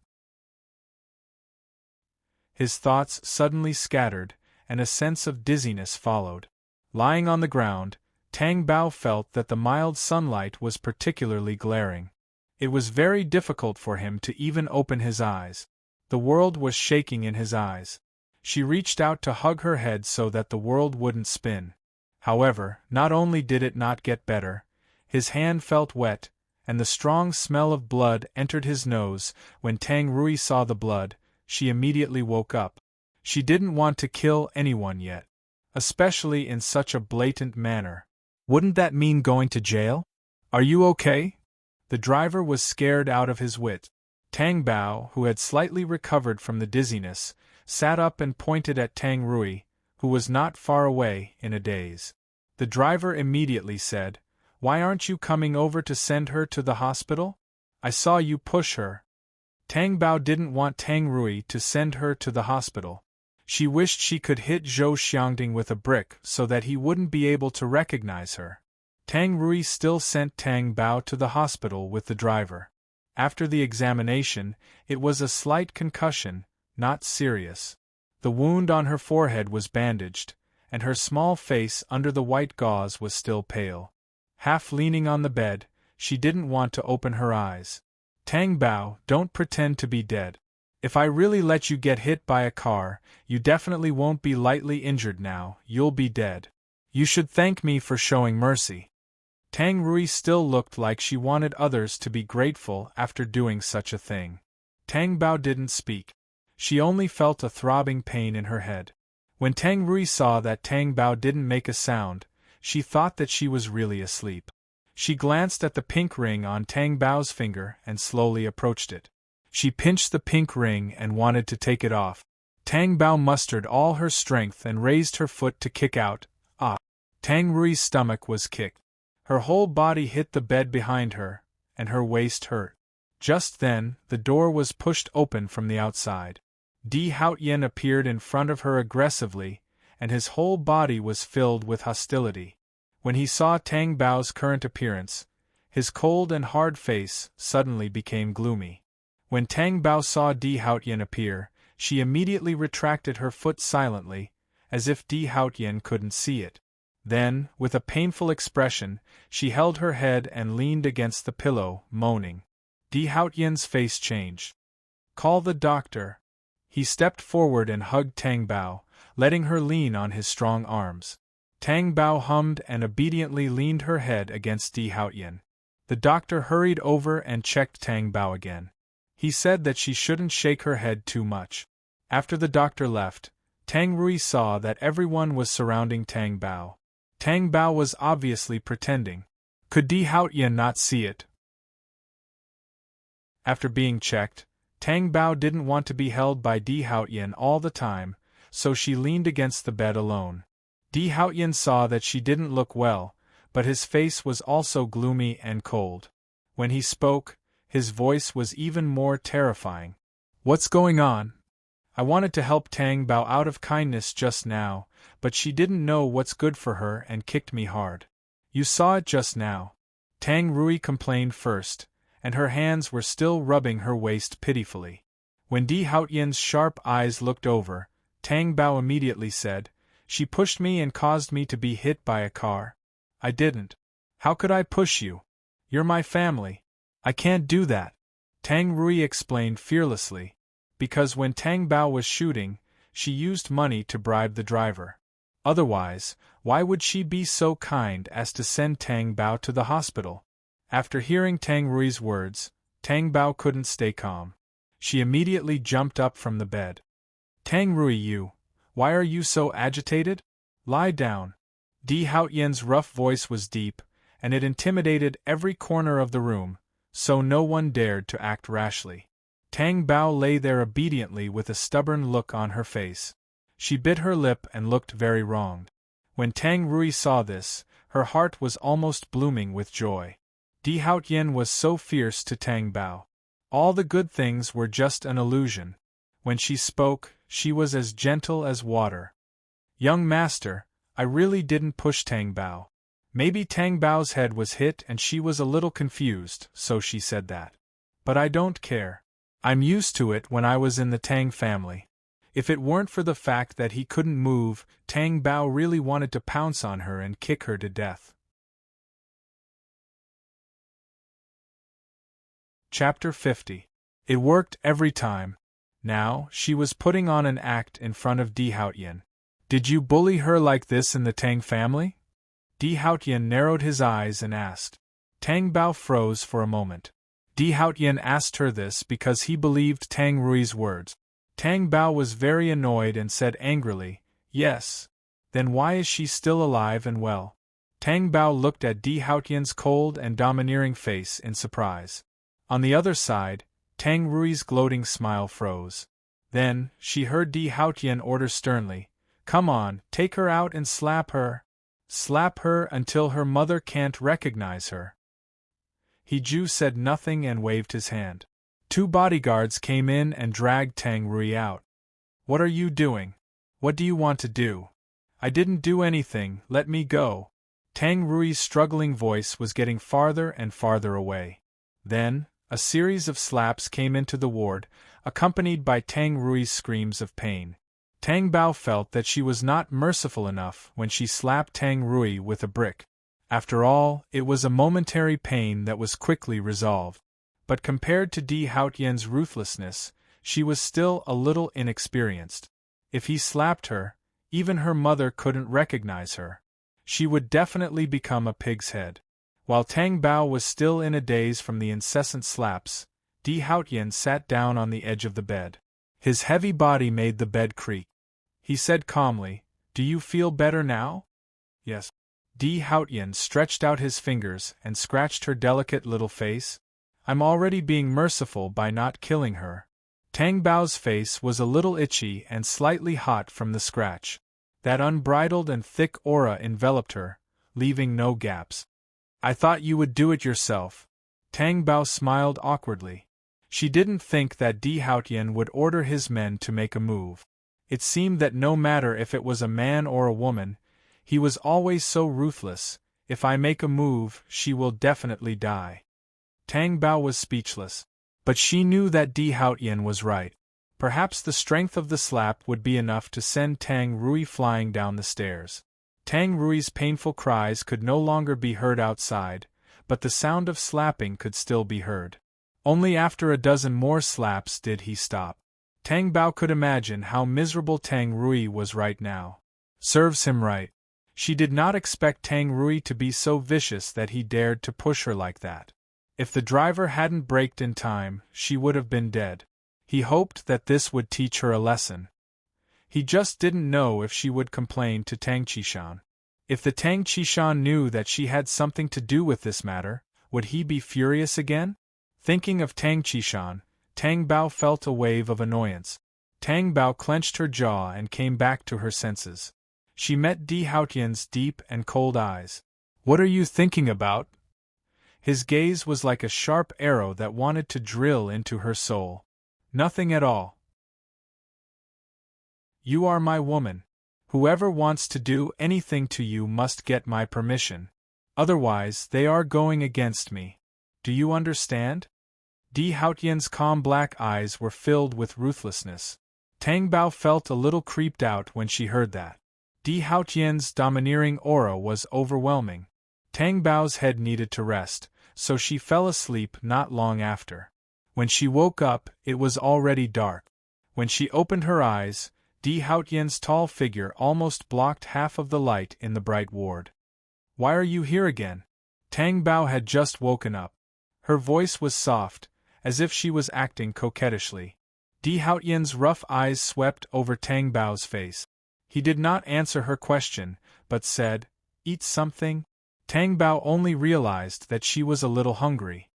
His thoughts suddenly scattered, and a sense of dizziness followed. Lying on the ground, Tang Bao felt that the mild sunlight was particularly glaring. It was very difficult for him to even open his eyes. The world was shaking in his eyes. She reached out to hug her head so that the world wouldn't spin. However, not only did it not get better, his hand felt wet, and the strong smell of blood entered his nose. When Tang Rui saw the blood, she immediately woke up. She didn't want to kill anyone yet, especially in such a blatant manner. Wouldn't that mean going to jail? Are you okay? The driver was scared out of his wit. Tang Bao, who had slightly recovered from the dizziness, sat up and pointed at Tang Rui, who was not far away, in a daze. The driver immediately said, "Why aren't you coming over to send her to the hospital? I saw you push her." Tang Bao didn't want Tang Rui to send her to the hospital. She wished she could hit Zhou Xiangting with a brick so that he wouldn't be able to recognize her. Tang Rui still sent Tang Bao to the hospital with the driver. After the examination, it was a slight concussion, not serious. The wound on her forehead was bandaged, and her small face under the white gauze was still pale. Half leaning on the bed, she didn't want to open her eyes. "Tang Bao, don't pretend to be dead. If I really let you get hit by a car, you definitely won't be lightly injured now, you'll be dead. You should thank me for showing mercy." Tang Rui still looked like she wanted others to be grateful after doing such a thing. Tang Bao didn't speak. She only felt a throbbing pain in her head. When Tang Rui saw that Tang Bao didn't make a sound, she thought that she was really asleep. She glanced at the pink ring on Tang Bao's finger and slowly approached it. She pinched the pink ring and wanted to take it off. Tang Bao mustered all her strength and raised her foot to kick out. Tang Rui's stomach was kicked. Her whole body hit the bed behind her, and her waist hurt. Just then, the door was pushed open from the outside. Di Haotian appeared in front of her aggressively, and his whole body was filled with hostility. When he saw Tang Bao's current appearance, his cold and hard face suddenly became gloomy. When Tang Bao saw Di Haotian appear, she immediately retracted her foot silently, as if Di Haotian couldn't see it. Then, with a painful expression, she held her head and leaned against the pillow, moaning. Di Haotian's face changed. "Call the doctor." He stepped forward and hugged Tang Bao, letting her lean on his strong arms. Tang Bao hummed and obediently leaned her head against Di Haotian. The doctor hurried over and checked Tang Bao again. He said that she shouldn't shake her head too much. After the doctor left, Tang Rui saw that everyone was surrounding Tang Bao. Tang Bao was obviously pretending. Could Di Haotian not see it? After being checked, Tang Bao didn't want to be held by Di Haotian all the time, so she leaned against the bed alone. Di Haotian saw that she didn't look well, but his face was also gloomy and cold. When he spoke, his voice was even more terrifying. "What's going on? I wanted to help Tang Bao out of kindness just now, but she didn't know what's good for her and kicked me hard. You saw it just now." Tang Rui complained first, and her hands were still rubbing her waist pitifully. When Di Haotian's sharp eyes looked over, Tang Bao immediately said, "She pushed me and caused me to be hit by a car." "I didn't. How could I push you? You're my family. I can't do that," Tang Rui explained fearlessly. Because when Tang Bao was shooting, she used money to bribe the driver. Otherwise, why would she be so kind as to send Tang Bao to the hospital? After hearing Tang Rui's words, Tang Bao couldn't stay calm. She immediately jumped up from the bed. "Tang Rui, why are you so agitated? Lie down." Di Haotian's rough voice was deep, and it intimidated every corner of the room, so no one dared to act rashly. Tang Bao lay there obediently with a stubborn look on her face. She bit her lip and looked very wronged. When Tang Rui saw this, her heart was almost blooming with joy. Di Haotian was so fierce to Tang Bao. All the good things were just an illusion. When she spoke, she was as gentle as water. "Young master, I really didn't push Tang Bao. Maybe Tang Bao's head was hit and she was a little confused, so she said that. But I don't care. I'm used to it when I was in the Tang family. If it weren't for the fact that he couldn't move, Tang Bao really wanted to pounce on her and kick her to death." Chapter 50. It worked every time. Now, she was putting on an act in front of Di Haotian. "Did you bully her like this in the Tang family?" Di Haotian narrowed his eyes and asked. Tang Bao froze for a moment. Di Haotian asked her this because he believed Tang Rui's words. Tang Bao was very annoyed and said angrily, "Yes. Then why is she still alive and well?" Tang Bao looked at Di Haotian's cold and domineering face in surprise. On the other side, Tang Rui's gloating smile froze. Then, she heard Di Haotian order sternly, "Come on, take her out and slap her. Slap her until her mother can't recognize her." He Ju said nothing and waved his hand. 2 bodyguards came in and dragged Tang Rui out. "What are you doing? What do you want to do?" "I didn't do anything, let me go." Tang Rui's struggling voice was getting farther and farther away. Then, a series of slaps came into the ward, accompanied by Tang Rui's screams of pain. Tang Bao felt that she was not merciful enough when she slapped Tang Rui with a brick. After all, it was a momentary pain that was quickly resolved. But compared to Di Haotian's ruthlessness, she was still a little inexperienced. If he slapped her, even her mother couldn't recognize her. She would definitely become a pig's head. While Tang Bao was still in a daze from the incessant slaps, Di Haotian sat down on the edge of the bed. His heavy body made the bed creak. He said calmly, "Do you feel better now?" "Yes." Di Haotian stretched out his fingers and scratched her delicate little face. "I'm already being merciful by not killing her." Tang Bao's face was a little itchy and slightly hot from the scratch. That unbridled and thick aura enveloped her, leaving no gaps. "I thought you would do it yourself." Tang Bao smiled awkwardly. She didn't think that Di Haotian would order his men to make a move. It seemed that no matter if it was a man or a woman, he was always so ruthless. "If I make a move, she will definitely die." Tang Bao was speechless. But she knew that Di Haotian was right. Perhaps the strength of the slap would be enough to send Tang Rui flying down the stairs. Tang Rui's painful cries could no longer be heard outside, but the sound of slapping could still be heard. Only after a dozen more slaps did he stop. Tang Bao could imagine how miserable Tang Rui was right now. Serves him right. She did not expect Tang Rui to be so vicious that he dared to push her like that. If the driver hadn't braked in time, she would have been dead. He hoped that this would teach her a lesson. He just didn't know if she would complain to Tang Qishan. If the Tang Qishan knew that she had something to do with this matter, would he be furious again? Thinking of Tang Qishan, Tang Bao felt a wave of annoyance. Tang Bao clenched her jaw and came back to her senses. She met Di Haotian's deep and cold eyes. "What are you thinking about?" His gaze was like a sharp arrow that wanted to drill into her soul. "Nothing at all. You are my woman. Whoever wants to do anything to you must get my permission. Otherwise, they are going against me. Do you understand? Di Haotian's calm black eyes were filled with ruthlessness. Tang Bao felt a little creeped out when she heard that. Di Haotian's domineering aura was overwhelming. Tang Bao's head needed to rest, so she fell asleep not long after. When she woke up, it was already dark. When she opened her eyes, Di Haotian's tall figure almost blocked half of the light in the bright ward. Why are you here again? Tang Bao had just woken up. Her voice was soft, as if she was acting coquettishly. Di Haotian's rough eyes swept over Tang Bao's face. He did not answer her question, but said, "Eat something?" Tang Bao only realized that she was a little hungry.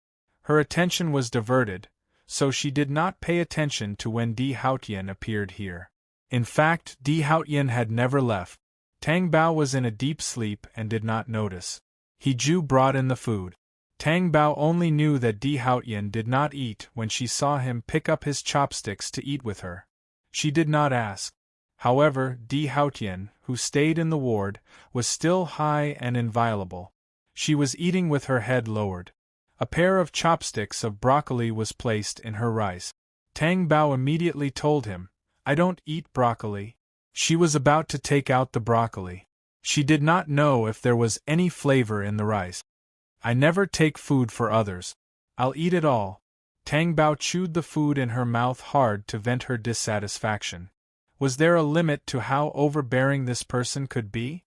Her attention was diverted, so she did not pay attention to when Di Haotian appeared here. In fact, Di Haotian had never left. Tang Bao was in a deep sleep and did not notice. He Ju brought in the food. Tang Bao only knew that Di Haotian did not eat when she saw him pick up his chopsticks to eat with her. She did not ask. However, Di Haotian, who stayed in the ward, was still high and inviolable. She was eating with her head lowered. A pair of chopsticks of broccoli was placed in her rice. Tang Bao immediately told him, "I don't eat broccoli." She was about to take out the broccoli. She did not know if there was any flavor in the rice. "I never take food for others. I'll eat it all." Tang Bao chewed the food in her mouth hard to vent her dissatisfaction. Was there a limit to how overbearing this person could be?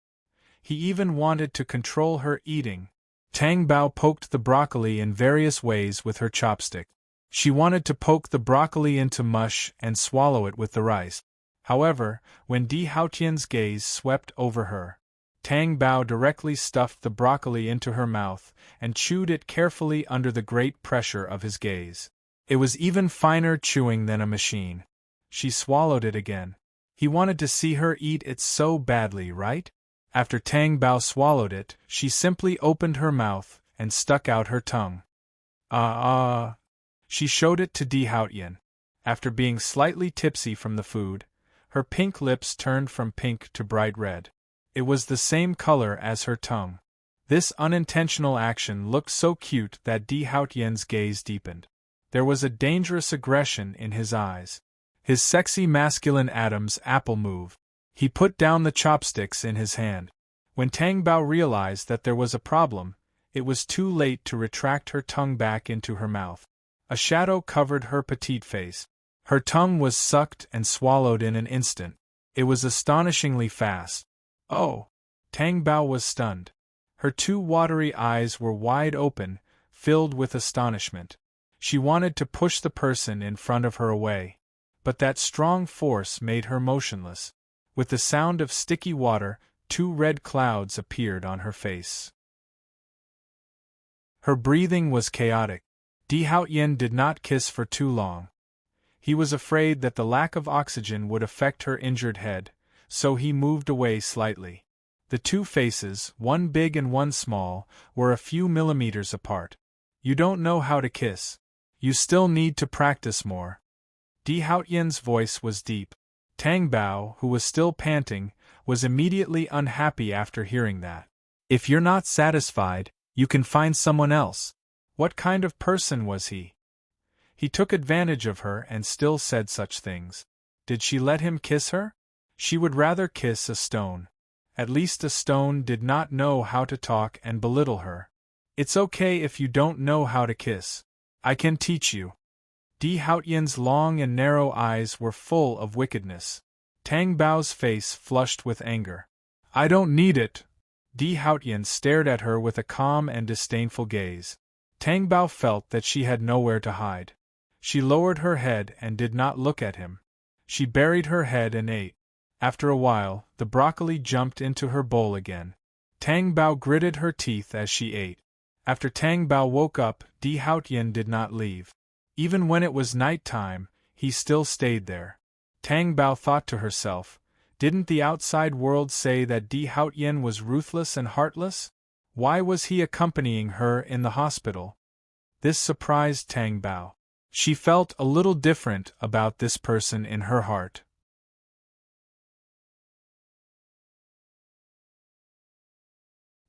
He even wanted to control her eating. Tang Bao poked the broccoli in various ways with her chopstick. She wanted to poke the broccoli into mush and swallow it with the rice. However, when Di Haotian's gaze swept over her, Tang Bao directly stuffed the broccoli into her mouth and chewed it carefully under the great pressure of his gaze. It was even finer chewing than a machine. She swallowed it again. He wanted to see her eat it so badly, right? After Tang Bao swallowed it, she simply opened her mouth and stuck out her tongue. She showed it to Di Haotian. After being slightly tipsy from the food, her pink lips turned from pink to bright red. It was the same color as her tongue. This unintentional action looked so cute that Di Haotian's gaze deepened. There was a dangerous aggression in his eyes. His sexy masculine Adam's apple move. He put down the chopsticks in his hand. When Tang Bao realized that there was a problem, it was too late to retract her tongue back into her mouth. A shadow covered her petite face. Her tongue was sucked and swallowed in an instant. It was astonishingly fast. Oh! Tang Bao was stunned. Her two watery eyes were wide open, filled with astonishment. She wanted to push the person in front of her away. But that strong force made her motionless. With the sound of sticky water, two red clouds appeared on her face. Her breathing was chaotic. Di Haotian did not kiss for too long. He was afraid that the lack of oxygen would affect her injured head, so he moved away slightly. The two faces, one big and one small, were a few millimeters apart. You don't know how to kiss. You still need to practice more. Di Haotian's voice was deep. Tang Bao, who was still panting, was immediately unhappy after hearing that. If you're not satisfied, you can find someone else. What kind of person was he? He took advantage of her and still said such things. Did she let him kiss her? She would rather kiss a stone. At least a stone did not know how to talk and belittle her. It's okay if you don't know how to kiss. I can teach you. Di Haotian's long and narrow eyes were full of wickedness. Tang Bao's face flushed with anger. I don't need it. Di Haotian stared at her with a calm and disdainful gaze. Tang Bao felt that she had nowhere to hide. She lowered her head and did not look at him. She buried her head and ate. After a while, the broccoli jumped into her bowl again. Tang Bao gritted her teeth as she ate. After Tang Bao woke up, Di Haotian did not leave. Even when it was night time, he still stayed there. Tang Bao thought to herself, didn't the outside world say that Di Haotian was ruthless and heartless? Why was he accompanying her in the hospital? This surprised Tang Bao. She felt a little different about this person in her heart.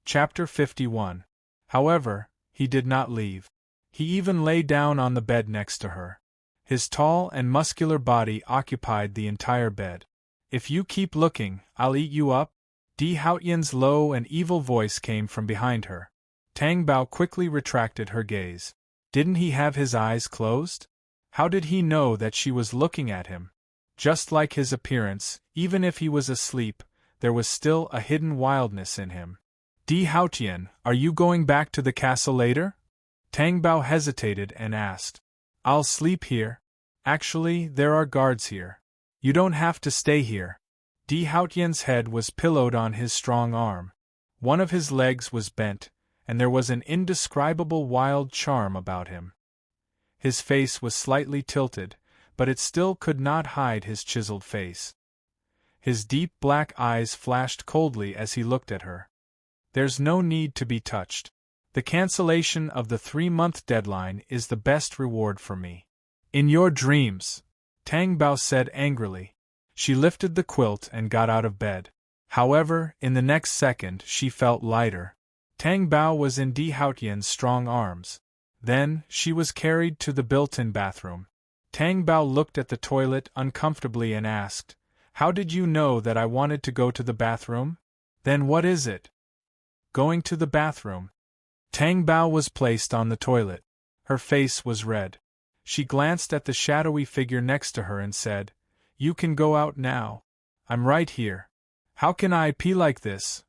Chapter 51. However, he did not leave. He even lay down on the bed next to her. His tall and muscular body occupied the entire bed. "If you keep looking, I'll eat you up?" Di Haotian's low and evil voice came from behind her. Tang Bao quickly retracted her gaze. Didn't he have his eyes closed? How did he know that she was looking at him? Just like his appearance, even if he was asleep, there was still a hidden wildness in him. "Di Haotian, are you going back to the castle later?" Tang Bao hesitated and asked. "I'll sleep here. Actually, there are guards here. You don't have to stay here." Di Haotian's head was pillowed on his strong arm. One of his legs was bent, and there was an indescribable wild charm about him. His face was slightly tilted, but it still could not hide his chiseled face. His deep black eyes flashed coldly as he looked at her. "There's no need to be touched. The cancellation of the 3-month deadline is the best reward for me." "In your dreams," Tang Bao said angrily. She lifted the quilt and got out of bed. However, in the next second she felt lighter. Tang Bao was in Di Haotian's strong arms. Then, she was carried to the built-in bathroom. Tang Bao looked at the toilet uncomfortably and asked, "How did you know that I wanted to go to the bathroom?" "Then what is it?" "Going to the bathroom." Tang Bao was placed on the toilet. Her face was red. She glanced at the shadowy figure next to her and said, "You can go out now. I'm right here." "How can I pee like this?"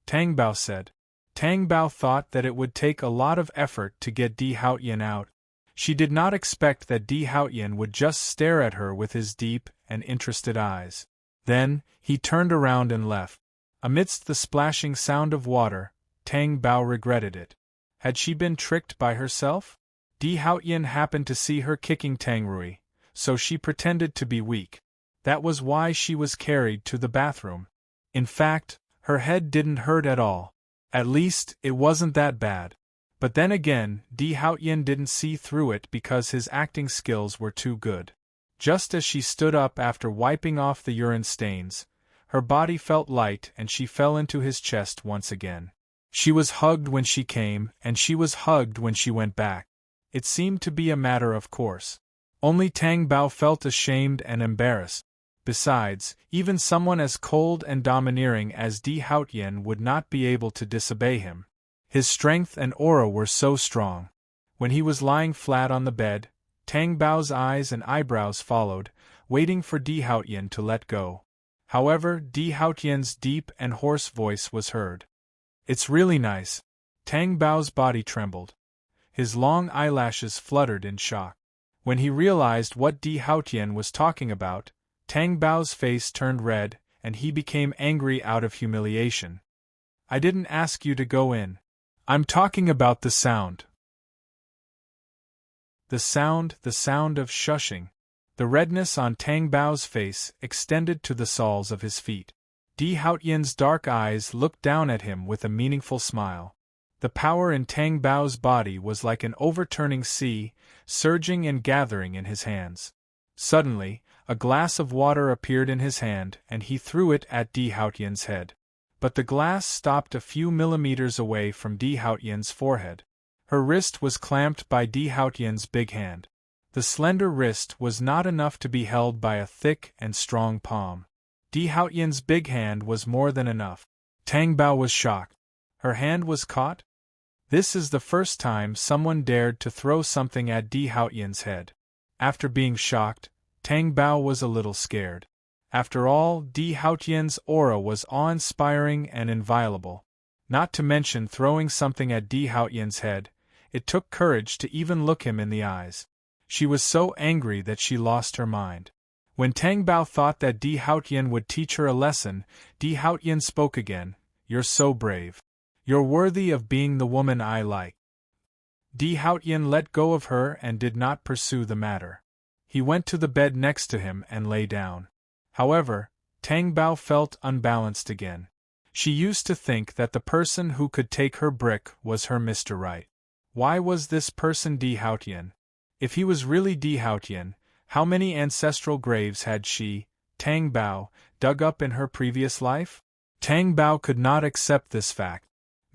Tang Bao said. Tang Bao thought that it would take a lot of effort to get Di Haotian out. She did not expect that Di Haotian would just stare at her with his deep and interested eyes. Then, he turned around and left. Amidst the splashing sound of water, Tang Bao regretted it. Had she been tricked by herself? Di Haotian happened to see her kicking Tang Rui, so she pretended to be weak. That was why she was carried to the bathroom. In fact, her head didn't hurt at all. At least, it wasn't that bad. But then again, Di Haotian didn't see through it because his acting skills were too good. Just as she stood up after wiping off the urine stains, her body felt light and she fell into his chest once again. She was hugged when she came, and she was hugged when she went back. It seemed to be a matter of course. Only Tang Bao felt ashamed and embarrassed. Besides, even someone as cold and domineering as Di Haotian would not be able to disobey him. His strength and aura were so strong. When he was lying flat on the bed, Tang Bao's eyes and eyebrows followed, waiting for Di Haotian to let go. However, Di Haotian's deep and hoarse voice was heard. "It's really nice." Tang Bao's body trembled. His long eyelashes fluttered in shock. When he realized what Di Haotian was talking about, Tang Bao's face turned red, and he became angry out of humiliation. "I didn't ask you to go in. I'm talking about the sound." The sound of shushing. The redness on Tang Bao's face extended to the soles of his feet. Di Haotian's dark eyes looked down at him with a meaningful smile. The power in Tang Bao's body was like an overturning sea, surging and gathering in his hands. Suddenly, a glass of water appeared in his hand, and he threw it at Di Haotian's head. But the glass stopped a few millimeters away from Di Haotian's forehead. Her wrist was clamped by Di Haotian's big hand. The slender wrist was not enough to be held by a thick and strong palm. Di Haotian's big hand was more than enough. Tang Bao was shocked. Her hand was caught? This is the first time someone dared to throw something at Di Haotian's head. After being shocked, Tang Bao was a little scared. After all, Di Haotian's aura was awe-inspiring and inviolable. Not to mention throwing something at Di Haotian's head, it took courage to even look him in the eyes. She was so angry that she lost her mind. When Tang Bao thought that Di Haotian would teach her a lesson, Di Haotian spoke again. "You're so brave. You're worthy of being the woman I like." Di Haotian let go of her and did not pursue the matter. He went to the bed next to him and lay down. However, Tang Bao felt unbalanced again. She used to think that the person who could take her brick was her Mr. Right. Why was this person Di Haotian? If he was really Di Haotian, how many ancestral graves had she, Tang Bao, dug up in her previous life? Tang Bao could not accept this fact.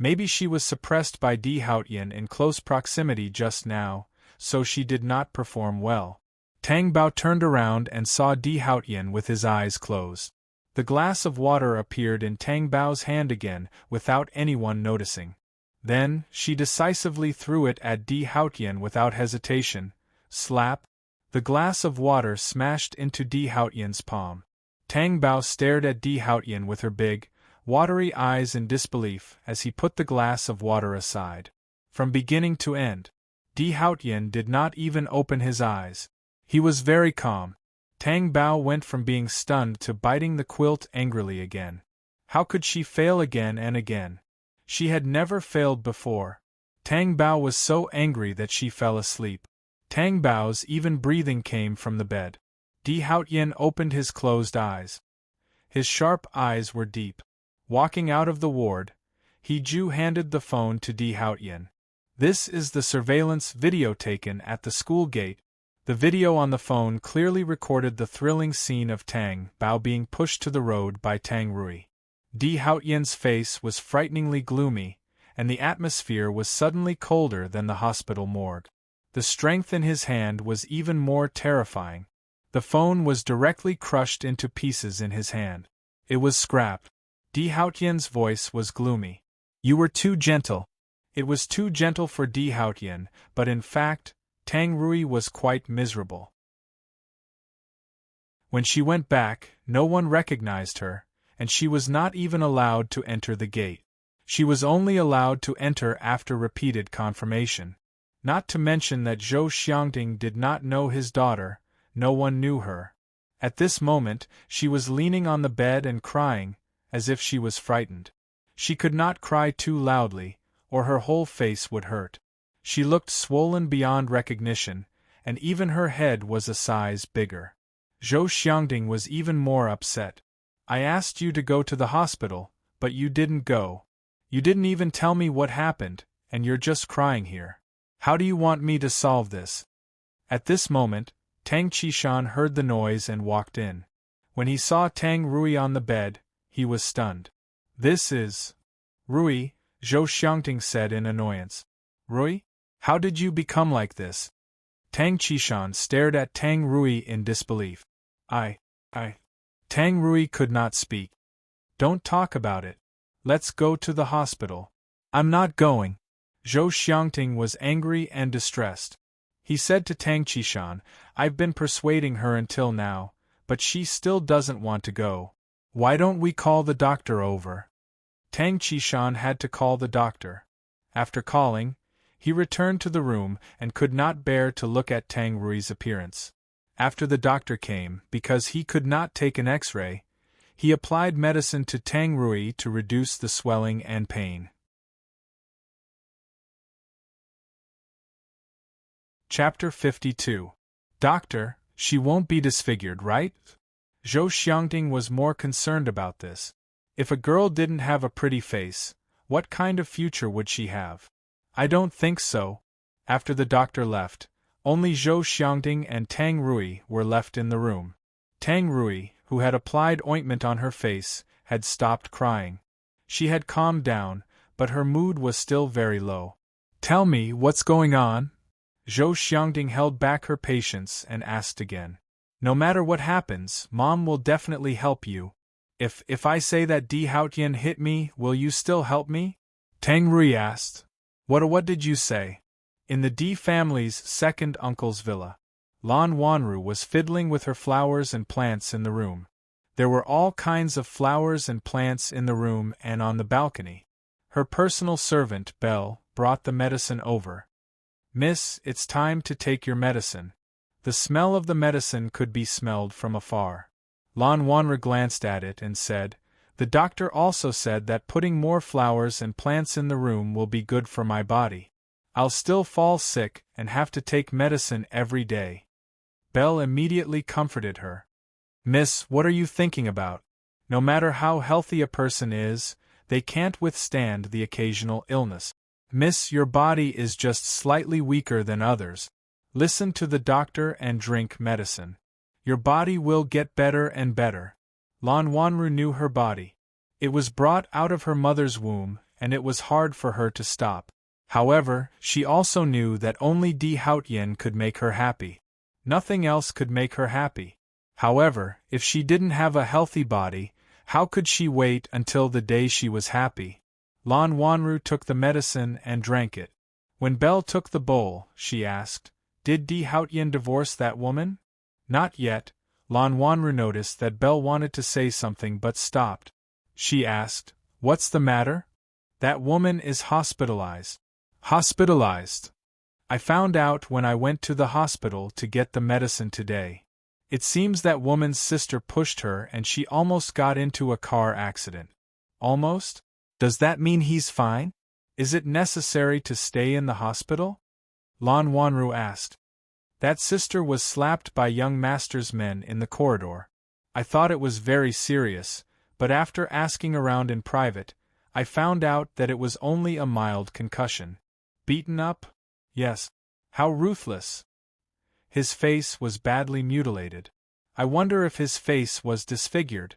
Maybe she was suppressed by Di Haotian in close proximity just now, so she did not perform well. Tang Bao turned around and saw Di Haotian with his eyes closed. The glass of water appeared in Tang Bao's hand again without anyone noticing. Then, she decisively threw it at Di Haotian without hesitation. Slap! The glass of water smashed into Di Haotian's palm. Tang Bao stared at Di Haotian with her big, watery eyes in disbelief as he put the glass of water aside. From beginning to end, Di Haotian did not even open his eyes. He was very calm. Tang Bao went from being stunned to biting the quilt angrily again. How could she fail again and again? She had never failed before. Tang Bao was so angry that she fell asleep. Tang Bao's even breathing came from the bed. Di Haotian opened his closed eyes. His sharp eyes were deep. Walking out of the ward, He-ju handed the phone to Di Haotian. This is the surveillance video taken at the school gate. The video on the phone clearly recorded the thrilling scene of Tang Bao being pushed to the road by Tang Rui. Di Haotian's face was frighteningly gloomy, and the atmosphere was suddenly colder than the hospital morgue. The strength in his hand was even more terrifying. The phone was directly crushed into pieces in his hand. It was scrapped. Di Haotian's voice was gloomy. You were too gentle. It was too gentle for Di Haotian, but in fact, Tang Rui was quite miserable. When she went back, no one recognized her, and she was not even allowed to enter the gate. She was only allowed to enter after repeated confirmation. Not to mention that Zhou Xiangting did not know his daughter, no one knew her. At this moment, she was leaning on the bed and crying, as if she was frightened. She could not cry too loudly, or her whole face would hurt. She looked swollen beyond recognition, and even her head was a size bigger. Zhou Xiangting was even more upset. I asked you to go to the hospital, but you didn't go. You didn't even tell me what happened, and you're just crying here. How do you want me to solve this? At this moment, Tang Qishan heard the noise and walked in. When he saw Tang Rui on the bed, he was stunned. This is Rui, Zhou Xiangting said in annoyance. Rui? How did you become like this? Tang Qishan stared at Tang Rui in disbelief. Tang Rui could not speak. Don't talk about it. Let's go to the hospital. I'm not going. Zhou Xiangting was angry and distressed. He said to Tang Qishan, I've been persuading her until now, but she still doesn't want to go. Why don't we call the doctor over? Tang Qishan had to call the doctor. After calling, he returned to the room and could not bear to look at Tang Rui's appearance. After the doctor came, because he could not take an X-ray, he applied medicine to Tang Rui to reduce the swelling and pain. Chapter 52. Doctor, she won't be disfigured, right? Zhou Xiangting was more concerned about this. If a girl didn't have a pretty face, what kind of future would she have? I don't think so. After the doctor left, only Zhou Xiangting and Tang Rui were left in the room. Tang Rui, who had applied ointment on her face, had stopped crying. She had calmed down, but her mood was still very low. Tell me what's going on? Zhou Xiangting held back her patience and asked again. No matter what happens, Mom will definitely help you. If I say that Di Haotian hit me, will you still help me? Tang Rui asked. What did you say? In the Di family's second uncle's villa, Lan Wanru was fiddling with her flowers and plants in the room. There were all kinds of flowers and plants in the room and on the balcony. Her personal servant, Belle, brought the medicine over. Miss, it's time to take your medicine. The smell of the medicine could be smelled from afar. Lan Wanru glanced at it and said, The doctor also said that putting more flowers and plants in the room will be good for my body. I'll still fall sick and have to take medicine every day. Belle immediately comforted her. Miss, what are you thinking about? No matter how healthy a person is, they can't withstand the occasional illness. Miss, your body is just slightly weaker than others. Listen to the doctor and drink medicine. Your body will get better and better. Lan Wanru knew her body. It was brought out of her mother's womb, and it was hard for her to stop. However, she also knew that only Di Hautien could make her happy. Nothing else could make her happy. However, if she didn't have a healthy body, how could she wait until the day she was happy? Lan Wanru took the medicine and drank it. When Belle took the bowl, she asked, "Did Di Hautien divorce that woman?" "Not yet." Lan Wanru noticed that Belle wanted to say something but stopped. She asked, "What's the matter?" "That woman is hospitalized." "Hospitalized?" "I found out when I went to the hospital to get the medicine today. It seems that woman's sister pushed her and she almost got into a car accident." "Almost? Does that mean he's fine? Is it necessary to stay in the hospital?" Lan Wanru asked. "That sister was slapped by young master's men in the corridor. I thought it was very serious, but after asking around in private, I found out that it was only a mild concussion." "Beaten up?" "Yes." "How ruthless." "His face was badly mutilated. I wonder if his face was disfigured."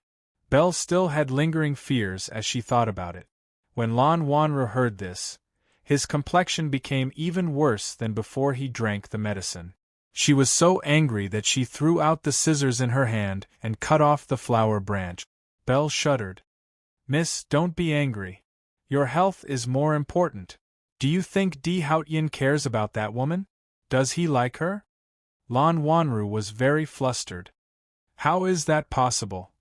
Belle still had lingering fears as she thought about it. When Lan Wanru heard this, his complexion became even worse than before he drank the medicine. She was so angry that she threw out the scissors in her hand and cut off the flower branch. Belle shuddered. "Miss, don't be angry. Your health is more important. Do you think Di Hautien cares about that woman? Does he like her?" Lan Wanru was very flustered. "How is that possible?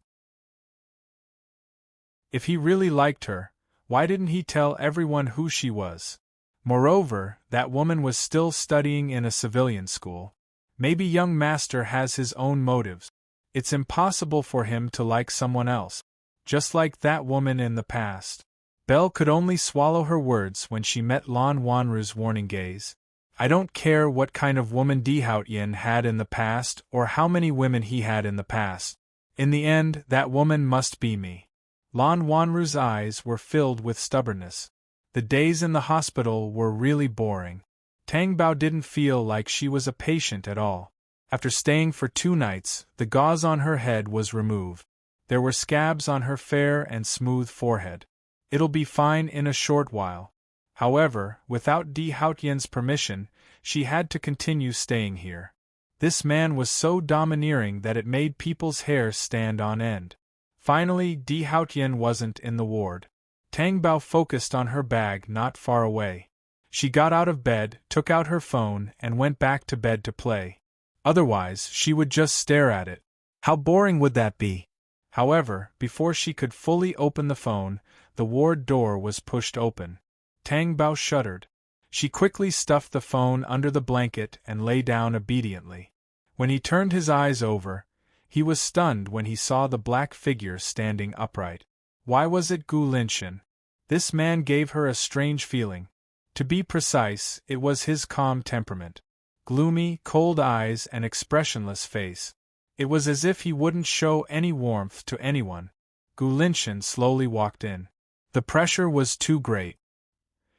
If he really liked her, why didn't he tell everyone who she was? Moreover, that woman was still studying in a civilian school. Maybe young master has his own motives. It's impossible for him to like someone else, just like that woman in the past." Belle could only swallow her words when she met Lan Wanru's warning gaze. "I don't care what kind of woman Di Hautien had in the past or how many women he had in the past. In the end, that woman must be me." Lan Wanru's eyes were filled with stubbornness. The days in the hospital were really boring. Tang Bao didn't feel like she was a patient at all. After staying for 2 nights, the gauze on her head was removed. There were scabs on her fair and smooth forehead. "It'll be fine in a short while." However, without Di Hautien's permission, she had to continue staying here. This man was so domineering that it made people's hair stand on end. Finally, Di Hautien wasn't in the ward. Tang Bao focused on her bag not far away. She got out of bed, took out her phone, and went back to bed to play. Otherwise, she would just stare at it. How boring would that be? However, before she could fully open the phone, the ward door was pushed open. Tang Bao shuddered. She quickly stuffed the phone under the blanket and lay down obediently. When he turned his eyes over, he was stunned when he saw the black figure standing upright. Why was it Gu Linshan? This man gave her a strange feeling. To be precise, it was his calm temperament. Gloomy, cold eyes and expressionless face. It was as if he wouldn't show any warmth to anyone. Gu Linshan slowly walked in. The pressure was too great.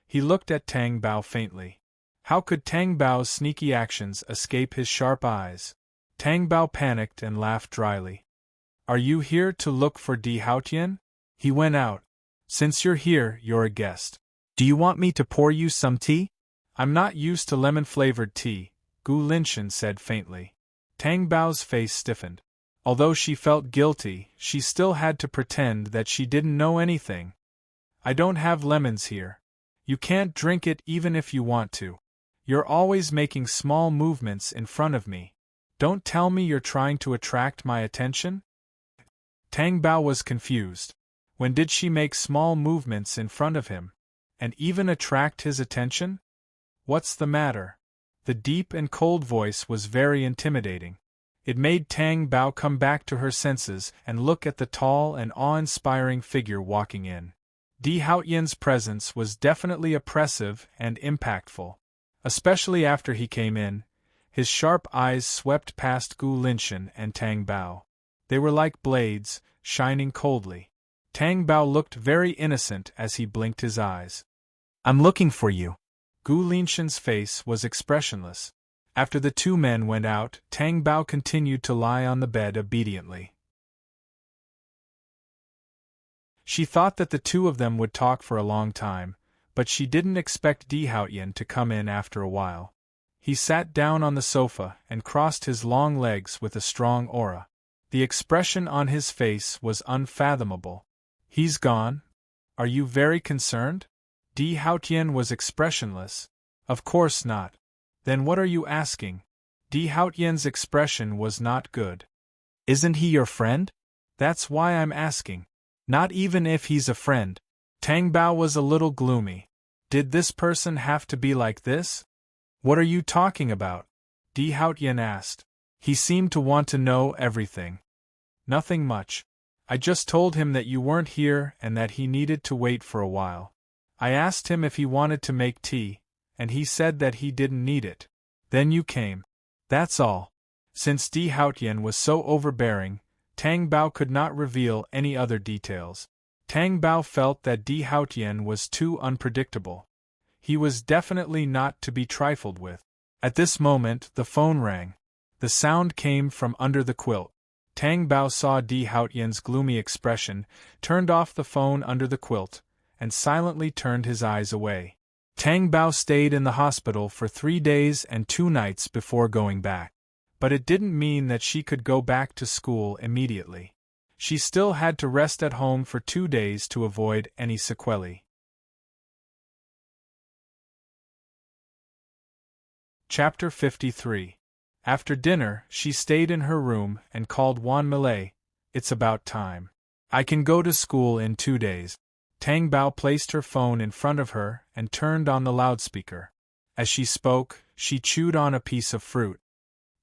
He looked at Tang Bao faintly. How could Tang Bao's sneaky actions escape his sharp eyes? Tang Bao panicked and laughed dryly. "Are you here to look for Di Hautien?" He went out. "Since you're here, you're a guest. Do you want me to pour you some tea?" "I'm not used to lemon-flavored tea," Gu Linshan said faintly. Tang Bao's face stiffened. Although she felt guilty, she still had to pretend that she didn't know anything. "I don't have lemons here. You can't drink it even if you want to. You're always making small movements in front of me. Don't tell me you're trying to attract my attention?" Tang Bao was confused. When did she make small movements in front of him? And even attract his attention? "What's the matter?" The deep and cold voice was very intimidating. It made Tang Bao come back to her senses and look at the tall and awe-inspiring figure walking in. Di Hautien's presence was definitely oppressive and impactful. Especially after he came in, his sharp eyes swept past Gu Linshan and Tang Bao. They were like blades, shining coldly. Tang Bao looked very innocent as he blinked his eyes. "I'm looking for you." Gu Linshan's face was expressionless. After the 2 men went out, Tang Bao continued to lie on the bed obediently. She thought that the two of them would talk for a long time, but she didn't expect Di Haotian to come in after a while. He sat down on the sofa and crossed his long legs with a strong aura. The expression on his face was unfathomable. He's gone? Are you very concerned? Di Haotian was expressionless. Of course not. Then what are you asking? Di Haotian's expression was not good. Isn't he your friend? That's why I'm asking. Not even if he's a friend. Tang Bao was a little gloomy. Did this person have to be like this? What are you talking about? Di Haotian asked. He seemed to want to know everything. Nothing much. I just told him that you weren't here and that he needed to wait for a while. I asked him if he wanted to make tea, and he said that he didn't need it. Then you came. That's all. Since Di Haotian was so overbearing, Tang Bao could not reveal any other details. Tang Bao felt that Di Haotian was too unpredictable. He was definitely not to be trifled with. At this moment, the phone rang. The sound came from under the quilt. Tang Bao saw Di Haotian's gloomy expression, turned off the phone under the quilt, and silently turned his eyes away. Tang Bao stayed in the hospital for 3 days and 2 nights before going back. But it didn't mean that she could go back to school immediately. She still had to rest at home for 2 days to avoid any sequelae. Chapter 53. After dinner, she stayed in her room and called Wan Millet. It's about time. I can go to school in 2 days. Tang Bao placed her phone in front of her and turned on the loudspeaker. As she spoke, she chewed on a piece of fruit.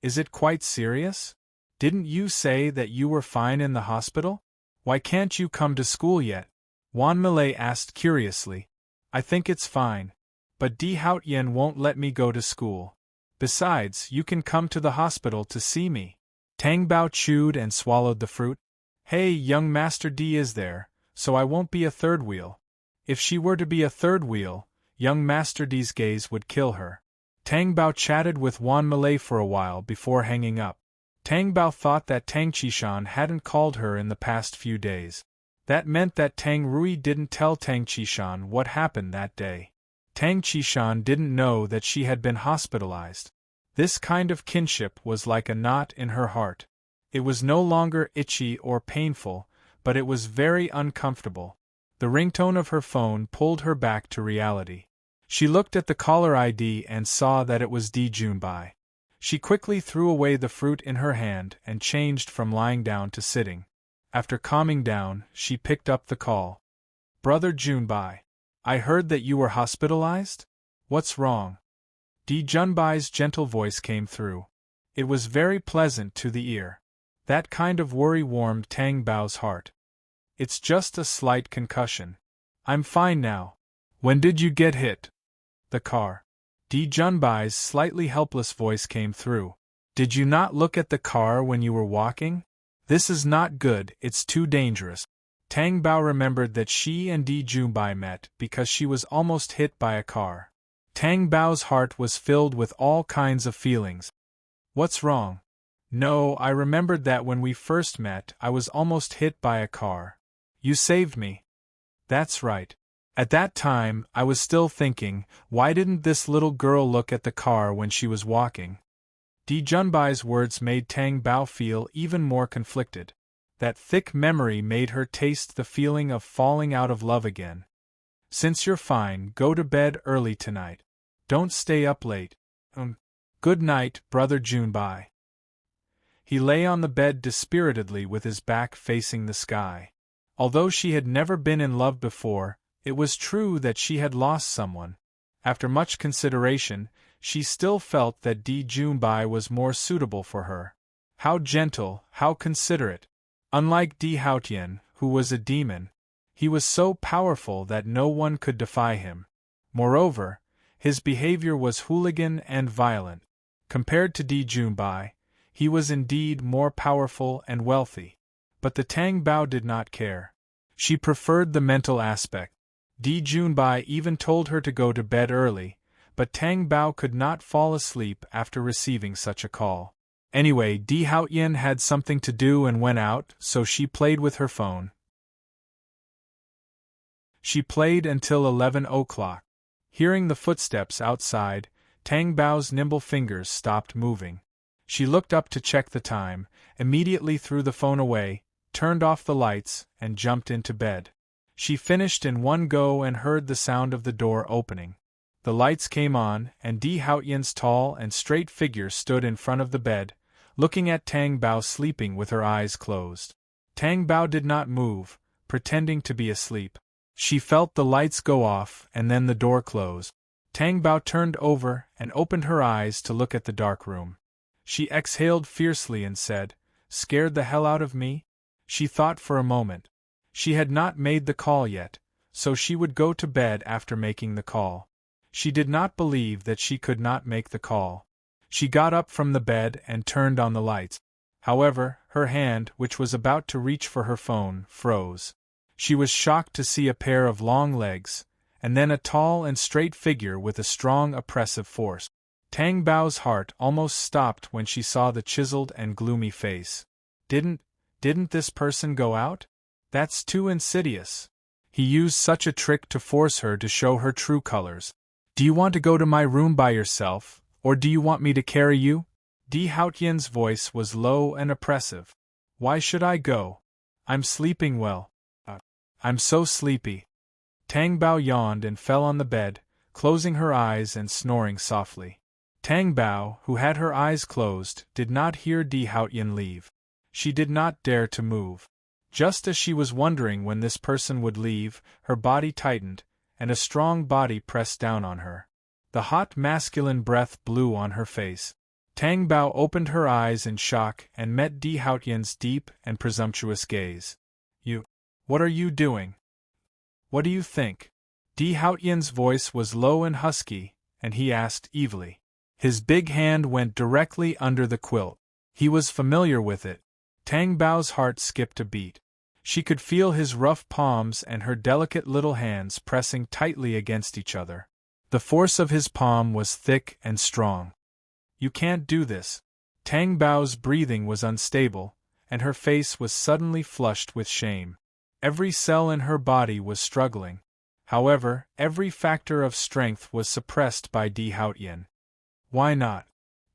Is it quite serious? Didn't you say that you were fine in the hospital? Why can't you come to school yet? Wan Millet asked curiously. I think it's fine. But Di Haotian won't let me go to school. Besides, you can come to the hospital to see me. Tang Bao chewed and swallowed the fruit. Hey, young Master Di is there, so I won't be a third wheel. If she were to be a third wheel, young Master Di's gaze would kill her. Tang Bao chatted with Wan Millet for a while before hanging up. Tang Bao thought that Tang Qishan hadn't called her in the past few days. That meant that Tang Rui didn't tell Tang Qishan what happened that day. Tang Qishan didn't know that she had been hospitalized. This kind of kinship was like a knot in her heart. It was no longer itchy or painful, but it was very uncomfortable. The ringtone of her phone pulled her back to reality. She looked at the caller ID and saw that it was Di Junbai. She quickly threw away the fruit in her hand and changed from lying down to sitting. After calming down, she picked up the call. Brother Junbai. I heard that you were hospitalized? What's wrong? Di Junbai's gentle voice came through. It was very pleasant to the ear. That kind of worry warmed Tang Bao's heart. It's just a slight concussion. I'm fine now. When did you get hit? The car. Di Junbai's slightly helpless voice came through. Did you not look at the car when you were walking? This is not good, it's too dangerous. Tang Bao remembered that she and Di Junbai met because she was almost hit by a car. Tang Bao's heart was filled with all kinds of feelings. What's wrong? No, I remembered that when we first met I was almost hit by a car. You saved me. That's right. At that time, I was still thinking, why didn't this little girl look at the car when she was walking? Di Junbai's words made Tang Bao feel even more conflicted. That thick memory made her taste the feeling of falling out of love again. Since you're fine, go to bed early tonight. Don't stay up late. Good night, Brother Junbai. He lay on the bed dispiritedly with his back facing the sky. Although she had never been in love before, it was true that she had lost someone. After much consideration, she still felt that Di Junbai was more suitable for her. How gentle, how considerate. Unlike Di Haotian, who was a demon, he was so powerful that no one could defy him. Moreover, his behavior was hooligan and violent. Compared to Di Junbai, he was indeed more powerful and wealthy. But the Tang Bao did not care. She preferred the mental aspect. Di Junbai even told her to go to bed early, but Tang Bao could not fall asleep after receiving such a call. Anyway, Di Haotian had something to do and went out, so she played with her phone. She played until 11 o'clock. Hearing the footsteps outside, Tang Bao's nimble fingers stopped moving. She looked up to check the time, immediately threw the phone away, turned off the lights, and jumped into bed. She finished in one go and heard the sound of the door opening. The lights came on, and Di Haotian's tall and straight figure stood in front of the bed, looking at Tang Bao sleeping with her eyes closed. Tang Bao did not move, pretending to be asleep. She felt the lights go off and then the door close. Tang Bao turned over and opened her eyes to look at the dark room. She exhaled fiercely and said, "Scared the hell out of me?" She thought for a moment. She had not made the call yet, so she would go to bed after making the call. She did not believe that she could not make the call. She got up from the bed and turned on the lights. However, her hand, which was about to reach for her phone, froze. She was shocked to see a pair of long legs, and then a tall and straight figure with a strong oppressive force. Tang Bao's heart almost stopped when she saw the chiseled and gloomy face. Didn't this person go out? That's too insidious. He used such a trick to force her to show her true colors. Do you want to go to my room by yourself, or do you want me to carry you? Di Haotian's voice was low and oppressive. Why should I go? I'm sleeping well. I'm so sleepy. Tang Bao yawned and fell on the bed, closing her eyes and snoring softly. Tang Bao, who had her eyes closed, did not hear Di Haotian leave. She did not dare to move. Just as she was wondering when this person would leave, her body tightened, and a strong body pressed down on her. The hot masculine breath blew on her face. Tang Bao opened her eyes in shock and met Di Haotian's deep and presumptuous gaze. What are you doing? What do you think? Di Haotian's voice was low and husky, and he asked evilly. His big hand went directly under the quilt. He was familiar with it. Tang Bao's heart skipped a beat. She could feel his rough palms and her delicate little hands pressing tightly against each other. The force of his palm was thick and strong. You can't do this. Tang Bao's breathing was unstable, and her face was suddenly flushed with shame. Every cell in her body was struggling. However, every factor of strength was suppressed by Di Haotian. Why not?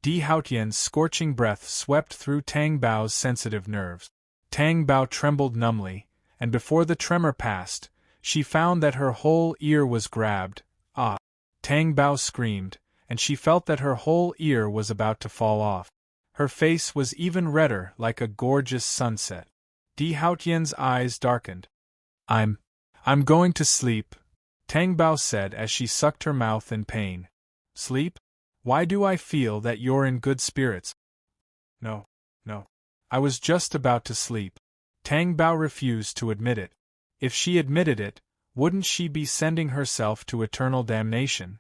Di Haotian's scorching breath swept through Tang Bao's sensitive nerves. Tang Bao trembled numbly, and before the tremor passed, she found that her whole ear was grabbed. Ah! Tang Bao screamed, and she felt that her whole ear was about to fall off. Her face was even redder, like a gorgeous sunset. Di Haotian's eyes darkened. I'm going to sleep, Tang Bao said as she sucked her mouth in pain. Sleep? Why do I feel that you're in good spirits? No. I was just about to sleep. Tang Bao refused to admit it. If she admitted it, wouldn't she be sending herself to eternal damnation?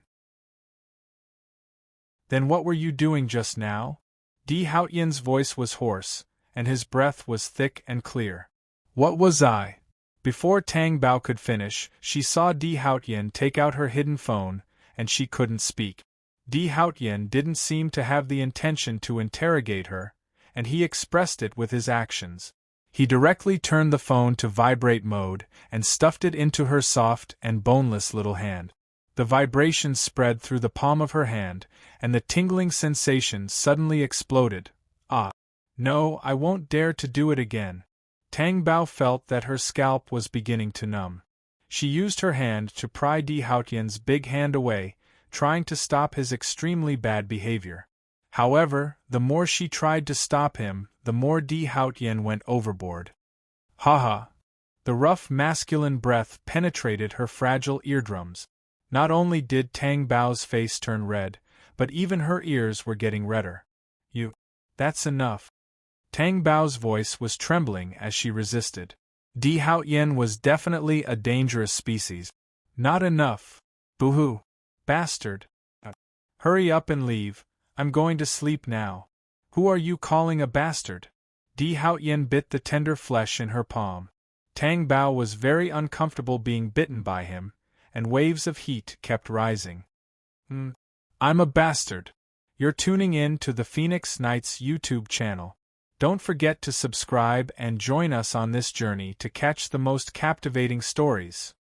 Then what were you doing just now? Di Haotian's voice was hoarse, and his breath was thick and clear. What was I? Before Tang Bao could finish, she saw Di Haotian take out her hidden phone, and she couldn't speak. Di Haotian didn't seem to have the intention to interrogate her, and he expressed it with his actions. He directly turned the phone to vibrate mode and stuffed it into her soft and boneless little hand. The vibrations spread through the palm of her hand, and the tingling sensation suddenly exploded. Ah! No, I won't dare to do it again. Tang Bao felt that her scalp was beginning to numb. She used her hand to pry Di Haotian's big hand away, trying to stop his extremely bad behavior. However, the more she tried to stop him, the more Di Haotian went overboard. Ha! The rough masculine breath penetrated her fragile eardrums. Not only did Tang Bao's face turn red, but even her ears were getting redder. That's enough. Tang Bao's voice was trembling as she resisted. Di Haotian was definitely a dangerous species. Not enough. Boo-hoo. Bastard. Hurry up and leave. I'm going to sleep now. Who are you calling a bastard? Di Haotian bit the tender flesh in her palm. Tang Bao was very uncomfortable being bitten by him, and waves of heat kept rising. I'm a bastard. You're tuning in to the Phoenix Nights YouTube channel. Don't forget to subscribe and join us on this journey to catch the most captivating stories.